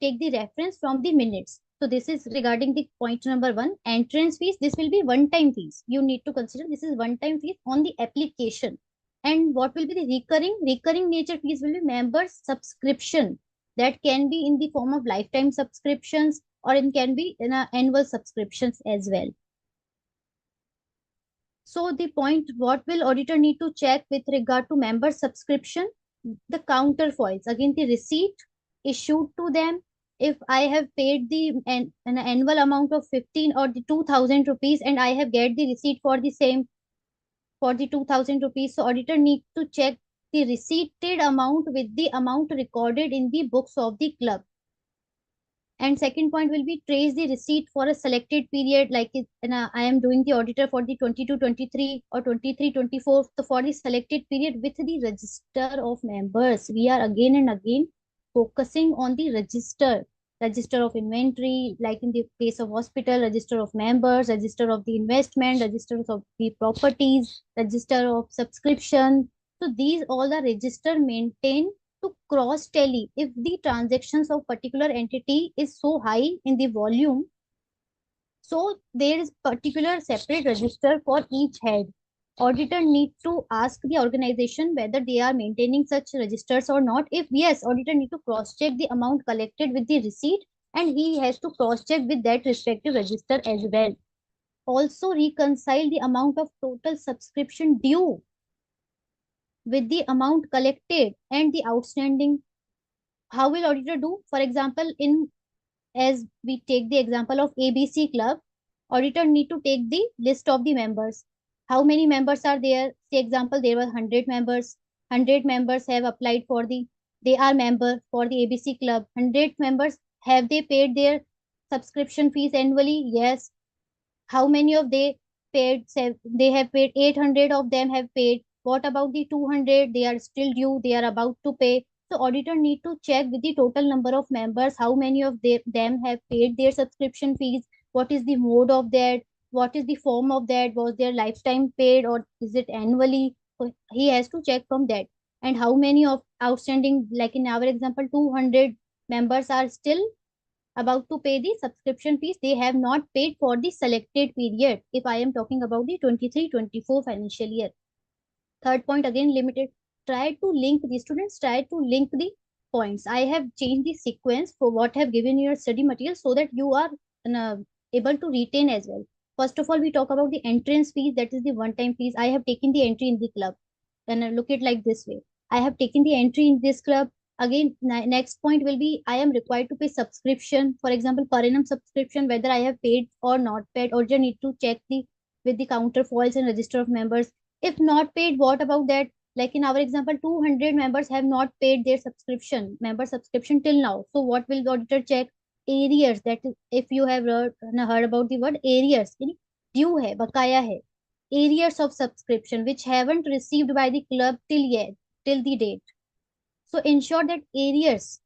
[SPEAKER 2] take the reference from the minutes. So this is regarding the point number one, entrance fees. This will be one-time fees. You need to consider this is one-time fees on the application. And what will be the recurring nature fees will be members subscription. That can be in the form of lifetime subscriptions or it can be in annual subscriptions as well. So the point, what will auditor need to check with regard to member subscription? The counterfoils, again the receipt issued to them. If I have paid an annual amount of 15 or the 2000 rupees and I have get the receipt for the same, for the 2000 rupees. So auditor need to check the receipted amount with the amount recorded in the books of the club. And second point will be trace the receipt for a selected period, like I am doing the auditor for the 22-23 or 23-24. So for the selected period with the register of members, we are again and again focusing on the register of inventory, like in the case of hospital, register of members, register of the investment, registers of the properties, register of subscription. So these all are register maintained to cross tally if the transactions of particular entity is so high in the volume. So there is particular separate register for each head. Auditor need to ask the organization whether they are maintaining such registers or not. If yes, auditor need to cross check the amount collected with the receipt, and he has to cross check with that respective register as well. Also reconcile the amount of total subscription due with the amount collected and the outstanding. How will auditor do? For example, in as we take the example of ABC club, auditor need to take the list of the members. How many members are there? Say example, there were 100 members. 100 members have applied for the, they are member for the ABC club. 100 members, have they paid their subscription fees annually? Yes. How many of they paid? They have paid. 800 of them have paid. What about the 200? They are still due. They are about to pay. So auditor need to check with the total number of members, how many of them have paid their subscription fees, what is the mode of that, what is the form of that, was their lifetime paid or is it annually. So he has to check from that. And how many of outstanding, like in our example, 200 members are still about to pay the subscription fees. They have not paid for the selected period. If I am talking about the 23-24 financial year. Third point, again limited. Try to link the students, try to link the points. I have changed the sequence for what I have given your study material so that you are uh, able to retain as well. First of all, we talk about the entrance fees, that is the one-time fees. I have taken the entry in the club. Then look it like this way. I have taken the entry in this club. Again, next point will be I am required to pay subscription. For example, per annum subscription, whether I have paid or not paid, or just need to check the with the counter foils and register of members. If not paid, what about that? Like in our example, 200 members have not paid their subscription, member subscription till now. So what will the auditor check? Arrears. That is, if you have heard about the word arrears, due hai, bakaya hai. Arrears of subscription which haven't received by the club till yet, till the date. So ensure that arrears.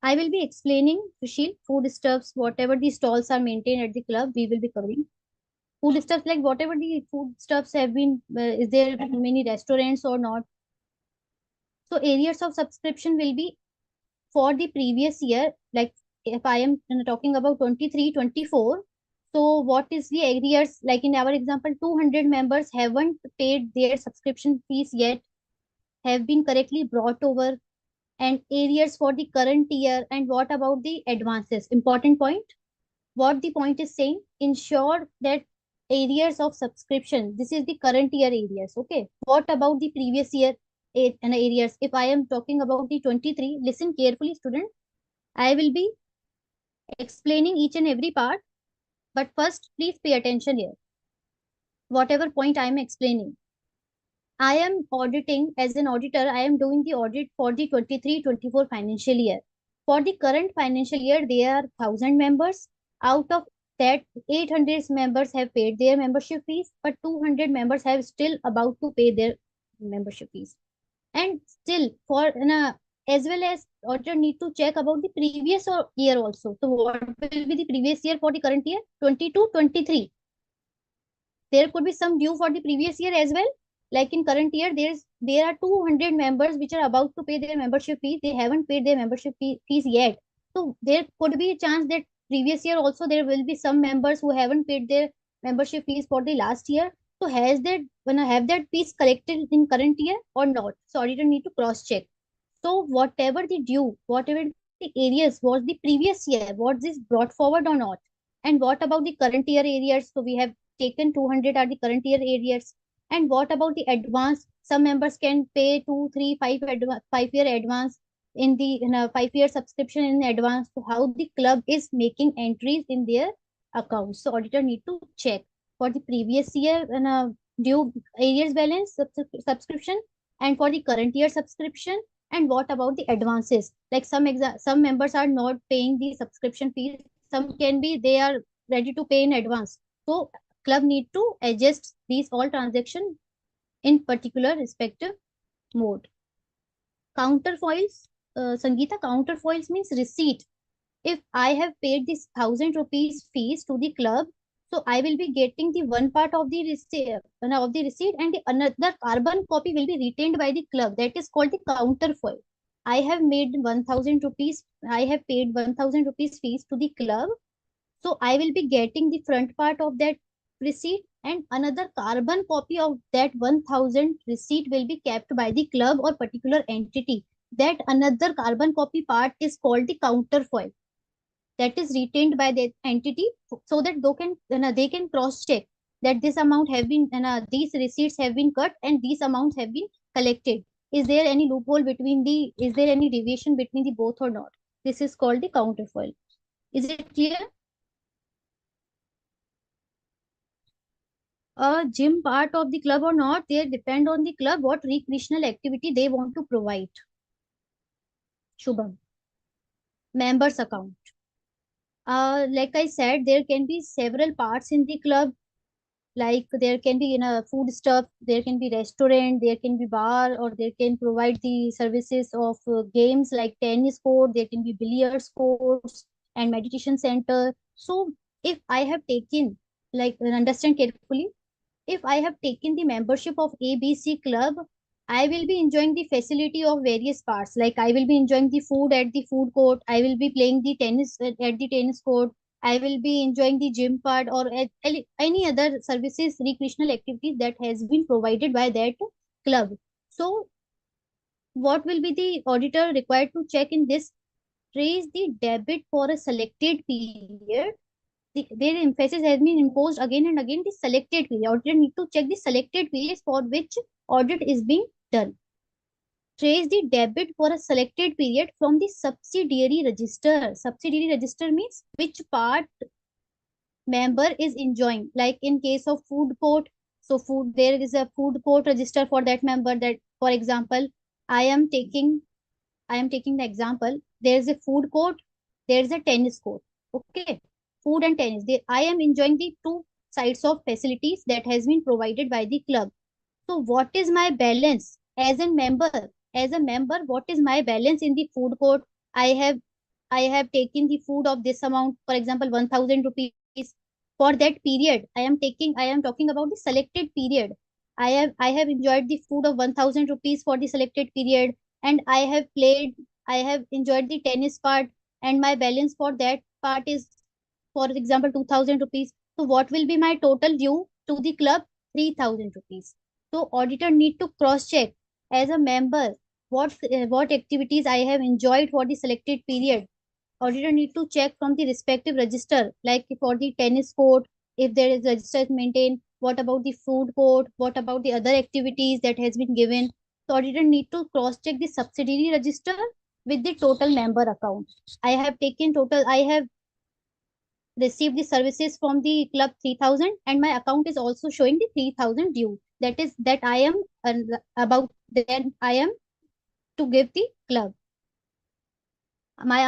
[SPEAKER 2] I will be explaining, Sushil, food stuffs, whatever the stalls are maintained at the club, we will be covering. Food stuffs, like whatever the food stuffs have been, is there many restaurants or not? So areas of subscription will be for the previous year, like if I am talking about 23-24. So what is the areas, like in our example, 200 members haven't paid their subscription fees yet, have been correctly brought over, and areas for the current year. And what about the advances? Important point. What the point is saying, ensure that areas of subscription, this is the current year areas. Okay, what about the previous year and areas? If I am talking about the 23, listen carefully student, I will be explaining each and every part, but first please pay attention here, whatever point I am explaining. I am auditing, as an auditor I am doing the audit for the 23-24 financial year. For the current financial year, there are 1000 members. Out of that, 800 members have paid their membership fees, but 200 members have still about to pay their membership fees. And still, for as well as auditor need to check about the previous year also. So what will be the previous year for the current year? 22-23. There could be some due for the previous year as well. Like in current year, there are 200 members which are about to pay their membership fees. They haven't paid their membership fees yet. So there could be a chance that previous year also there will be some members who haven't paid their membership fees for the last year. So has that, when I have that fees collected in current year or not? So auditor need to cross check. So whatever the due, whatever the areas was the previous year, was this brought forward or not? And what about the current year areas? So we have taken 200 are the current year areas. And what about the advance? Some members can pay 2, 3, 5 year advance in the 5 year subscription in advance. So how the club is making entries in their accounts. So auditor need to check. for the previous year and due arrears balance subscription, and for the current year subscription. And what about the advances? Like some members are not paying the subscription fees. Some can be they are ready to pay in advance. So club need to adjust these all transaction in particular respective mode. Counterfoils, Sangeeta, counterfoils means receipt. If I have paid this 1,000 rupees fees to the club, so I will be getting the one part of the receipt, and the another carbon copy will be retained by the club. That is called the counterfoil. I have made 1,000 rupees. I have paid 1,000 rupees fees to the club, so I will be getting the front part of that receipt, and another carbon copy of that 1,000 receipt will be kept by the club or particular entity. That another carbon copy part is called the counterfoil, that is retained by the entity, so that they can cross check that this amount have been these receipts have been cut and these amounts have been collected. Is there any loophole between the is there any deviation between the both or not? This is called the counterfoil. Is it clear? A gym part of the club or not, they depend on the club what recreational activity they want to provide. Shubham, members account. Like I said, there can be several parts in the club. Like there can be food stuff, there can be restaurant, there can be bar, or they can provide the services of games like tennis court, there can be billiards courts and meditation center. So if I have taken, like understand carefully, if I have taken the membership of ABC club, I will be enjoying the facility of various parts. Like I will be enjoying the food at the food court. I will be playing the tennis at the tennis court. I will be enjoying the gym part or at any other services, recreational activities that has been provided by that club. So what will be the auditor required to check in this? Trace the debit for a selected period. Their emphasis has been imposed again and again, the selected period. Auditor need to check the selected periods for which audit is being done. Trace the debit for a selected period from the subsidiary register. Subsidiary register means which part member is enjoying. Like in case of food court, so food there is a food court register for that member. That, for example, I am taking the example. There is a food court, there is a tennis court. Okay, food and tennis. I am enjoying the two sides of facilities that has been provided by the club. So what is my balance as a member? As a member, what is my balance in the food court? I have I have taken the food of this amount, for example, 1,000 rupees for that period. I am talking about the selected period. I have enjoyed the food of 1,000 rupees for the selected period, and I have enjoyed the tennis part, and my balance for that part is, for example, 2,000 rupees. So what will be my total due to the club? 3,000 rupees. So auditor need to cross check as a member what activities I have enjoyed for the selected period. Auditor need to check from the respective register, like for the tennis court, if there is register maintained. What about the food court? What about the other activities that has been given? So auditor need to cross check the subsidiary register with the total member account. I have received the services from the club 3,000, and my account is also showing the 3,000 due. That is that I am about that I am to give the club. My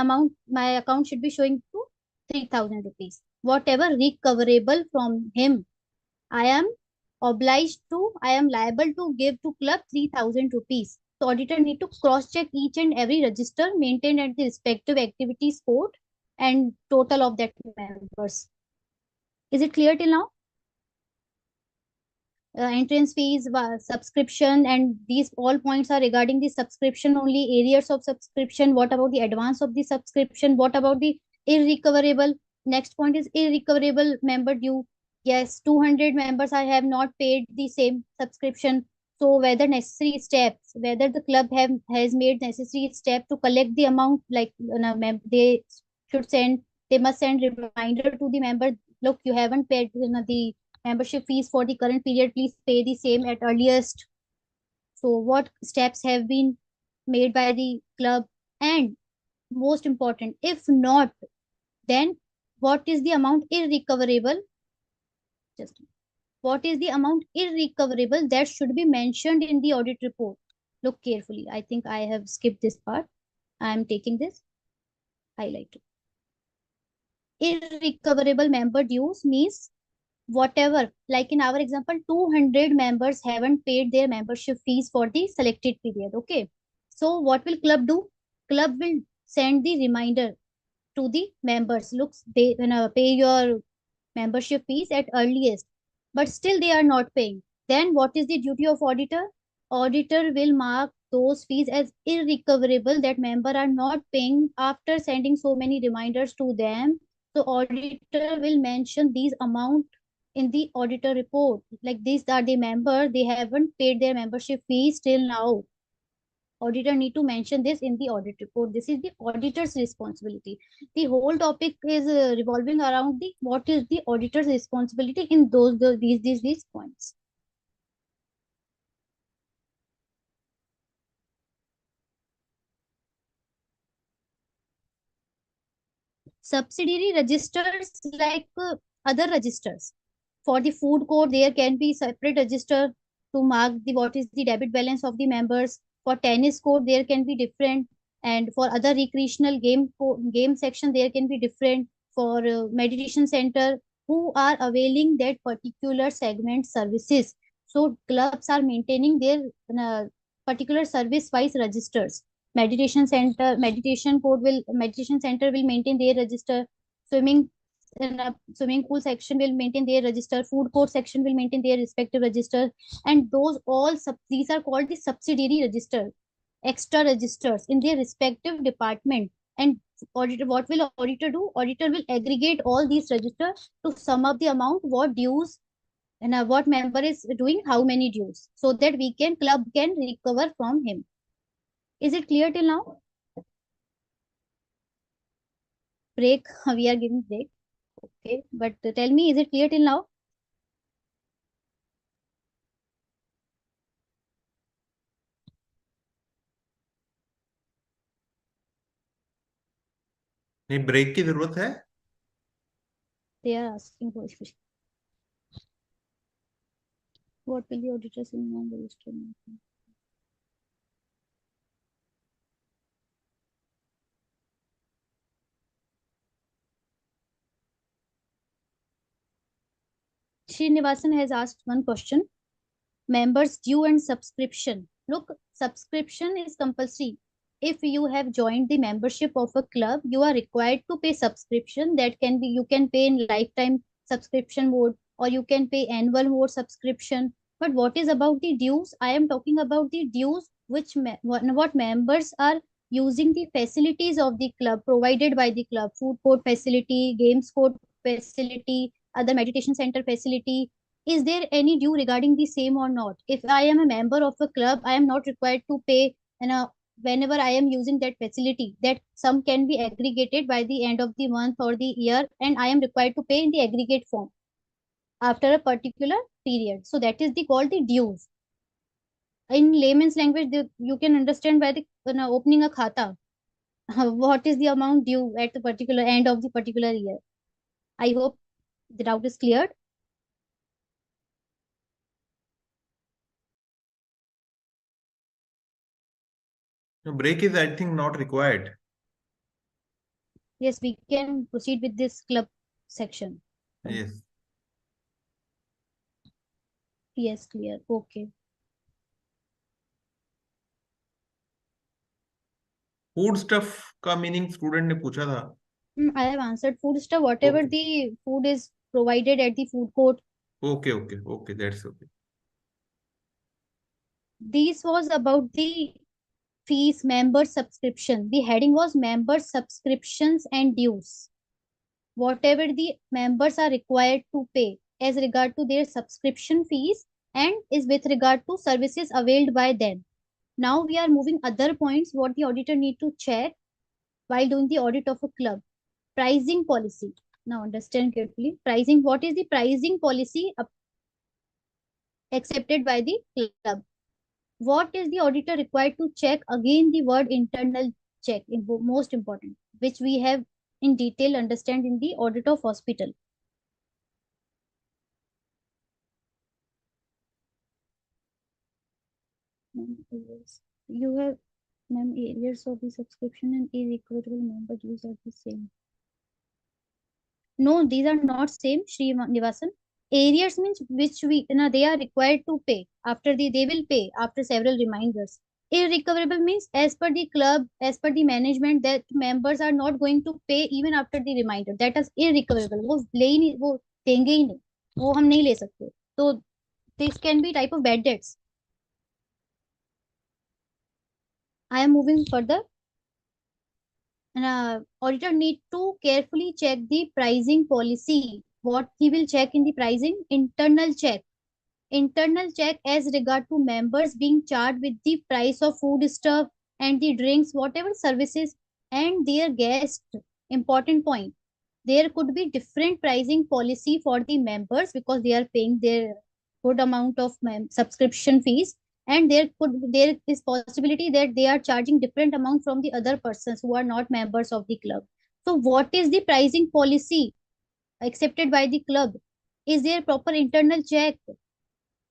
[SPEAKER 2] account should be showing to 3,000 rupees. Whatever recoverable from him, I am I am liable to give to club 3,000 rupees. So auditor need to cross check each and every register maintained at the respective activities code and total of that members. Is it clear till now? Entrance fees, subscription, and these all points are regarding the subscription only, areas of subscription. What about the advance of the subscription? What about the irrecoverable? Next point is irrecoverable member due. Yes, 200 members I have not paid the same subscription. So whether necessary steps, whether the club has made necessary step to collect the amount, like they should send, they must send reminder to the member. Look, you haven't paid the membership fees for the current period, please pay the same at earliest. So what steps have been made by the club? And most important, if not, then what is the amount irrecoverable? Just What is the amount irrecoverable that should be mentioned in the audit report? Look carefully. I think I have skipped this part. I am taking this highlighted. Irrecoverable member dues means whatever, like in our example, 200 members haven't paid their membership fees for the selected period. Okay. So what will club do? Club will send the reminder to the members. Looks, pay your membership fees at earliest, but still they are not paying. Then what is the duty of auditor? Auditor will mark those fees as irrecoverable that member are not paying after sending so many reminders to them. So auditor will mention these amount in the auditor report. Like these are the member, they haven't paid their membership fees till now. Auditor need to mention this in the audit report. This is the auditor's responsibility. The whole topic is revolving around the what is the auditor's responsibility in these points. Subsidiary registers like other registers. For the food court, there can be separate register to mark the what is the debit balance of the members. For tennis court, there can be different, and for other recreational game section, there can be different. For meditation center, who are availing that particular segment services. So clubs are maintaining their uh, particular service wise registers. Meditation center will maintain their register. Swimming Swimming pool section will maintain their register. Food court section will maintain their respective register. And these are called the subsidiary register, extra registers in their respective department. And what will auditor do? Auditor will aggregate all these registers to sum up the amount, what dues, and what member is doing how many dues, so that club can recover from him. Is it clear till now? Break. We are giving break. Okay. But tell me, is it clear till now?
[SPEAKER 1] नहीं, break की जरूरत है?
[SPEAKER 2] They are asking for what will the auditor say on the register? Srinivasan has asked one question. Members due and subscription. Look, subscription is compulsory. If you have joined the membership of a club, you are required to pay subscription. That can be, you can pay in lifetime subscription mode, or you can pay annual mode subscription. But what is about the dues? I am talking about the dues which what members are using the facilities of the club provided by the club: food court facility, games court facility, other meditation center facility. Is there any due regarding the same or not? If I am a member of a club, I am not required to pay, and whenever I am using that facility, that sum can be aggregated by the end of the month or the year, and I am required to pay in the aggregate form after a particular period. So that is the called the dues. In layman's language, you can understand by the opening a khata. What is the amount due at the particular end of the particular year? I hope the doubt is cleared.
[SPEAKER 1] No, break is, I think, not required.
[SPEAKER 2] Yes, we can proceed with this club section.
[SPEAKER 1] Yes.
[SPEAKER 2] Yes, clear. Okay.
[SPEAKER 1] Food stuff का meaning student ने पूछा था.
[SPEAKER 2] I have answered food stuff. Whatever
[SPEAKER 1] Okay.
[SPEAKER 2] the food is provided at the food court.
[SPEAKER 1] Okay, that's okay.
[SPEAKER 2] This was about the fees, member subscription. The heading was member subscriptions and dues. Whatever the members are required to pay as regard to their subscription fees and is with regard to services availed by them. Now we are moving other points what the auditor need to check while doing the audit of a club. Pricing policy. Now understand carefully. Pricing. What is the pricing policy accepted by the club? What is the auditor required to check? Again, the word internal check, most important, which we have in detail understand in the audit of hospital. You have, ma'am, areas of the subscription and irrecoverable member dues are the same. No, these are not same, Shri Nivasan. Areas means which we, they are required to pay after they will pay after several reminders. Irrecoverable means as per the club, as per the management, that members are not going to pay even after the reminder. That is irrecoverable. वो ले ही नहीं, वो देंगे ही नहीं, वो हम नहीं ले सकते. तो this can be type of bad debts. I am moving further. Auditor need to carefully check the pricing policy. What he will check in the pricing? Internal check. Internal check as regard to members being charged with the price of food stuff and the drinks, whatever services, and their guests. Important point. There could be different pricing policy for the members because they are paying their good amount of subscription fees, and there is possibility that they are charging different amount from the other persons who are not members of the club. So what is the pricing policy accepted by the club? Is there proper internal check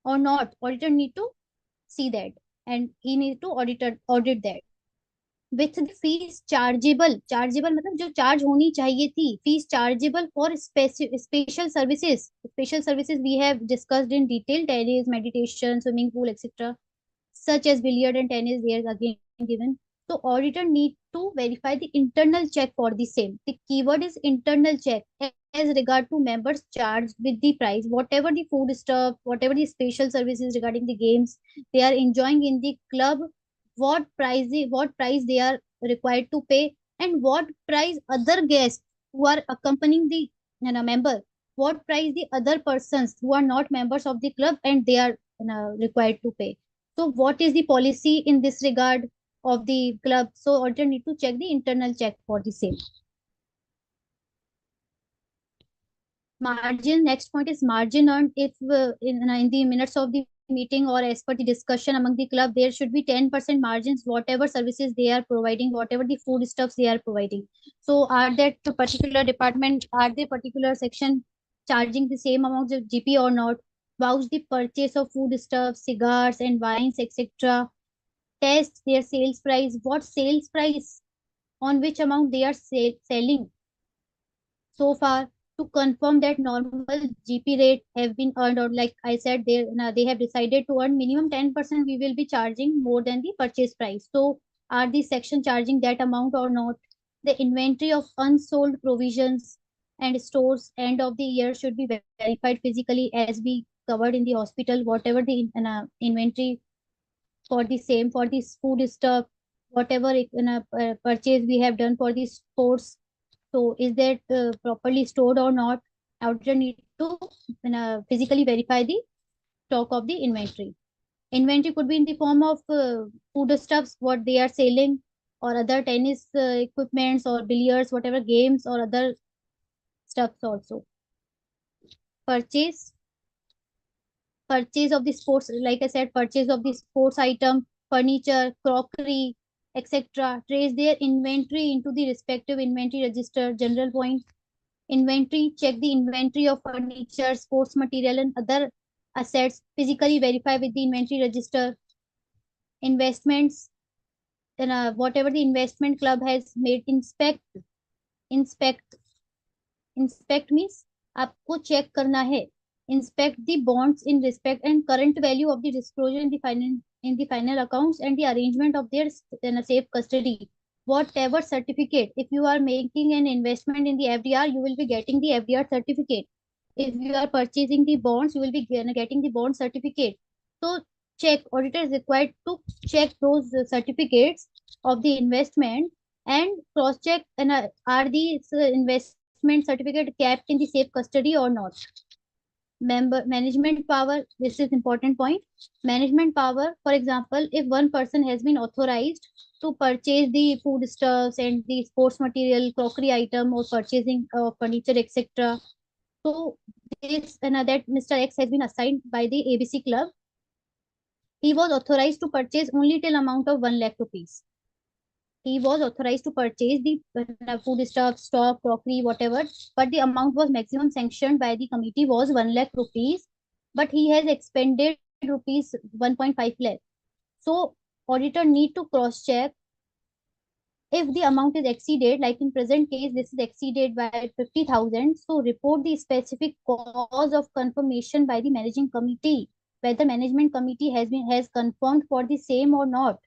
[SPEAKER 2] or not? Auditor need to see that, and he need to audit that. With the fees chargeable मतलब जो charge होनी चाहिए थी, fees chargeable for special services we have discussed in detail, tennis, meditation, swimming pool, etc., such as billiard and tennis, they are again given. So auditor need to verify the internal check for the same. The keyword is internal check as regard to members charged with the price, whatever the food stuff, whatever the special services regarding the games they are enjoying in the club, what price they are required to pay, and what price other guests who are accompanying the member, what price the other persons who are not members of the club and they are required to pay. So what is the policy in this regard of the club? So auditor need to check the internal check for the same. Margin, next point is margin earned. If in the minutes of the meeting or as per the discussion among the club, there should be 10% margins, whatever services they are providing, whatever the food stuffs they are providing. So are that particular department, are they particular section charging the same amount of GP or not? Vouch the purchase of food stuffs, cigars and wines, etc. Test their sales price, what sales price, on which amount they are selling so far, to confirm that normal GP rate have been earned, or like I said, they have decided to earn minimum 10%, we will be charging more than the purchase price. So are these section charging that amount or not? The inventory of unsold provisions and stores end of the year should be verified physically, as we covered in the hospital, whatever the inventory for the same, for this food stuff, whatever purchase we have done for the sports, so is that properly stored or not? Auditor need to physically verify the stock of the inventory. Inventory could be in the form of food stuffs, what they are selling, or other tennis equipments or billiards, whatever games or other stuffs also. Purchase of the sports, like I said, purchase of the sports item, furniture, crockery, etc. Trace their inventory into the respective inventory register. General point. Inventory, check the inventory of furniture, sports material and other assets. Physically verify with the inventory register. Investments, whatever the investment club has made, inspect means आपको check करना है. Inspect the bonds in respect and current value of the disclosure in the final accounts and the arrangement of their safe custody. Whatever certificate, if you are making an investment in the FDR, you will be getting the FDR certificate. If you are purchasing the bonds, you will be getting the bond certificate. So check, auditor is required to check those certificates of the investment and cross check, and are these investment certificate kept in the safe custody or not. Management power, this is important point. Management power, for example, if one person has been authorized to purchase the food stuffs and the sports material, crockery item, or purchasing furniture, etc. So this that Mr. X has been assigned by the ABC club. He was authorized to purchase only till amount of 1 lakh rupees. He was authorized to purchase the food stuff, stock, crockery, whatever, but the amount was maximum sanctioned by the committee was 1 lakh rupees, but he has expended rupees 1.5 lakh. So auditor need to cross check if the amount is exceeded, like in present case, this is exceeded by 50,000. So report the specific cause of confirmation by the managing committee, whether management committee has confirmed for the same or not.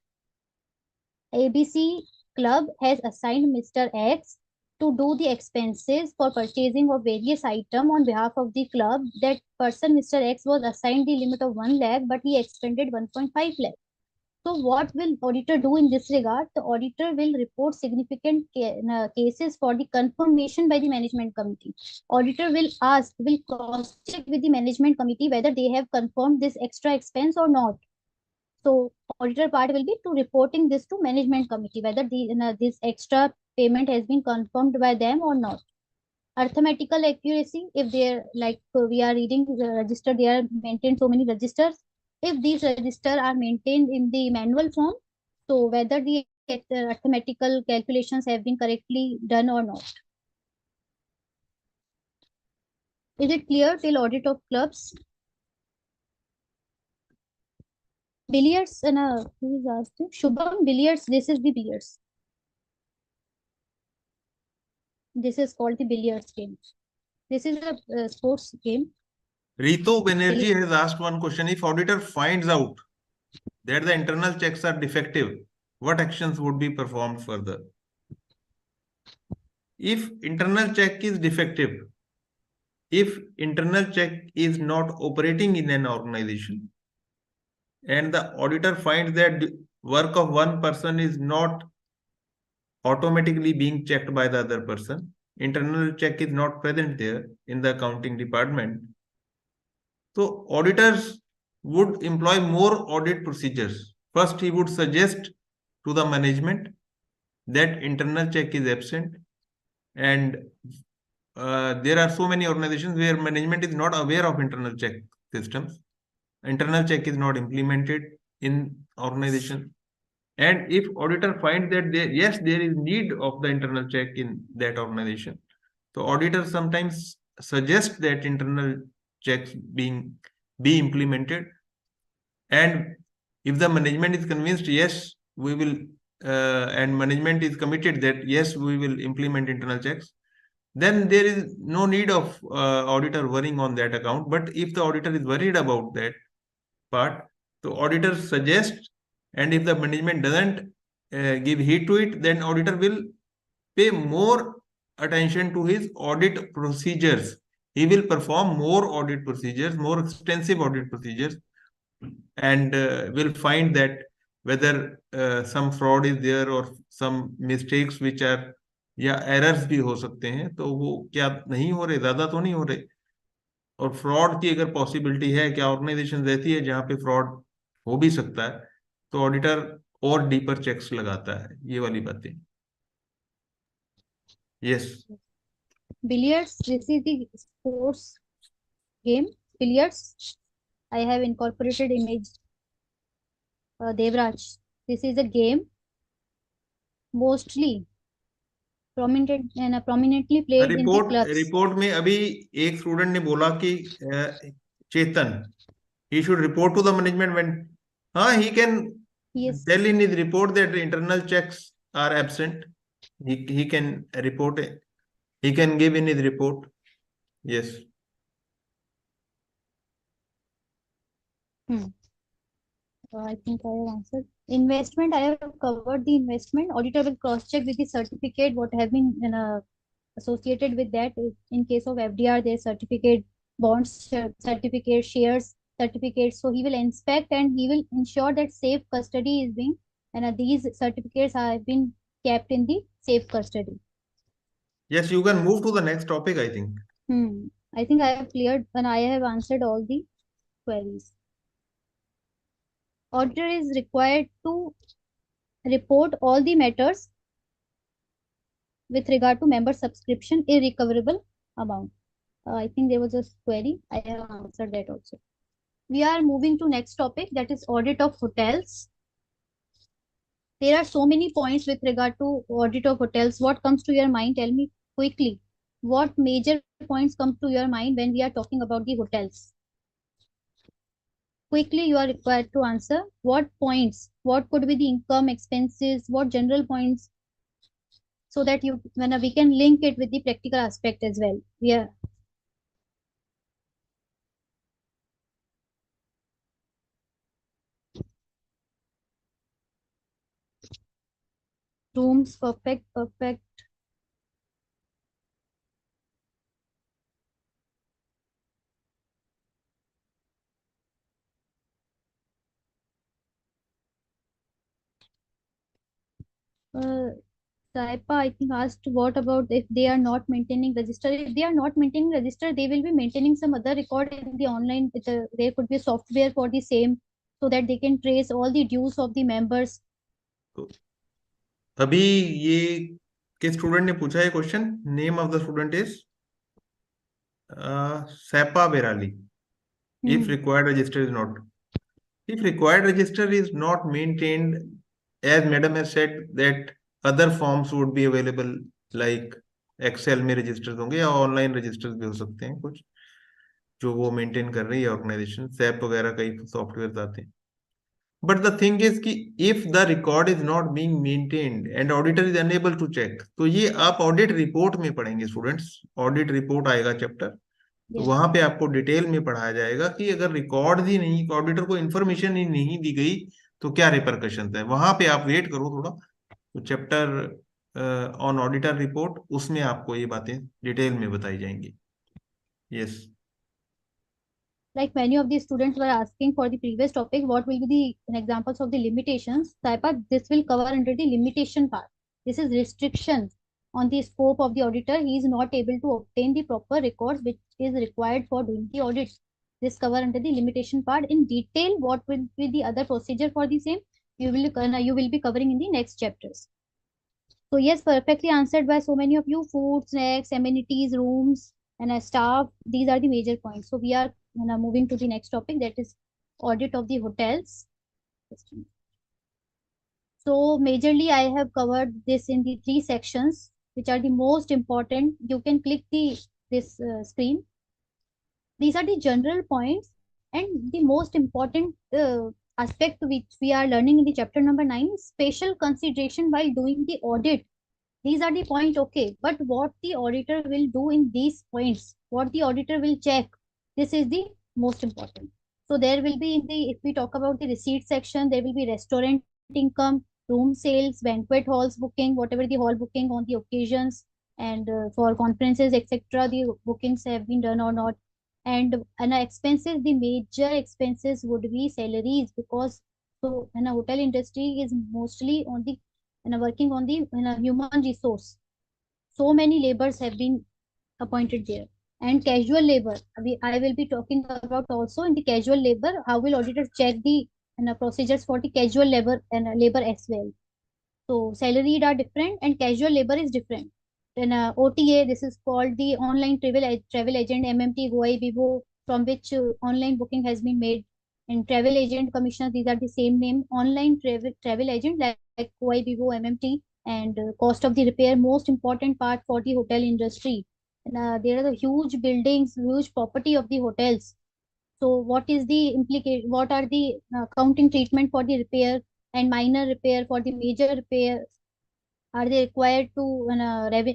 [SPEAKER 2] ABC club has assigned Mr. X to do the expenses for purchasing of various items on behalf of the club. That person, Mr. X, was assigned the limit of 1 lakh, but he expended 1.5 lakh. So what will auditor do in this regard? The auditor will report significant cases for the confirmation by the management committee. Auditor will cross-check with the management committee whether they have confirmed this extra expense or not. So auditor part will be to reporting this to management committee whether this extra payment has been confirmed by them or not. Arithmetical accuracy, if they're like we are reading the register, they are maintained so many registers. If these registers are maintained in the manual form, so whether the arithmetical calculations have been correctly done or not. Is it clear till audit of clubs? Billiards and who is asked? Shubham, billiards. This is the billiards. This is called the billiards game. This is a sports game.
[SPEAKER 1] Rito Banerjee has asked one question. If auditor finds out that the internal checks are defective, what actions would be performed further? If internal check is defective, if internal check is not operating in an organization, and the auditor finds that work of one person is not automatically being checked by the other person, internal check is not present there in the accounting department, so auditors would employ more audit procedures. First, he would suggest to the management that internal check is absent, and there are so many organizations where management is not aware of internal check systems. Internal check is not implemented in organization, and if auditor finds that yes, there is need of the internal check in that organization, so auditor sometimes suggest that internal checks be implemented, and if the management is convinced, yes, we will, and management is committed that yes, we will implement internal checks, then there is no need of auditor worrying on that account. But if the auditor is worried about that part, so auditor suggests, and if the management doesn't give heed to it, then auditor will pay more attention to his audit procedures. He will perform more audit procedures, more extensive audit procedures, and will find that whether some fraud is there or some mistakes which are, या errors भी हो सकते हैं, तो वो क्या नहीं हो रहे, ज्यादा तो नहीं हो रहे, और फ्रॉड की अगर पॉसिबिलिटी है, क्या ऑर्गेनाइजेशन रहती है जहाँ पे फ्रॉड हो भी सकता है, तो ऑडिटर और डीपर चेक्स लगाता है, ये वाली बातें. Yes.
[SPEAKER 2] Billiards, this is the sports game. Billiards. I have incorporated image. Devraj, this is a game mostly prominently played in the clubs.
[SPEAKER 1] Report में अभी एक स्टूडेंट ने बोला कि चेतन, he should report to the management when he can tell in his report that the internal checks are absent. He can report it. He can give in his report. Yes.
[SPEAKER 2] I think I have answered. Investment, I have covered the investment. Auditor will cross-check with the certificate what have been associated with that. In case of FDR, their certificate, bonds, certificate, shares, certificates. So he will inspect and he will ensure that safe custody is being, and these certificates have been kept in the safe custody.
[SPEAKER 1] Yes, you can move to the next topic, I think.
[SPEAKER 2] I think I have cleared and I have answered all the queries. Auditor is required to report all the matters with regard to member subscription irrecoverable amount. I think there was a query. I have answered that also. We are moving to next topic, that is audit of hotels. There are so many points with regard to audit of hotels. What comes to your mind? Tell me quickly. What major points come to your mind when we are talking about the hotels? quickly you are required to answer what points, what could be the income, expenses, what general points, so that you when we can link it with the practical aspect as well. We are rooms, perfect, perfect. Saipa, I think, asked what about if they are not maintaining register. If they are not maintaining register, they will be maintaining some other record in the online. There could be software for the same, so that they can trace all the dues of the members.
[SPEAKER 1] तो अभी ये किस student ने पूछा है question? Name of the student is Saipa Berali. If required register is not, if required register is not maintained, as madam has said that other forms would be available, like Excel में registers होंगे या online registers भी हो सकते हैं कुछ जो वो मेंटेन कर रही है ऑर्गेनाइजेशन. सैप वगैरह कई सॉफ्टवेयर आते हैं. बट द थिंग इज कि if the record is not being maintained and auditor is unable to check, तो ये आप ऑडिट रिपोर्ट में पढ़ेंगे स्टूडेंट्स. ऑडिट रिपोर्ट आएगा चैप्टर, तो वहां पे आपको डिटेल में पढ़ाया जाएगा कि अगर रिकॉर्ड ही नहीं, ऑडिटर को इन्फॉर्मेशन ही नहीं दी गई, तो क्या रिपरकशन है. वहां पे आप वेट करो थोड़ा, तो चैप्टर ऑन ऑडिटर रिपोर्ट, उसमें आपको ये बातें डिटेल में बताई जाएंगी. Yes.
[SPEAKER 2] Like many of the students were asking for the previous topic, what will be the examples of the limitations? Saipa, this will cover under the limitation part. This is restrictions on the scope of the auditor. He is not able to obtain the proper records which is required for doing the audit. This cover under the limitation part. In detail, what will be the other procedure for the same? You will be covering in the next chapters. So yes, perfectly answered by so many of you. Food, snacks, amenities, rooms, and a staff. These are the major points. So we are now moving to the next topic, that is audit of the hotels. So majorly I have covered this in the three sections, which are the most important. You can click this screen. These are the general points, and the most important aspect which we are learning in the chapter number 9 is special consideration while doing the audit. These are the point, okay, but what the auditor will do in these points, what the auditor will check, this is the most important. So there will be in the, if we talk about the receipt section, there will be restaurant income, room sales, banquet halls booking, whatever the hall booking on the occasions, and for conferences etc, the bookings have been done or not. And expenses, the major expenses would be salaries, because so in a hotel industry is mostly on the working on the human resource. So many labors have been appointed there. And casual labor, I will be talking about also in the casual labor, how will auditors check the procedures for the casual labor and labor as well. So salaried are different and casual labor is different. Then OTA, this is called the online travel agent, MMT, GoI, Vivo, from which online booking has been made. And travel agent commissioners, these are the same name. Online travel agent like GoI, Vivo, MMT, and cost of the repair, most important part for the hotel industry. And, there are the huge buildings, huge property of the hotels. So what is the implication? What are the accounting treatment for the repair and minor repair for the major repair? Are they required to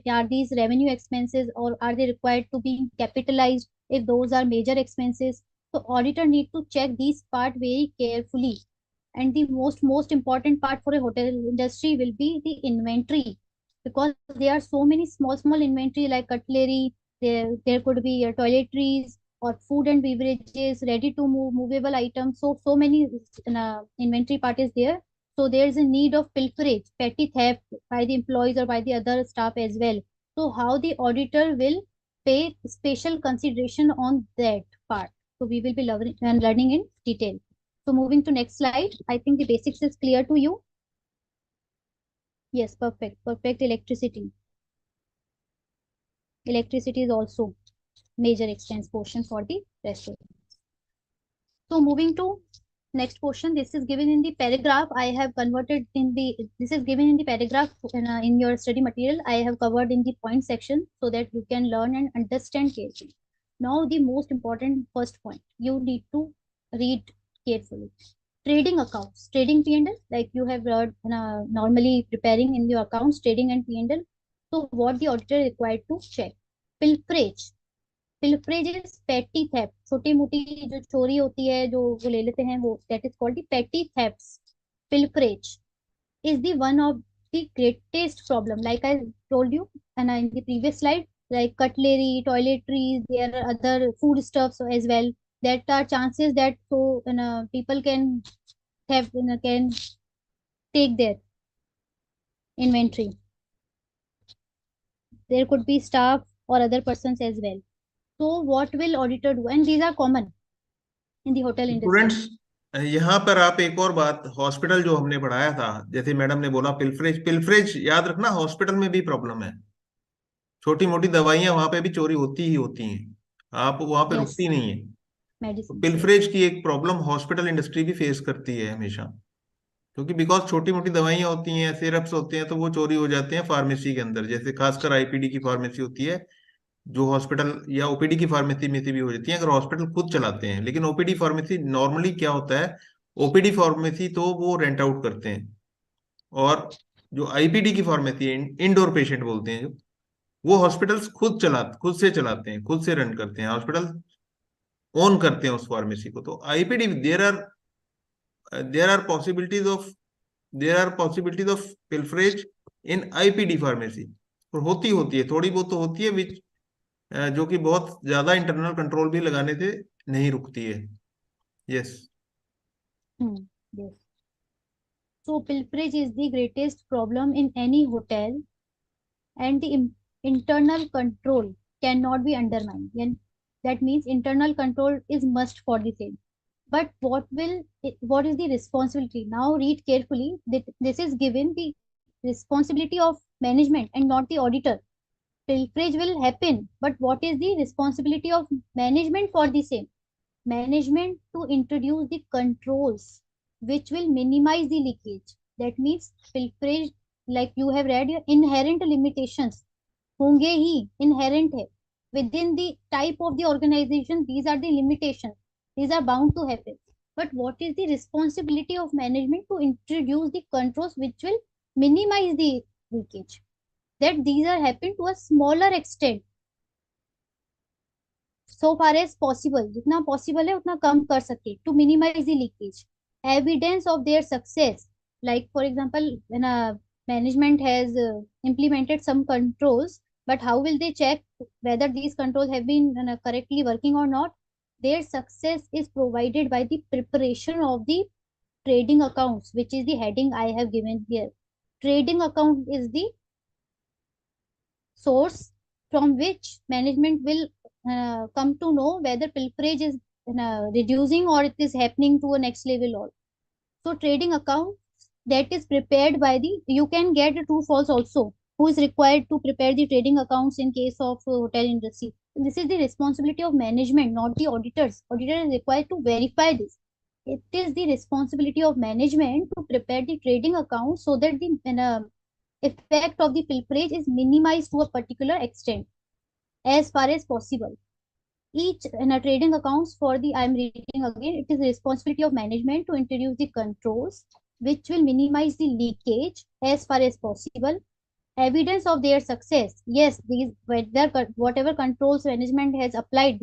[SPEAKER 2] are these revenue expenses, or are they required to be capitalized if those are major expenses? So auditor need to check these part very carefully. And the most important part for a hotel industry will be the inventory, because there are so many small inventory like cutlery. There could be toiletries or food and beverages, ready to move movable items. So many inventory part is there. So there is a need of pilferage, petty theft by the employees or by the other staff as well. So how the auditor will pay special consideration on that part. So we will be learning in detail. So moving to next slide, I think the basics is clear to you. Yes, perfect. Perfect. Electricity. Electricity is also major expense portion for the restaurant. So moving to next portion, this is given in the paragraph. I have converted in the, this is given in the paragraph in your study material. I have covered in the point section so that you can learn and understand carefully. Now the most important first point, you need to read carefully. Trading accounts, trading P&L, like you have read normally preparing in your accounts, trading and P&L. So what the auditor required to check? Pilferage. Pilferage is petty theft. छोटी मोटी जो चोरी होती है जो वो ले लेते हैं वो that is called the petty thefts. Pilferage is the one of the greatest problem. Like I told you and in the previous slide, like cutlery, toiletries, there are other food stuffs as well. That are chances that so people can have can take their inventory. There could be staff or other persons as well. So what will auditor do? And these are common in the hotel industry.
[SPEAKER 1] Students, यहाँ पर आप एक और बात, hospital जो हमने पढ़ाया था, जैसे मैडम ने बोला पिल्फरेज, पिल्फरेज याद रखना हॉस्पिटल में भी प्रॉब्लम है। छोटी मोटी दवाइयां वहां पे भी चोरी होती ही होती हैं, आप वहां पे
[SPEAKER 2] Yes,
[SPEAKER 1] रुकती नहीं है। तो
[SPEAKER 2] medicines. Yes.
[SPEAKER 1] पिल्फरेज की एक प्रॉब्लम हॉस्पिटल इंडस्ट्री भी फेस करती है हमेशा, क्योंकि बिकॉज छोटी मोटी दवाइयां होती हैं, सिरप्स होते हैं, तो वो चोरी हो जाते हैं फार्मेसी के अंदर, जैसे खासकर आईपीडी की फार्मेसी होती है, जो हॉस्पिटल या ओपीडी की फार्मेसी में से भी हो जाती है अगर हॉस्पिटल खुद चलाते हैं। लेकिन ओपीडी फार्मेसी नॉर्मली क्या होता है, ओपीडी फार्मेसी तो वो रेंट आउट करते हैं, और जो आईपीडी की फार्मेसी है, इंडोर पेशेंट बोलते हैं, जो वो हॉस्पिटल्स खुद से चलाते हैं, खुद से रन करते हैं, हॉस्पिटल ओन करते हैं उस फार्मेसी को। तो IPD there are possibilities of pilferage in IPD pharmacy, और होती है, थोड़ी बहुत तो होती है, विच जो कि बहुत ज्यादा इंटरनल कंट्रोल भी लगाने से नहीं रुकती है। Yes.
[SPEAKER 2] Yes. So pilferage is the greatest problem in any hotel, and the internal control cannot be undermined. And that means internal control is must for the same. But what is the responsibility? Now read carefully. This is given the responsibility of management and not the auditor. Pilferage will happen, but what is the responsibility of management for the same? Management to introduce the controls which will minimize the leakage. That means pilferage, like you have read, your inherent limitations होंगे ही, inherent है within the type of the organization. These are the limitations, these are bound to happen. But what is the responsibility of management to introduce the controls which will minimize the leakage? That these are happen to a smaller extent, so far as possible, जितना possible है उतना कम कर सके, to minimize the leakage. Evidence of their success, like for example when a management has implemented some controls, but how will they check whether these controls have been correctly working or not? Their success is provided by the preparation of the trading accounts, which is the heading I have given here. Trading account is the source from which management will come to know whether pilferage is reducing or it is happening to a next level. Or so trading account that is prepared by the, you can get a true false also, who is required to prepare the trading accounts in case of hotel industry. This is the responsibility of management, not the auditors. Auditor is required to verify this. It is the responsibility of management to prepare the trading account so that the effect of the pilferage is minimized to a particular extent as far as possible. Each trading accounts for the, I am reading again, it is the responsibility of management to introduce the controls which will minimize the leakage as far as possible. Evidence of their success, yes, these whatever controls management has applied,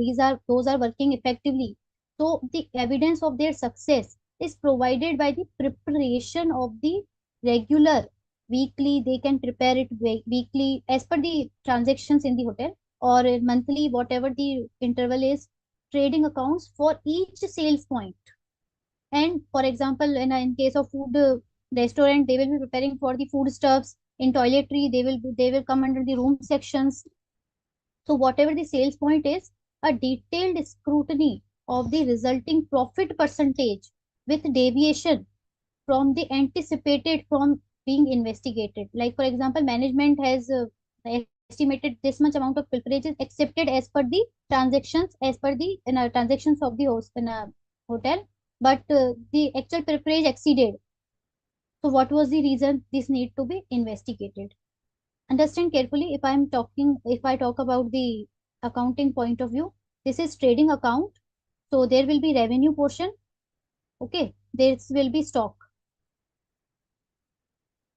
[SPEAKER 2] those are working effectively. So the evidence of their success is provided by the preparation of the regular weekly, they can prepare it weekly as per the transactions in the hotel, or monthly, whatever the interval is, trading accounts for each sales point. And for example, in case of food restaurant, they will be preparing for the food stuffs. In toiletry, they will come under the room sections. So whatever the sales point is, a detailed scrutiny of the resulting profit percentage with deviation from the anticipated from being investigated. Like for example, management has estimated this much amount of pilferage is accepted as per the transactions, as per the transactions of the host in a hotel, but the actual pilferage exceeded. So what was the reason? This need to be investigated. Understand carefully. If I talk about the accounting point of view, this is trading account. So there will be revenue portion. Okay, this will be stock,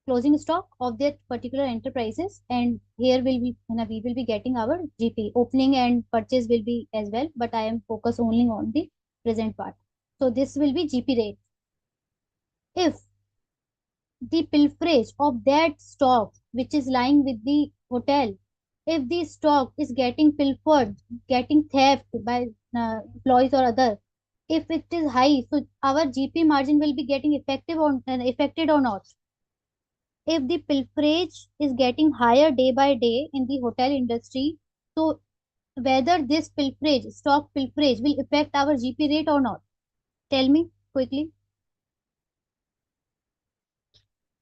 [SPEAKER 2] closing stock of that particular enterprises, and here will be we will be getting our GP. Opening and purchase will be as well, but I am focused only on the present part. So this will be GP rate. If the pilferage of that stock which is lying with the hotel, if the stock is getting pilfered, getting theft by employees or other, if it is high, so our GP margin will be getting effective on affected or not. If the pilferage is getting higher day by day in the hotel industry, so whether this pilferage, stock pilferage, will affect our GP rate or not? Tell me quickly.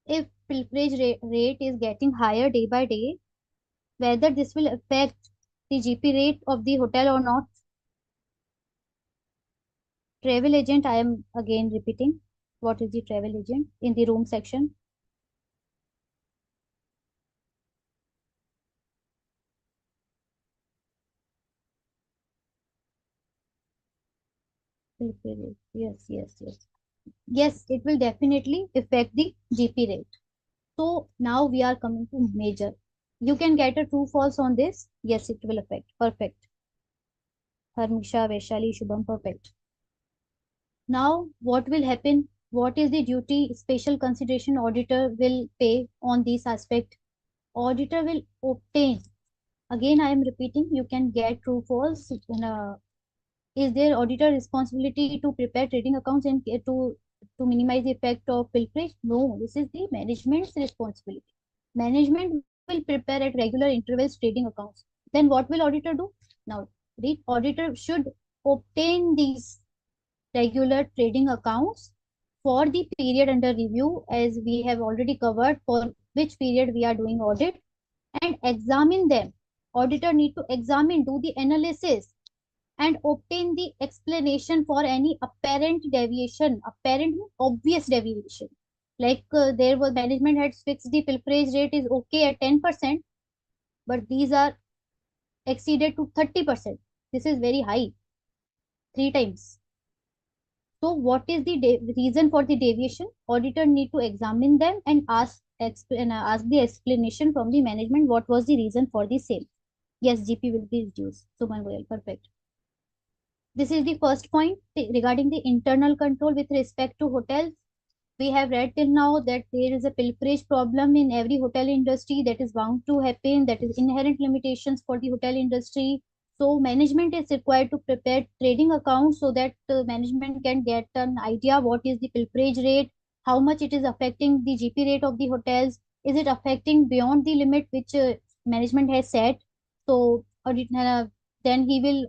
[SPEAKER 2] If pilferage rate is getting higher day by day, whether this will affect the GP rate of the hotel or not. Travel agent, I am again repeating. What is the travel agent in the room section? Pilferage. Yes, yes, yes. Yes, it will definitely affect the GP rate. So now we are coming to major. You can get a true false on this. Yes, it will affect. Perfect. Harmisha, Vaishali, Shubham, perfect. Now, what will happen? What is the duty special consideration auditor will pay on this aspect? Auditor will obtain. Again, I am repeating, you can get true false. Is there auditor responsibility to prepare trading accounts and to minimize the effect of pilferage? No, this is the management's responsibility. Management will prepare at regular intervals trading accounts. Then what will auditor do? Now, the auditor should obtain these regular trading accounts for the period under review, as we have already covered for which period we are doing audit, and examine them. Auditor need to examine, do the analysis, and obtain the explanation for any apparent deviation, apparent obvious deviation. Like there was management had fixed the pilferage rate is okay at 10%, but these are exceeded to 30%. This is very high, three times. So what is the reason for the deviation? Auditor need to examine them and ask the explanation from the management what was the reason for the same. Yes, GP will be reduced. Suman Goyal, perfect. This is the first point regarding the internal control with respect to hotels. We have read till now that there is a pilferage problem in every hotel industry that is bound to happen, that is inherent limitations for the hotel industry. So management is required to prepare trading accounts so that management can get an idea what is the pilferage rate, how much it is affecting the GP rate of the hotels, is it affecting beyond the limit which management has set. So then he will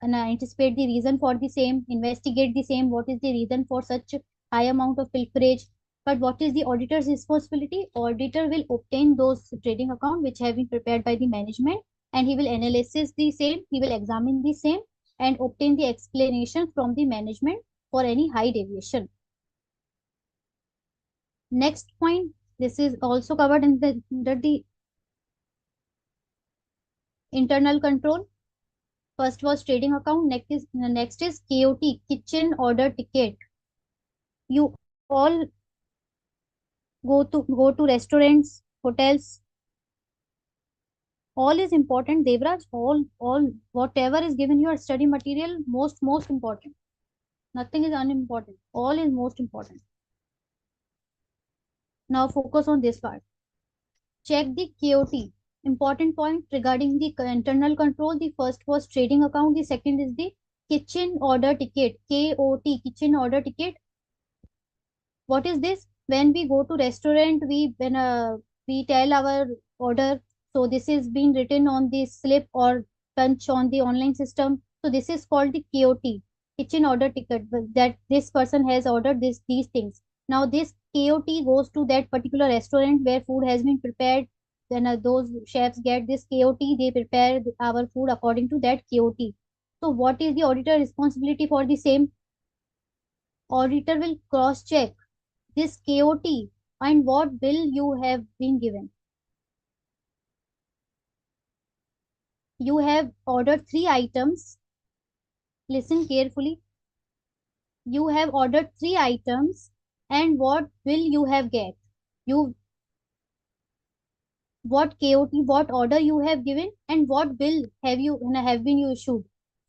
[SPEAKER 2] anticipate the reason for the same, investigate the same, what is the reason for such high amount of pilferage. But what is the auditor's responsibility? Auditor will obtain those trading account which have been prepared by the management, and he will analysis the same, he will examine the same, and obtain the explanation from the management for any high deviation. Next point, this is also covered in under the internal control. First was trading account, next is KOT, kitchen order ticket. You all go to restaurants, hotels. All is important, Devraj. All whatever is given your study material, most important. Nothing is unimportant. All is most important. Now focus on this part. Check the KOT. Important point regarding the internal control. The first was trading account. The second is the kitchen order ticket. KOT, kitchen order ticket. What is this? When we go to restaurant, we tell our order. So this is being written on the slip or punch on the online system. So this is called the KOT, kitchen order ticket, that this person has ordered these things. Now this KOT goes to that particular restaurant where food has been prepared. Then those chefs get this KOT. They prepare our food according to that KOT. So what is the auditor responsibility for the same? Auditor will cross check this KOT and what bill you have been given. You have ordered three items. Listen carefully. you have ordered 3 items, and what will you have get? You what KOT, what order you have given, and what bill have been you issued.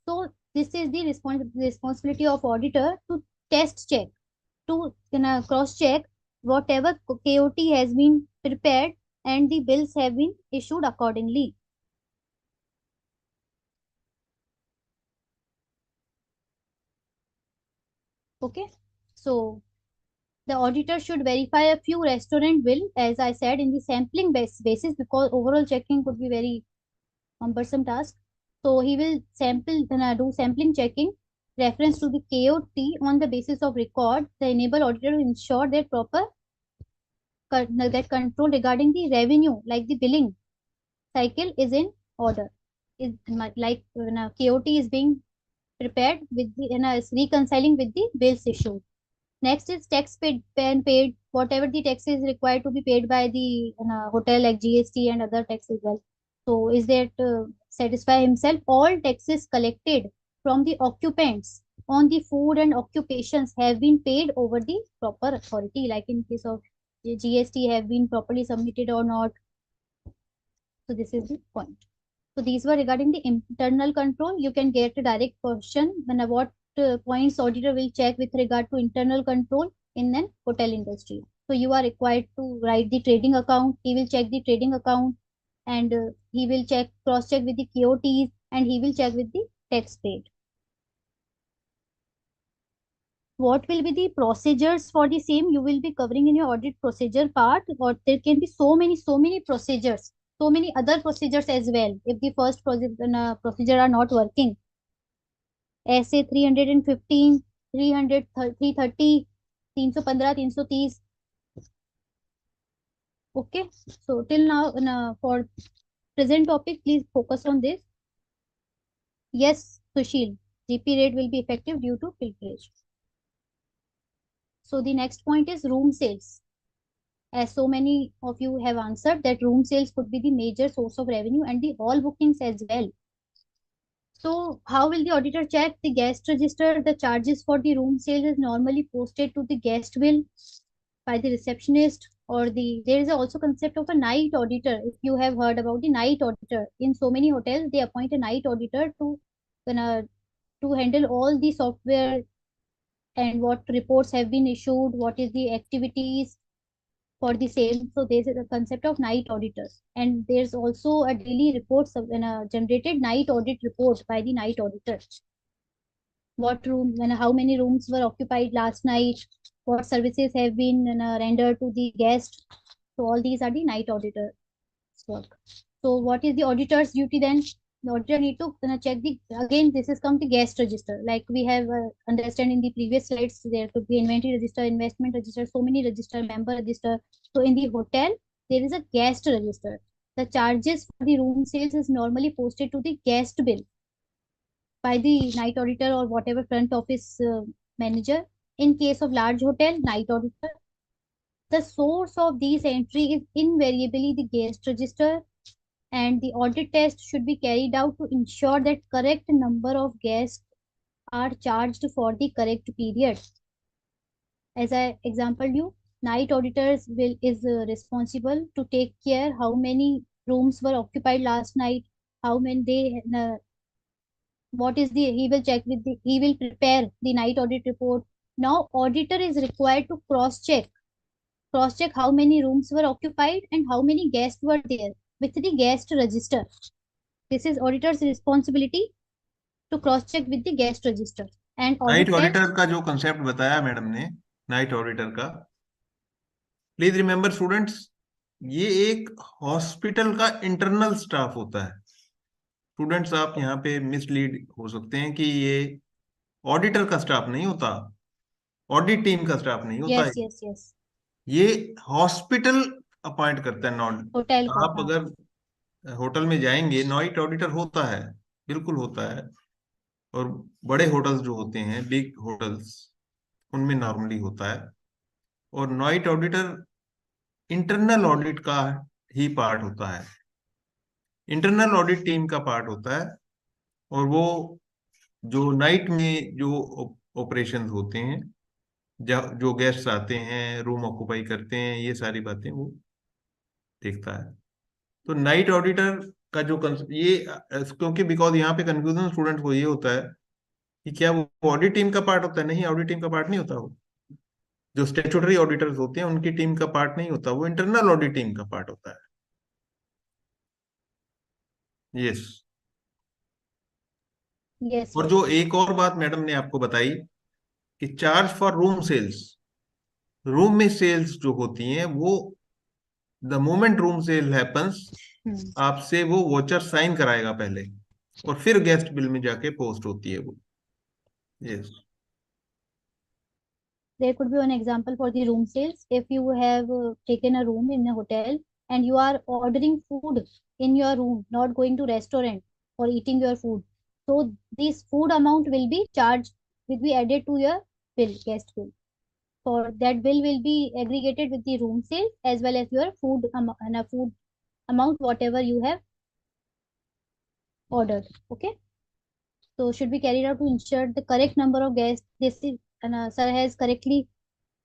[SPEAKER 2] So this is the responsibility of auditor to test check, to cross check whatever KOT has been prepared and the bills have been issued accordingly. Okay, so the auditor should verify a few restaurant bill, as I said, in the sampling basis, because overall checking could be very cumbersome task. So he will do sampling checking reference to the KOT on the basis of record. The enable auditor to ensure that proper that control regarding the revenue, like the billing cycle, is in order. Is like when a KOT is being prepared with the is reconciling with the bills issued. Next is tax paid, whatever the tax is required to be paid by the hotel, like GST and other tax as well. So is that satisfy himself? All taxes collected from the occupants on the food and occupations have been paid over the proper authority, like in case of GST have been properly submitted or not. So this is the point. So these were regarding the internal control. You can get a direct question when what points auditor will check with regard to internal control in an hotel industry. So you are required to write the trading account. He will check the trading account, and he will cross check with the KOTs, and he will check with the tax paid. What will be the procedures for the same? You will be covering in your audit procedure part, or there can be so many procedures, so many other procedures as well if the first procedure are not working. ऐसे 315, 300, 330, 315, 330. Okay, so till now for present topic, please focus on this. Yes, Sushil, GP rate will be effective due to filtrage. So the next point is room sales. As so many of you have answered that room sales could be the major source of revenue and the hall bookings as well. So how will the auditor check the guest register? The charges for the room sales is normally posted to the guest bill by the receptionist, or there is also concept of a night auditor. If you have heard about the night auditor, in so many hotels they appoint a night auditor uh, to handle all the software and what reports have been issued, what is the activities for the same. So there's a concept of night auditors, and there's also a daily report generated night audit report by the night auditor. What room, how many rooms were occupied last night, what services have been rendered to the guest. So all these are the night auditor work. So what is the auditor's duty then? The auditor need to check the, again this is come to guest register, like we have understand in the previous slides. There could be inventory register, investment register, so many register, member register. So in the hotel there is a guest register. The charges for the room sales is normally posted to the guest bill by the night auditor or whatever front office manager. In case of large hotel, night auditor. The source of these entry is invariably the guest register, and the audit test should be carried out to ensure that correct number of guests are charged for the correct period. As I example you, night auditors is responsible to take care how many rooms were occupied last night, how many they what is the he will check with the he will prepare the night audit report. Now auditor is required to cross check how many rooms were occupied and how many guests were there with the guest register. This is auditor's responsibility to cross check with the guest register and
[SPEAKER 1] night
[SPEAKER 2] audit
[SPEAKER 1] auditor
[SPEAKER 2] test.
[SPEAKER 1] का जो concept बताया madam ने, night auditor का, please remember students, ये एक hospital का internal staff होता है। स्टूडेंट्स आप यहाँ पे मिसलीड हो सकते हैं कि ये ऑडिटर का स्टाफ नहीं होता, ऑडिट टीम का स्टाफ नहीं होता है,
[SPEAKER 2] Yes, yes, yes.
[SPEAKER 1] ये हॉस्पिटल अपॉइंट करता है। नॉट
[SPEAKER 2] होटल का,
[SPEAKER 1] आप
[SPEAKER 2] हाँ.
[SPEAKER 1] अगर होटल में जाएंगे, नाइट ऑडिटर होता है, बिल्कुल होता है। और बड़े होटल्स जो होते हैं, बिग होटल्स, उनमें नॉर्मली होता है। और नाइट ऑडिटर इंटरनल ऑडिट का ही पार्ट होता है, इंटरनल ऑडिट टीम का पार्ट होता है। और वो जो नाइट में जो ऑपरेशंस होते हैं, जो गेस्ट आते हैं, रूम ऑक्युपाई करते हैं, ये सारी बातें वो देखता है। तो नाइट ऑडिटर का जो ये क्योंकि बिकॉज यहाँ पे कंफ्यूजन स्टूडेंट को ये होता है कि क्या वो ऑडिट टीम का पार्ट होता है? नहीं, ऑडिट टीम का पार्ट नहीं होता वो। जो स्टेचुटरी ऑडिटर्स होते हैं उनकी टीम का पार्ट नहीं होता, वो इंटरनल ऑडिट टीम का पार्ट होता है। यस।
[SPEAKER 2] Yes,
[SPEAKER 1] और
[SPEAKER 2] right.
[SPEAKER 1] जो एक और बात मैडम ने आपको बताई कि charge for room sales, room में सेल्स जो होती हैं वो the moment room sale happens,
[SPEAKER 2] Hmm.
[SPEAKER 1] आपसे वो वोचर साइन कराएगा पहले, और फिर गेस्ट बिल में जाके पोस्ट होती है वो। Yes.
[SPEAKER 2] There could be one example for the room sales. If you have taken a room in a hotel and you are ordering food in your room, not going to restaurant or eating your food, so this food amount will be charged, will be added to your bill, guest bill. For that bill will be aggregated with the room sales as well as your food food amount, whatever you have ordered. Okay. So should be carried out to ensure the correct number of guests. This is, sir has correctly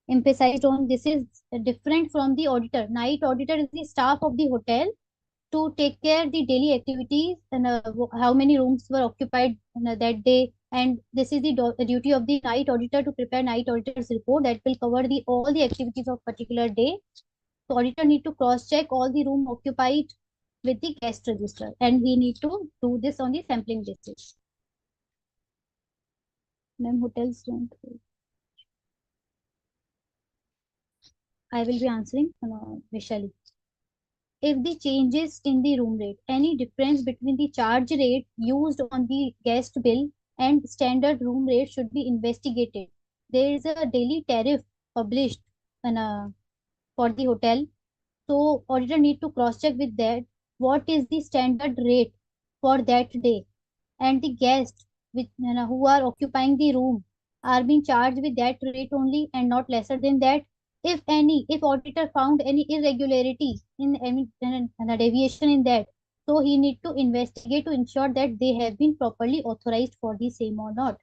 [SPEAKER 2] emphasized on, this is different from the auditor. Night auditor is the staff of the hotel to take care the daily activities and how many rooms were occupied that day. And this is the duty of the night auditor to prepare night auditor's report that will cover the all the activities of particular day. So auditor need to cross check all the room occupied with the guest register, and we need to do this on the sampling basis. Ma'am, hotels don't. I will be answering, Vishali. If the changes in the room rate, any difference between the charge rate used on the guest bill and standard room rate should be investigated. There is a daily tariff published for the hotel, so auditor need to cross check with that what is the standard rate for that day, and the guests with, who are occupying the room are being charged with that rate only and not lesser than that. If any, if auditor found any irregularity in any deviation in that, so he need to investigate to ensure that they have been properly authorized for the same or not.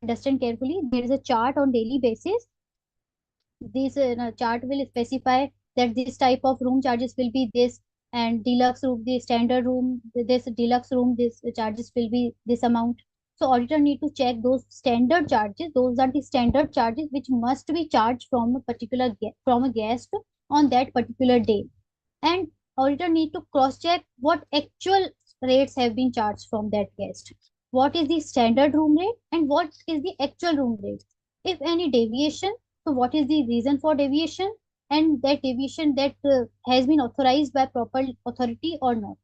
[SPEAKER 2] Understand carefully. There is a chart on daily basis. This chart will specify that this type of room charges will be this, and deluxe room, the standard room, this deluxe room, this charges will be this amount. So auditor need to check those standard charges. Those are the standard charges which must be charged from a particular from a guest on that particular day. And auditor need to cross check what actual rates have been charged from that guest. What is the standard room rate and what is the actual room rate? If any deviation, so what is the reason for deviation, and that deviation that has been authorized by proper authority or not.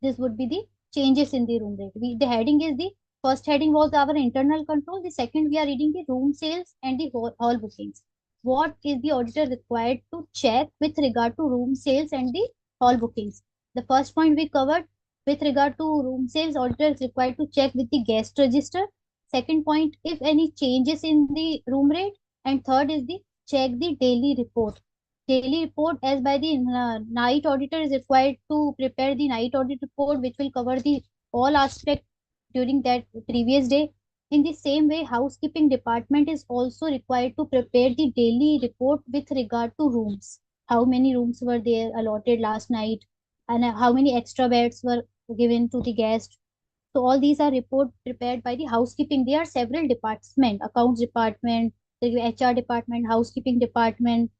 [SPEAKER 2] This would be the changes in the room rate. The heading is, the first heading was our internal control. The second, we are reading the room sales and the hall bookings. What is the auditor required to check with regard to room sales and the hall bookings? The first point we covered, with regard to room sales, auditor is required to check with the guest register. Second point, if any changes in the room rate. And third is the check the daily report. Daily report as by the night auditor is required to prepare the night audit report, which will cover the all aspect during that previous day. In the same way, housekeeping department is also required to prepare the daily report with regard to rooms. How many rooms were there allotted last night, and how many extra beds were given to the guest. So all these are report prepared by the housekeeping. There are several departments: accounts department, the HR department, housekeeping department,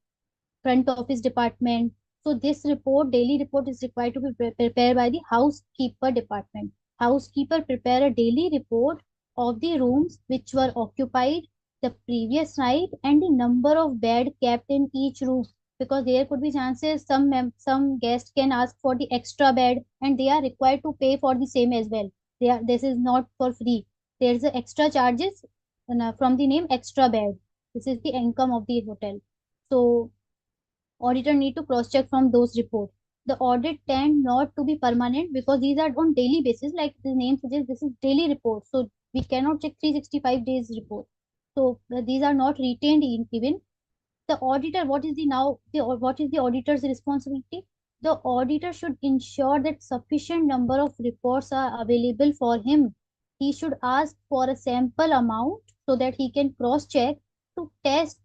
[SPEAKER 2] front office department. So this report, daily report, is required to be prepared by the housekeeper department. Housekeeper prepare a daily report of the rooms which were occupied the previous night and the number of bed kept in each room. Because there could be chances some guests can ask for the extra bed and they are required to pay for the same as well. This is not for free. There is a extra charges from the name extra bed. This is the income of the hotel. So auditor need to cross check from those reports. The audit tend not to be permanent because these are on daily basis, like the name suggests, this is daily report, so we cannot check 365 days report. So these are not retained even. The auditor, what is the now the what is the auditor's responsibility? The auditor should ensure that sufficient number of reports are available for him. He should ask for a sample amount so that he can cross check to test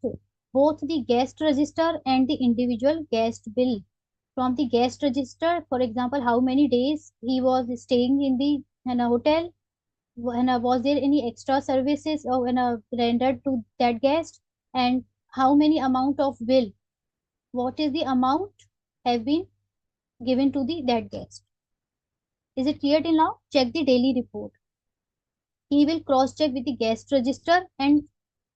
[SPEAKER 2] both the guest register and the individual guest bill. From the guest register, for example, how many days he was staying in the hotel, and was there any extra services or rendered to that guest, and how many amount of bill, what is the amount have been given to the that guest. Is it clear till now? Check the daily report. He will cross check with the guest register, and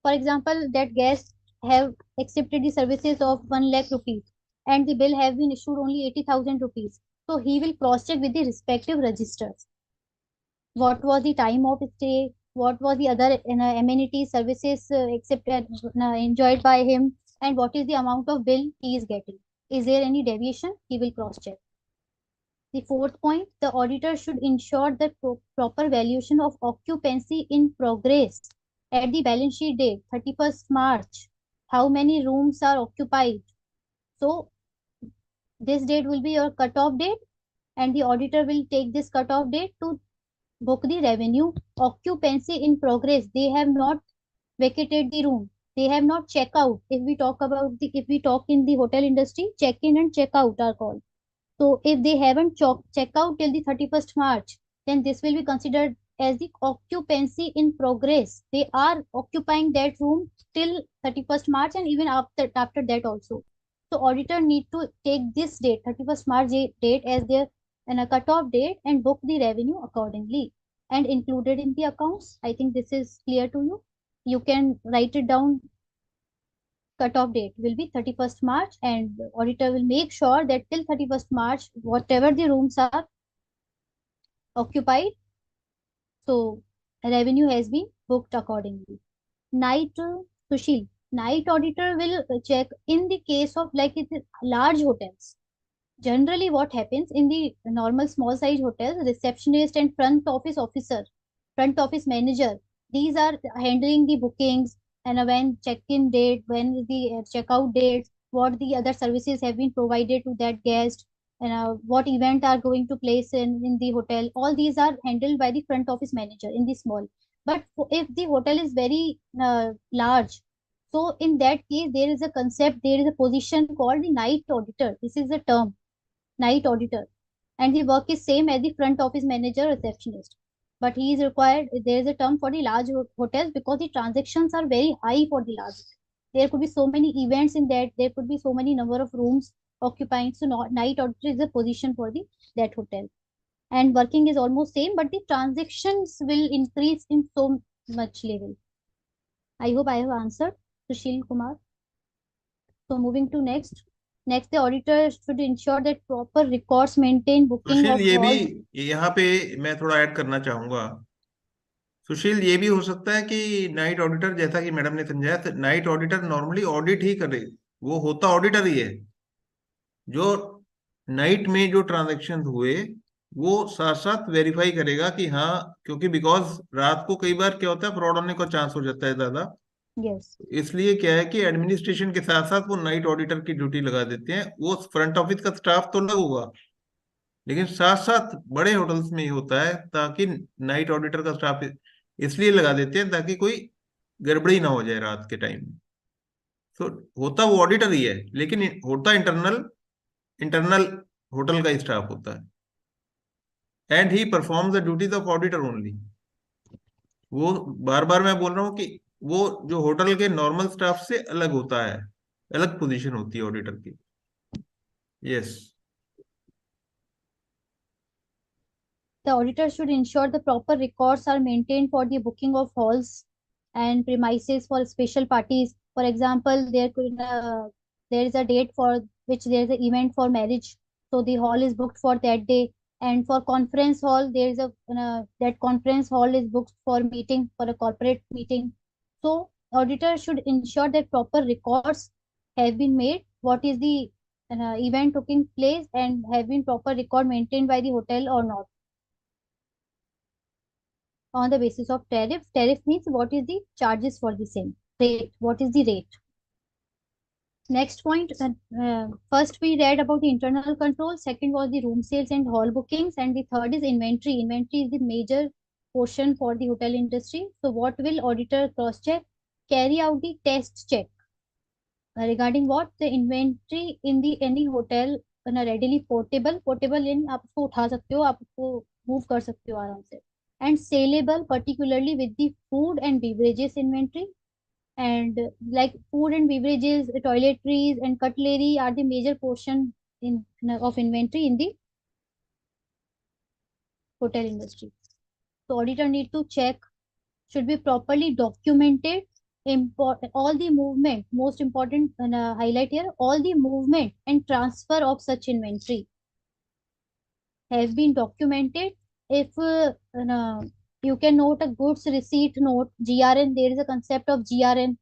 [SPEAKER 2] for example that guest have accepted the services of 1 lakh rupees and the bill have been issued only 80,000 rupees. So he will cross check with the respective registers. What was the time of stay? What was the other amenities, services accepted, enjoyed by him? And what is the amount of bill he is getting? Is there any deviation? He will cross check. The fourth point, the auditor should ensure the proper valuation of occupancy in progress at the balance sheet date, 31st March. How many rooms are occupied? So this date will be your cutoff date, and the auditor will take this cutoff date to book the revenue. Occupancy in progress, they have not vacated the room, they have not check out. If we talk about the, if we talk in the hotel industry, check in and check out are called. So if they haven't check out till the 31st March, then this will be considered as the occupancy in progress. They are occupying that room till 31st March and even after that also. So auditor need to take this date, 31st March date as their and a cutoff date, and book the revenue accordingly and included in the accounts. I think this is clear to you. You can write it down. Cutoff date will be 31st March, and the auditor will make sure that till 31st March, whatever the rooms are occupied, so revenue has been booked accordingly. Night, Sushil, night auditor will check in the case of like it is large hotels. Generally, what happens in the normal small size hotels, receptionist and front office officer, front office manager, these are handling the bookings, and when check-in date, when is the check-out date, what the other services have been provided to that guest, and what event are going to place in the hotel. All these are handled by the front office manager in the small. But if the hotel is very large, so in that case, there is a concept, there is a position called the night auditor. This is the term, night auditor, and the work is same as the front office manager, receptionist, but he is required, there is a term for the large hotels because the transactions are very high for the large. There could be so many events in that, there could be so many number of rooms occupying, so night auditor is a position for the that hotel, and working is almost same, but the transactions will increase in so much level. I hope I have answered, Sushil Kumar. So moving to next. Next, the auditor should ensure that proper records maintain booking
[SPEAKER 1] Sushil,
[SPEAKER 2] of
[SPEAKER 1] ये भी
[SPEAKER 2] halls.
[SPEAKER 1] यहाँ पे मैं थोड़ा add करना चाहूंगा। सुशील, ये भी हो सकता है कि नाइट ऑडिटर, जैसा कि मैडम ने समझाया, नाइट ऑडिटर नॉर्मली ऑडिट ही करे, वो होता ऑडिटर ही है। जो नाइट में जो ट्रांजैक्शन हुए वो साथ साथ वेरीफाई करेगा कि हाँ, क्योंकि बिकॉज रात को कई बार क्या होता है, फ्रॉड होने का चांस हो जाता है ज्यादा।
[SPEAKER 2] Yes.
[SPEAKER 1] इसलिए क्या है कि एडमिनिस्ट्रेशन के साथ साथ वो नाइट ऑडिटर की ड्यूटी लगा देते हैं। वो फ्रंट ऑफिस का स्टाफ तो अलग होगा, लेकिन साथ साथ बड़े होटल्स में ही होता है, ताकि नाइट ऑडिटर का स्टाफ इसलिए लगा देते हैं ताकि कोई गड़बड़ी ना हो जाए रात के टाइम में। तो होता वो ऑडिटर ही है, लेकिन होता इंटरनल इंटरनल होटल का स्टाफ होता है, and he perform the duties of auditor only. वो बार बार मैं बोल रहा हूँ कि वो जो होटल के नॉर्मल स्टाफ से अलग होता है, अलग पोजीशन होती है ऑडिटर की। Yes.
[SPEAKER 2] The auditor should ensure the proper records are maintained for the booking of halls and premises for special parties. For example, there is a date for which there is an event for marriage, so the hall is booked for that day. And for conference hall, there is a that conference hall is booked for meeting, for a corporate meeting. So auditor should ensure that proper records have been made. What is the event taking place, and have been proper record maintained by the hotel or not, on the basis of tariff. Tariff means what is the charges for the same. Rate, what is the rate? Next point, first we read about the internal control, second was the room sales and hall bookings, and the third is inventory. Inventory is the major portion for the hotel industry. So what will auditor cross check? Carry out the test check regarding what the inventory in the any hotel ना readily portable in आप उसको उठा सकते हो, आप उसको move कर सकते हो आराम से, and saleable particularly with the food and beverages inventory. And like food and beverages, toiletries and cutlery are the major portion in of inventory in the hotel industry. So auditor need to check, should be properly documented. All the movement, most important highlight here, all the movement and transfer of such inventory has been documented. If you can note a goods receipt note, GRN, there is a concept of GRN.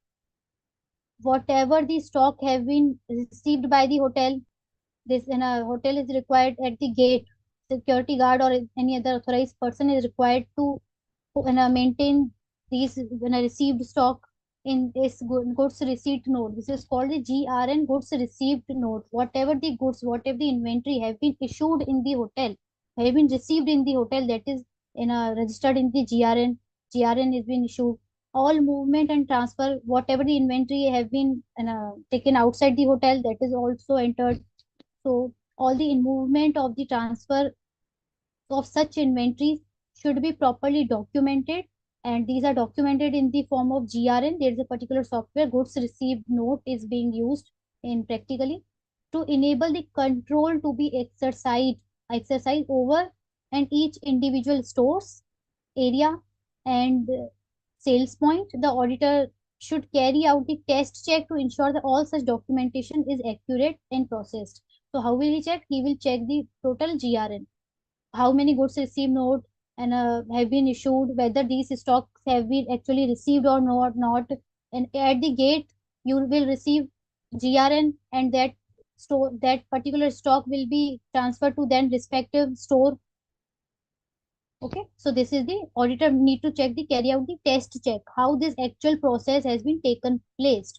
[SPEAKER 2] Whatever the stock have been received by the hotel, this in a hotel is required at the gate, security guard or any other authorized person is required to maintain these when I received stock in this goods receipt note. This is called the GRN, goods received note. Whatever the goods, whatever the inventory have been issued in the hotel, have been received in the hotel, that is in a registered in the GRN. GRN has been issued. All movement and transfer, whatever the inventory have been taken outside the hotel, that is also entered. So all the movement of the transfer of such inventories should be properly documented, and these are documented in the form of GRN. There is a particular software, goods received note, is being used in practically to enable the control to be exercised over and each individual stores area and sales point. The auditor should carry out the test check to ensure that all such documentation is accurate and processed. So how will he check? He will check the total GRN, how many goods received note and have been issued, whether these stocks have been actually received or not. And at the gate you will receive GRN, and that store, that particular stock will be transferred to then respective store. Okay, so this is the auditor need to check, the carry out the test check, how this actual process has been taken place,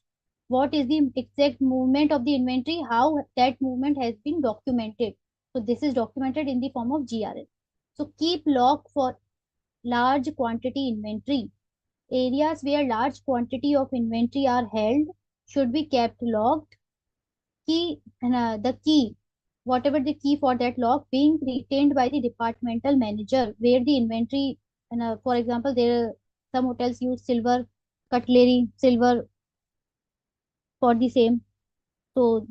[SPEAKER 2] what is the exact movement of the inventory, how that movement has been documented. So this is documented in the form of GRN. So keep log for large quantity inventory. Areas where large quantity of inventory are held should be kept logged. Key, the key, whatever the key for that log being retained by the departmental manager, where the inventory, for example, there some hotels use silver cutlery, silver for the same. So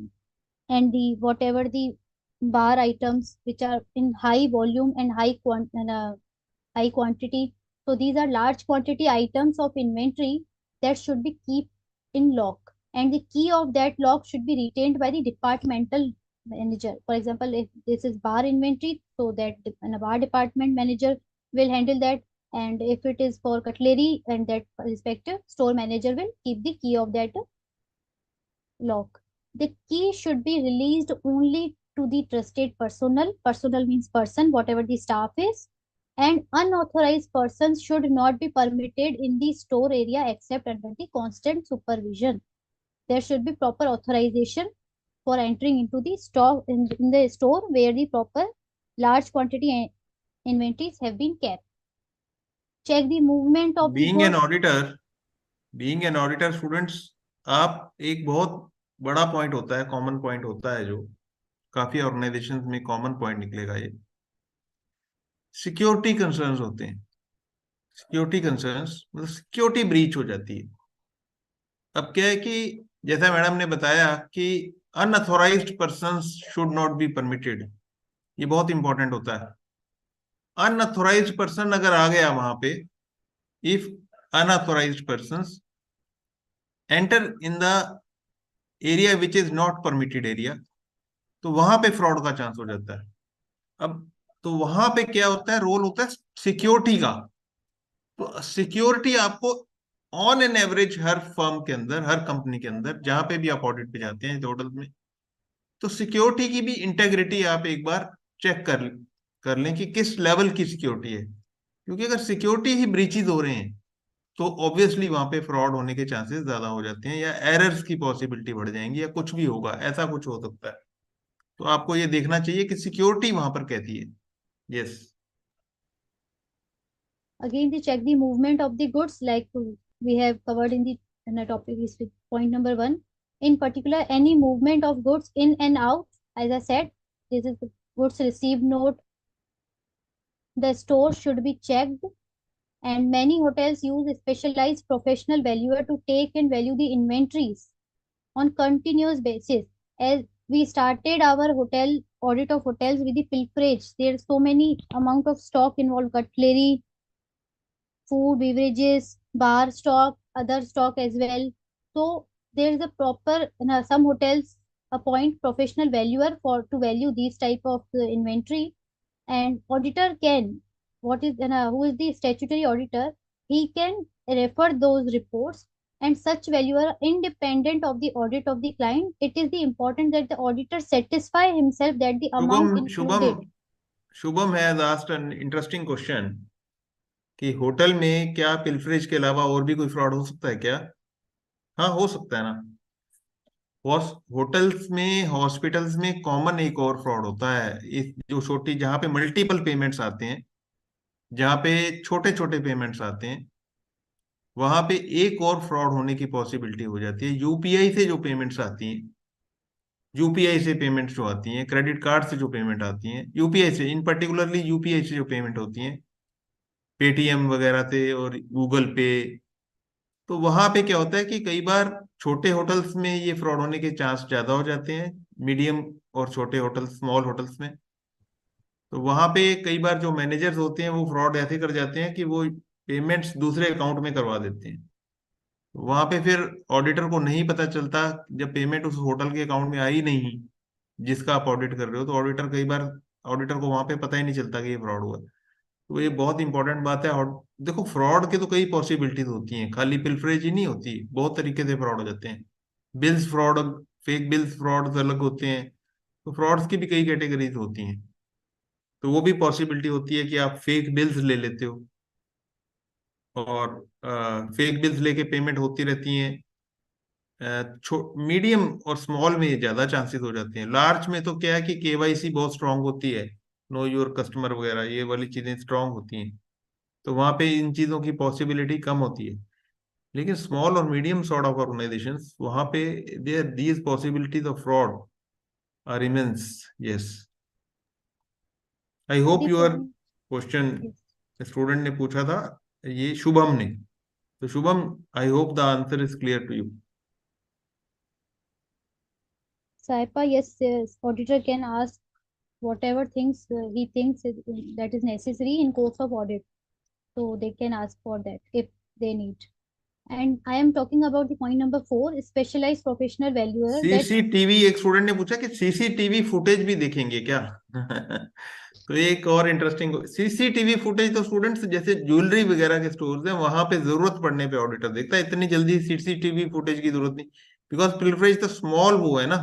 [SPEAKER 2] and the whatever the bar items which are in high volume and high quantity. So these are large quantity items of inventory that should be kept in lock, and the key of that lock should be retained by the departmental manager. For example, if this is bar inventory, so that the bar department manager will handle that, and if it is for cutlery, and that respective store manager will keep the key of that lock. The key should be released only to the trusted personnel. Personnel means person, whatever the staff is. And unauthorized persons should not be permitted in the store area except under the constant supervision. There should be proper authorization for entering into the store in the store where the proper large quantity inventories have been kept. Check the movement of the
[SPEAKER 1] being an
[SPEAKER 2] goods.
[SPEAKER 1] Auditor being an auditor students, आप एक बहुत बड़ा point होता है, common point होता है, जो काफी ऑर्गेनाइजेशंस में कॉमन पॉइंट निकलेगा, ये सिक्योरिटी कंसर्न्स होते हैं। सिक्योरिटी कंसर्न्स मतलब सिक्योरिटी ब्रीच हो जाती है। अब क्या है कि जैसा मैडम ने बताया कि unauthorised persons should not be permitted, ये बहुत इंपॉर्टेंट होता है। अनऑथोराइज्ड पर्सन अगर आ गया वहां पे, if unauthorised persons enter in the area which is not permitted area, तो वहां पे फ्रॉड का चांस हो जाता है। अब तो वहां पे क्या होता है, रोल होता है सिक्योरिटी का। तो सिक्योरिटी आपको on an average her firm के अंदर, हर कंपनी के अंदर, जहां पे भी आप ऑडिट पे जाते हैं होटल में, तो सिक्योरिटी की भी इंटेग्रिटी आप एक बार चेक कर लें कि किस लेवल की सिक्योरिटी है। क्योंकि अगर सिक्योरिटी ही ब्रीचेज हो रहे हैं तो ऑब्वियसली वहां पे फ्रॉड होने के चांसेस ज्यादा हो जाते हैं, या एरर्स की पॉसिबिलिटी बढ़ जाएंगी, या कुछ भी होगा, ऐसा कुछ हो सकता है। तो आपको ये देखना चाहिए कि सिक्योरिटी वहां पर कैसी है। Yes.
[SPEAKER 2] Again, they check the movement of the goods, like we have covered in the topic is with point number 1. In particular, any movement of goods in and out, as I said, this is the goods received note. The store should be checked, and many hotels use a specialized professional valuer to take and value the inventories on continuous basis. As we started our hotel audit of hotels with the pilferage, there's so many amount of stock involved, cutlery, food, beverages, bar stock, other stock as well. So there is a proper, some hotels appoint professional valuer for to value these type of inventory, and auditor can, what is who is the statutory auditor, he can refer those reports, and such valuer independent of the audit of the client. It is the important that the auditor satisfy himself that the amount
[SPEAKER 1] Shubham,
[SPEAKER 2] included.
[SPEAKER 1] Shubham has asked an interesting question कि hotel में क्या pilferage के अलावा और भी कोई fraud हो सकता है क्या? हाँ, हो सकता है ना। होटल्स में, हॉस्पिटल्स में कॉमन एक और फ्रॉड होता है, इस जो छोटी, जहाँ पे मल्टीपल पेमेंट्स आते हैं, जहाँ पे छोटे छोटे पेमेंट्स आते हैं, वहां पे एक और फ्रॉड होने की पॉसिबिलिटी हो जाती है। यूपीआई से जो पेमेंट्स आती हैं, यूपीआई से पेमेंट्स जो आती हैं, क्रेडिट कार्ड से जो पेमेंट आती हैं, यूपीआई से, इन पर्टिकुलरली यूपीआई से जो पेमेंट होती हैं, पेटीएम वगैरह से और गूगल पे, तो वहां पे क्या होता है कि कई बार छोटे होटल्स में ये फ्रॉड होने के चांस ज्यादा हो जाते हैं, मीडियम और छोटे होटल, स्मॉल होटल्स में। तो वहां पे कई बार जो मैनेजर्स होते हैं वो फ्रॉड ऐसे कर जाते हैं कि वो पेमेंट्स दूसरे अकाउंट में करवा देते हैं। वहां पे फिर ऑडिटर को नहीं पता चलता, जब पेमेंट उस होटल के अकाउंट में आई नहीं जिसका आप ऑडिट कर रहे हो, तो ऑडिटर को वहां पे पता ही नहीं चलता कि ये फ्रॉड हुआ है। तो ये बहुत इंपॉर्टेंट बात है। और देखो, फ्रॉड के तो कई पॉसिबिलिटीज होती हैं, खाली पिल्फरेज ही नहीं होती, बहुत तरीके से फ्रॉड हो जाते हैं। Bills fraud, fake bills fraud अलग होते हैं। तो फ्रॉड्स की भी कई कैटेगरीज होती हैं। तो वो भी पॉसिबिलिटी होती है कि आप फेक बिल्स ले लेते हो, और फेक बिल्स लेके पेमेंट होती रहती हैं। मीडियम और स्मॉल में ज्यादा चांसेस हो जाते हैं। लार्ज में तो क्या है कि केवाईसी बहुत स्ट्रांग होती है, नो योर कस्टमर वगैरह, ये वाली चीजें स्ट्रांग होती हैं, तो वहां पे इन चीजों की पॉसिबिलिटी कम होती है। लेकिन स्मॉल और मीडियम सॉर्ट ऑफ ऑर्गेनाइजेशंस, वहां पे there these possibilities of fraud are immense. Yes, I hope
[SPEAKER 2] The
[SPEAKER 1] your
[SPEAKER 2] point.
[SPEAKER 1] Question,
[SPEAKER 2] Yes.
[SPEAKER 1] Student ने पूछा था, ये शुभम ने, तो Shubham, I hope the answer is clear to you.
[SPEAKER 2] Saipa, yes, yes, auditor can ask whatever things he thinks that is necessary in course of audit. So they can ask for that if they need. And I am talking about the point number 4, specialized professional valuer that.
[SPEAKER 1] CCTV, एक student ने पूछा कि CCTV footage भी देखेंगे क्या? तो एक और इंटरेस्टिंग, सीसीटीवी फुटेज तो स्टूडेंट्स, जैसे ज्वेलरी वगैरह के स्टोर्स हैं, वहां पे जरूरत पड़ने पे ऑडिटर देखता है, इतनी जल्दी सीसीटीवी फुटेज की जरूरत नहीं। बिकॉज पिल्फरेज तो स्मॉल वो है ना,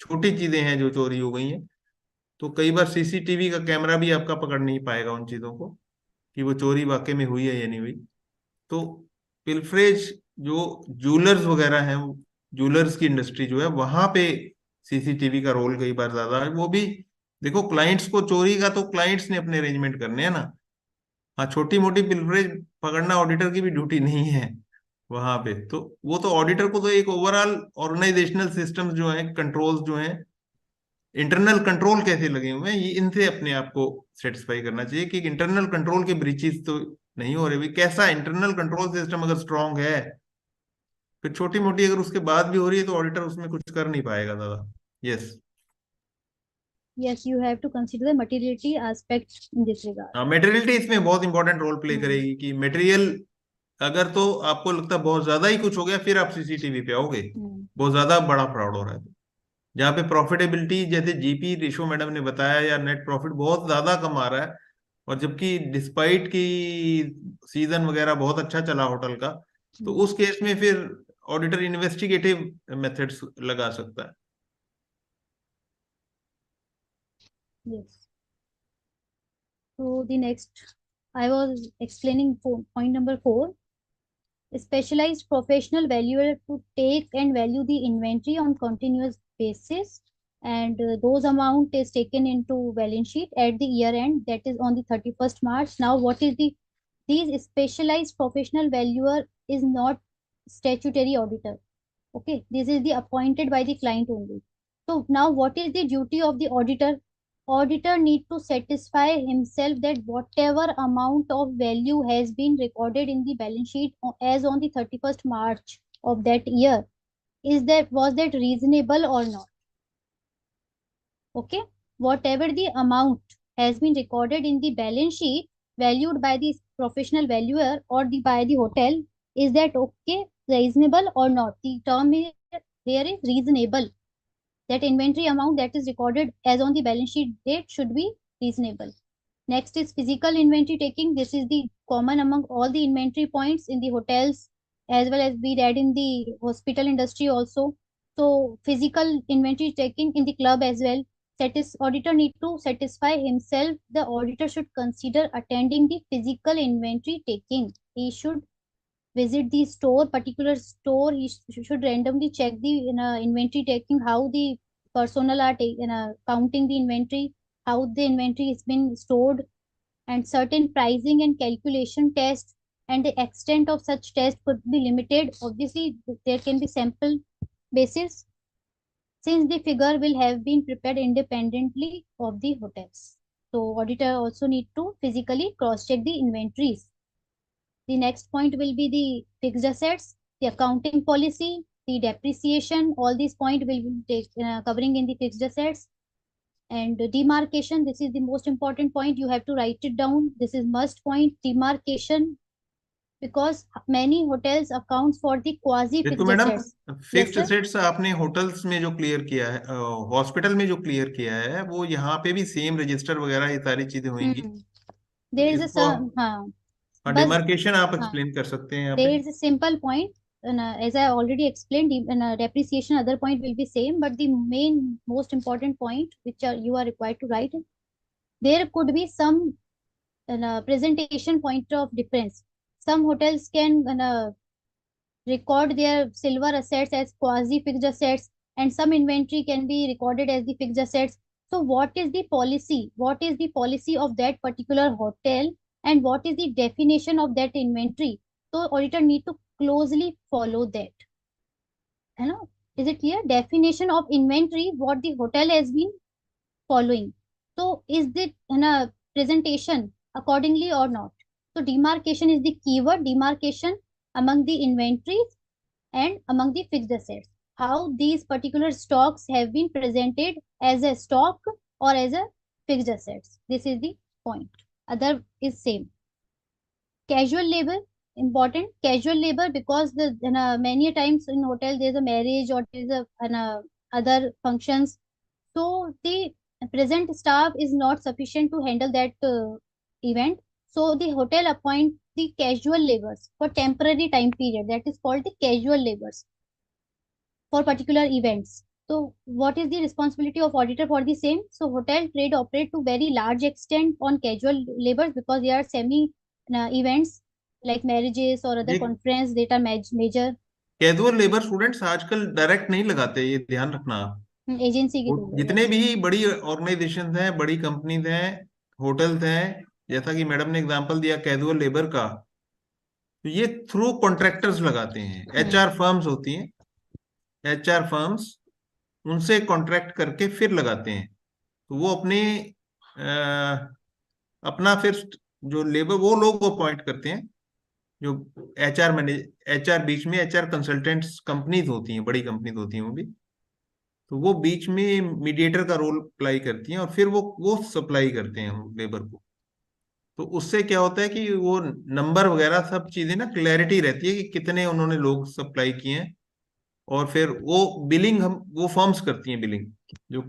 [SPEAKER 1] छोटी चीजें हैं जो चोरी हो गई हैं। तो कई बार सीसीटीवी का कैमरा भी आपका पकड़ नहीं पाएगा उन चीजों को, कि वो चोरी वाकई में हुई है या नहीं हुई। तो पिल्फरेज, जो जूलर्स वगैरह हैं, जूलर्स की इंडस्ट्री जो है, वहां पे सीसीटीवी का रोल कई बार ज्यादा है। वो भी देखो, क्लाइंट्स को चोरी का तो क्लाइंट्स ने अपने अरेंजमेंट करने हैं ना। हाँ, छोटी मोटी पिल्फरेज पकड़ना ऑडिटर की भी ड्यूटी नहीं है वहां पे। तो वो तो ऑडिटर को तो एक ओवरऑल ऑर्गेनाइजेशनल सिस्टम्स जो है, कंट्रोल्स जो हैं, इंटरनल कंट्रोल कैसे लगे हुए हैं, ये इनसे अपने आप को सेटिस्फाई करना चाहिए कि इंटरनल कंट्रोल के ब्रीचेस तो नहीं हो रहे भाई। कैसा इंटरनल कंट्रोल सिस्टम अगर स्ट्रांग है, फिर छोटी मोटी अगर उसके बाद भी हो रही है, तो ऑडिटर उसमें कुछ कर नहीं पाएगा दादा। Yes.
[SPEAKER 2] Yes, you have to consider the materiality aspect in this regard.
[SPEAKER 1] हाँ, मेटेरियलिटी इसमें बहुत इंपॉर्टेंट रोल प्ले
[SPEAKER 2] Hmm.
[SPEAKER 1] करेगी, कि मटेरियल अगर तो आपको लगता है बहुत ज्यादा ही कुछ हो गया, फिर आप सीसीटीवी पे आओगे,
[SPEAKER 2] Hmm.
[SPEAKER 1] बहुत ज्यादा बड़ा फ्रॉड हो रहा है तो। जहाँ पे प्रॉफिटेबिलिटी, जैसे जीपी रेशो मैडम ने बताया, या नेट प्रॉफिट बहुत ज्यादा कम आ रहा है, और जबकि डिस्पाइट की सीजन वगैरह बहुत अच्छा चला होटल का, तो
[SPEAKER 2] Hmm.
[SPEAKER 1] उस केस में फिर ऑडिटर इन्वेस्टिगेटिव मेथड्स लगा सकता है।
[SPEAKER 2] Yes. So the next, I was explaining point number 4, specialized professional valuer to take and value the inventory on continuous basis, and those amount is taken into balance sheet at the year end, that is on the 31st March. Now what is the These specialized professional valuer is not statutory auditor. Okay, this is the appointed by the client only. So now what is the duty of the auditor? Auditor need to satisfy himself that whatever amount of value has been recorded in the balance sheet as on the 31st March of that year, was that reasonable or not? Okay, whatever the amount has been recorded in the balance sheet valued by the professional valuer or by the hotel, is that okay, reasonable or not? The term here is reasonable. That inventory amount that is recorded as on the balance sheet date should be reasonable. Next is physical inventory taking. This is the common among all the inventory points in the hotels, as well as we read in the hospital industry also. So physical inventory taking in the club as well. Auditor need to satisfy himself. The auditor should consider attending the physical inventory taking. He should visit the store, particular store. He should randomly check the inventory taking, how the personnel are counting the inventory, how the inventory has been stored, and certain pricing and calculation tests, and the extent of such tests could be limited. Obviously, there can be sample basis since the figure will have been prepared independently of the hotels. So auditor also need to physically cross check the inventories. The next point will be the fixed assets, the accounting policy, the depreciation. All these points will be covering in the fixed assets. And demarcation, this is the most important point. You have to write it down. This is must point, demarcation, because many hotels accounts for the quasi
[SPEAKER 1] ये तो
[SPEAKER 2] fixed
[SPEAKER 1] madam
[SPEAKER 2] assets. Yes,
[SPEAKER 1] fixed
[SPEAKER 2] sir.
[SPEAKER 1] Assets आपने hotels में जो clear किया है, hospital में जो clear किया है, वो यहाँ पे भी सेम रजिस्टर वगैरह ये सारी चीजें होंगी।
[SPEAKER 2] Hmm.
[SPEAKER 1] तो
[SPEAKER 2] There is a
[SPEAKER 1] इसको
[SPEAKER 2] हाँ,
[SPEAKER 1] हाँ,
[SPEAKER 2] बस
[SPEAKER 1] डिमार्केशन आप
[SPEAKER 2] हाँ,
[SPEAKER 1] एक्सप्लेन कर सकते हैं यहाँ पे।
[SPEAKER 2] there is a simple point. And, as I already explained, depreciation other point will be same, but the main most important point which you are required to write, there could be some presentation point of difference. Some hotels can record their silver assets as quasi fixed assets, and some inventory can be recorded as the fixed assets. So what is the policy? What is the policy of that particular hotel, and what is the definition of that inventory? So auditor need to closely follow that. You know, is it clear? Definition of inventory, what the hotel has been following. So is it in a presentation accordingly or not? So demarcation is the keyword, demarcation among the inventories and among the fixed assets. How these particular stocks have been presented as a stock or as a fixed assets. This is the point. Other is same. Casual labor, important. Casual labor, because many times in hotel there's a marriage or there's other functions. So the present staff is not sufficient to handle that event. So the hotel appoint the casual laborers for temporary time period. That is called the casual laborers for particular events. So what is the responsibility of auditor for the same? So hotel trade operate to very large extent on casual labors because they are semi events like marriages or other
[SPEAKER 1] ये
[SPEAKER 2] conference that are major
[SPEAKER 1] casual labour students आजकल direct नहीं लगाते, ये ध्यान रखना आप।
[SPEAKER 2] agency के
[SPEAKER 1] वो
[SPEAKER 2] through.
[SPEAKER 1] जितने
[SPEAKER 2] Yes.
[SPEAKER 1] भी बड़ी ऑर्गेनाइजेशन हैं, बड़ी कंपनीज हैं, होटल्स हैं, जैसा कि मैडम ने एग्जांपल दिया कैजुअल लेबर का, तो ये थ्रू कॉन्ट्रैक्टर्स लगाते हैं। एचआर फर्म्स होती हैं, एचआर फर्म्स उनसे कॉन्ट्रैक्ट करके फिर लगाते हैं। तो वो अपना फिर जो लेबर वो लोग अपॉइंट करते हैं, जो एचआर बीच में एचआर कंसल्टेंट्स कंपनीज होती हैं, बड़ी कंपनीज होती हैं वो भी, तो वो बीच में मीडिएटर का रोल प्लाई करती हैं, और फिर वो सप्लाई करते हैं लेबर को। तो उससे क्या होता है कि वो नंबर वगैरह सब चीजें ना क्लैरिटी रहती है कि कितने उन्होंने लोग सप्लाई किए हैं। और फिर वो बिलिंग हम वो फर्म्स करती हैं, बिलिंग जो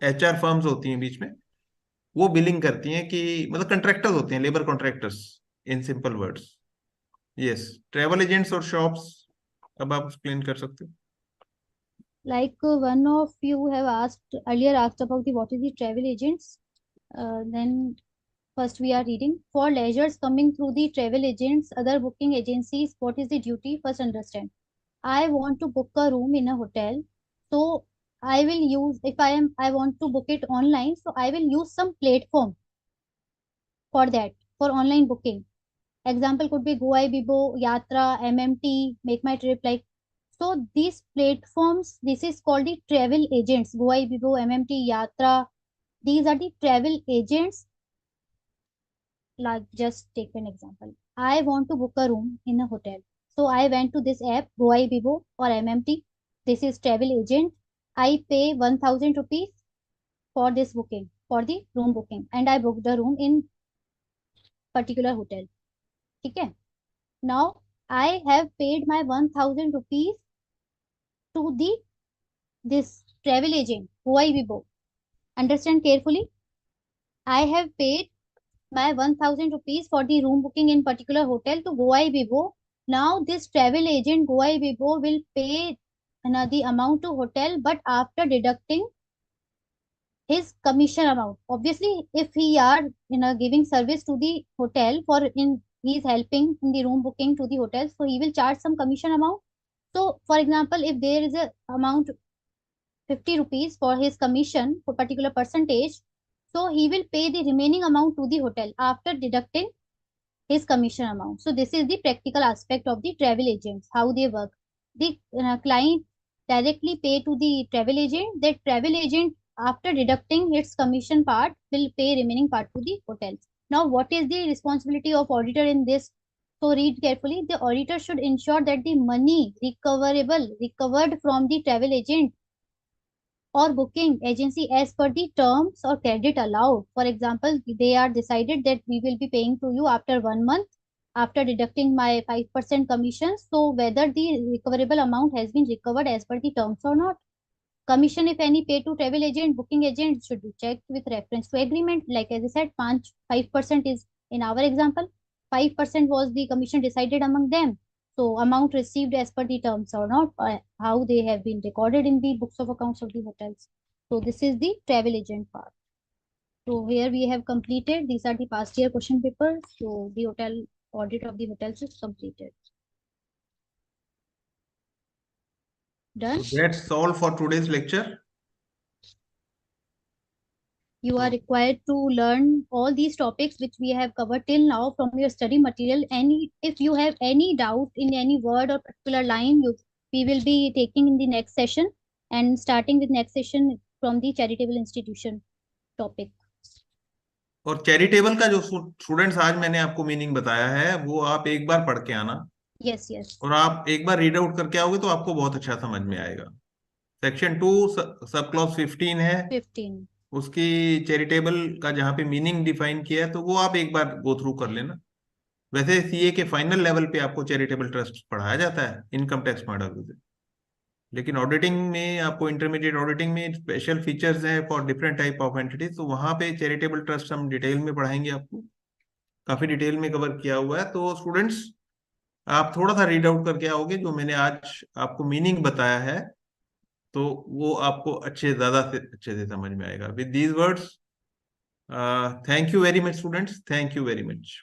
[SPEAKER 1] एचआर फर्म्स होती हैं बीच में, वो बिलिंग करती हैं कि मतलब कंट्रैक्टर्स होते हैं, labour contractors in simple words. Yes, travel agents और शॉप्स, अब आप एक्सप्लेन कर सकते हो।
[SPEAKER 2] Like one of you have asked about the what is the travel agents. Then first we are reading for leisures coming through the travel agents, other booking agencies. What is the duty? First understand. I want to book a room in a hotel, so I will use if I want to book it online, so I will use some platform for that for online booking. Example could be Goa Bibo, Yatra, MMT, Make My Trip. Like, so these platforms, this is called the travel agents. Goa Bibo, MMT, Yatra. These are the travel agents. Like, just take an example. I want to book a room in a hotel. So I went to this app, Goa Bibo or MMT. This is travel agent. I pay 1000 rupees for this booking, for the room booking, and I booked the room in particular hotel. Okay. Now I have paid my 1000 rupees to the this travel agent, Goa Bibo. Understand carefully. I have paid my 1000 rupees for the room booking in particular hotel to Goa Bibo. Now this travel agent Goa Bibo will pay the amount to hotel, but after deducting his commission amount. Obviously, if he are giving service to the hotel for in he is helping in the room booking to the hotel, so he will charge some commission amount. So, for example, if there is a amount 50 rupees for his commission for particular percentage, so he will pay the remaining amount to the hotel after deducting his commission amount. So this is the practical aspect of the travel agents, how they work. The client directly pay to the travel agent. That travel agent, after deducting its commission part, will pay remaining part to the hotel. Now, what is the responsibility of auditor in this? So read carefully. The auditor should ensure that the money recovered from the travel agent or booking agency as per the terms or credit allowed. For example, they are decided that we will be paying to you after 1 month after deducting my 5% commission. So whether the recoverable amount has been recovered as per the terms or not. Commission, if any, paid to travel agent, booking agent should be checked with reference to agreement. Like as I said, 5% is in our example, 5% was the commission decided among them. So amount received as per the terms or not, how they have been recorded in the books of accounts of the hotels. So this is the travel agent part. So here we have completed. These are the past year question papers. So the hotel audit of the hotels is completed. Done.
[SPEAKER 1] So that's all for today's lecture.
[SPEAKER 2] You are required to learn all these topics which we have covered till now from your study material. Any if you have any doubt in any word or particular line, we will be taking in the next session and starting with next session from the charitable institution topic.
[SPEAKER 1] और charitable का जो students आज मैंने आपको meaning बताया है वो आप एक बार पढ़ के आना
[SPEAKER 2] Yes, yes.
[SPEAKER 1] और आप एक बार रीड आउट करके आओगे तो आपको बहुत अच्छा समझ में आएगा। सेक्शन 2 सब क्लॉज 15 है,
[SPEAKER 2] 15.
[SPEAKER 1] उसकी चैरिटेबल का जहाँ पे मीनिंग डिफाइन किया है तो वो आप एक बार गो थ्रू कर लेना। वैसे सीए के फाइनल लेवल पे आपको चैरिटेबल ट्रस्ट पढ़ाया जाता है इनकम टैक्स मॉडल से, लेकिन ऑडिटिंग में आपको इंटरमीडिएट ऑडिटिंग में स्पेशल फीचर्स हैं for different type of entities, तो वहां पे चैरिटेबल ट्रस्ट हम डिटेल में पढ़ाएंगे, आपको काफी डिटेल में कवर किया हुआ है। तो स्टूडेंट्स आप थोड़ा सा रीड आउट करके आओगे जो मैंने आज आपको मीनिंग बताया है तो वो आपको ज्यादा से अच्छे से समझ में आएगा। With these words, thank you very much students, thank you very much.